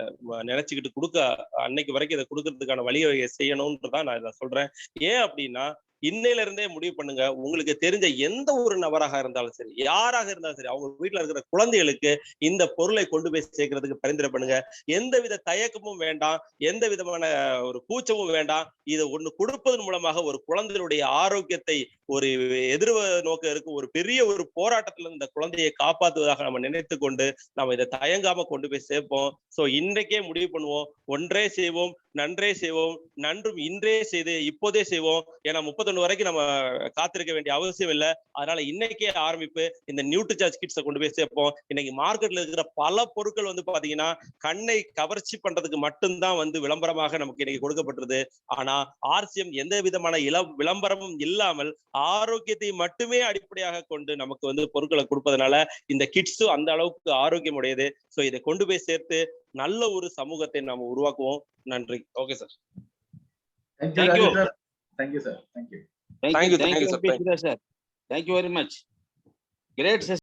நினைச்சுக்கிட்டு அன்னைக்கு வரைக்கும் இதை கொடுக்கறதுக்கான வழிவகை செய்யணும்ன்றதான் நான் இதை சொல்றேன். ஏன் அப்படின்னா இன்னையில இருந்தே முடிவு பண்ணுங்க. உங்களுக்கு தெரிஞ்ச எந்த ஒரு நபராக இருந்தாலும் சரி, யாராக இருந்தாலும் சரி, அவங்க வீட்டுல இருக்கிற குழந்தைகளுக்கு இந்த பொருளை கொண்டு போய் சேர்க்கறதுக்கு பரிந்துரை பண்ணுங்க. எந்தவித தயக்கமும் வேண்டாம், எந்த விதமான ஒரு கூச்சமும் வேண்டாம். இதை ஒண்ணு கொடுப்பதன் மூலமாக ஒரு குழந்தைகளுடைய ஆரோக்கியத்தை ஒரு நோக்க இருக்கும் ஒரு பெரிய ஒரு போராட்டத்துல இந்த குழந்தையை காப்பாற்றுவதாக நம்ம நினைத்து கொண்டு நம்ம இதை தயங்காம கொண்டு போய் சேர்ப்போம். சோ இன்றைக்கே முடிவு பண்ணுவோம். ஒன்றே செய்வோம், நன்றே செய்வோம், நன்றும் இன்றே செய்து இப்போதே செய்வோம். ஏன்னா 31 வரைக்கும் நம்ம காத்திருக்க வேண்டிய அவசியம் இல்லை. அதனால இன்னைக்கே ஆரம்பிப்பு இந்த நியூட்ரிசார்ஜ் கிட்ஸை கொண்டு போய் சேர்ப்போம். இன்னைக்கு மார்க்கெட்ல இருக்கிற பல பொருட்கள் வந்து பாத்தீங்கன்னா கண்ணை கவர்ச்சி பண்றதுக்கு மட்டும்தான் வந்து விளம்பரமாக நமக்கு இன்னைக்கு கொடுக்கப்பட்டிருது. ஆனா RCM எந்த விதமான விளம்பரமும் இல்லாமல் ஆரோக்கியத்தை மட்டுமே அடிப்படையாக கொண்டு நமக்கு வந்து பொருட்களை கொடுப்பதனால இந்த கிட்ஸும் அந்த அளவுக்கு ஆரோக்கியம் உடையது. சோ இதை கொண்டு போய் சேர்த்து நல்ல ஒரு சமூகத்தை நாம உருவாக்குவோம். நன்றி. Okay sir. Thank you, sir. Thank you, sir. Thank you. Thank you, sir. Thank you very much. Great session.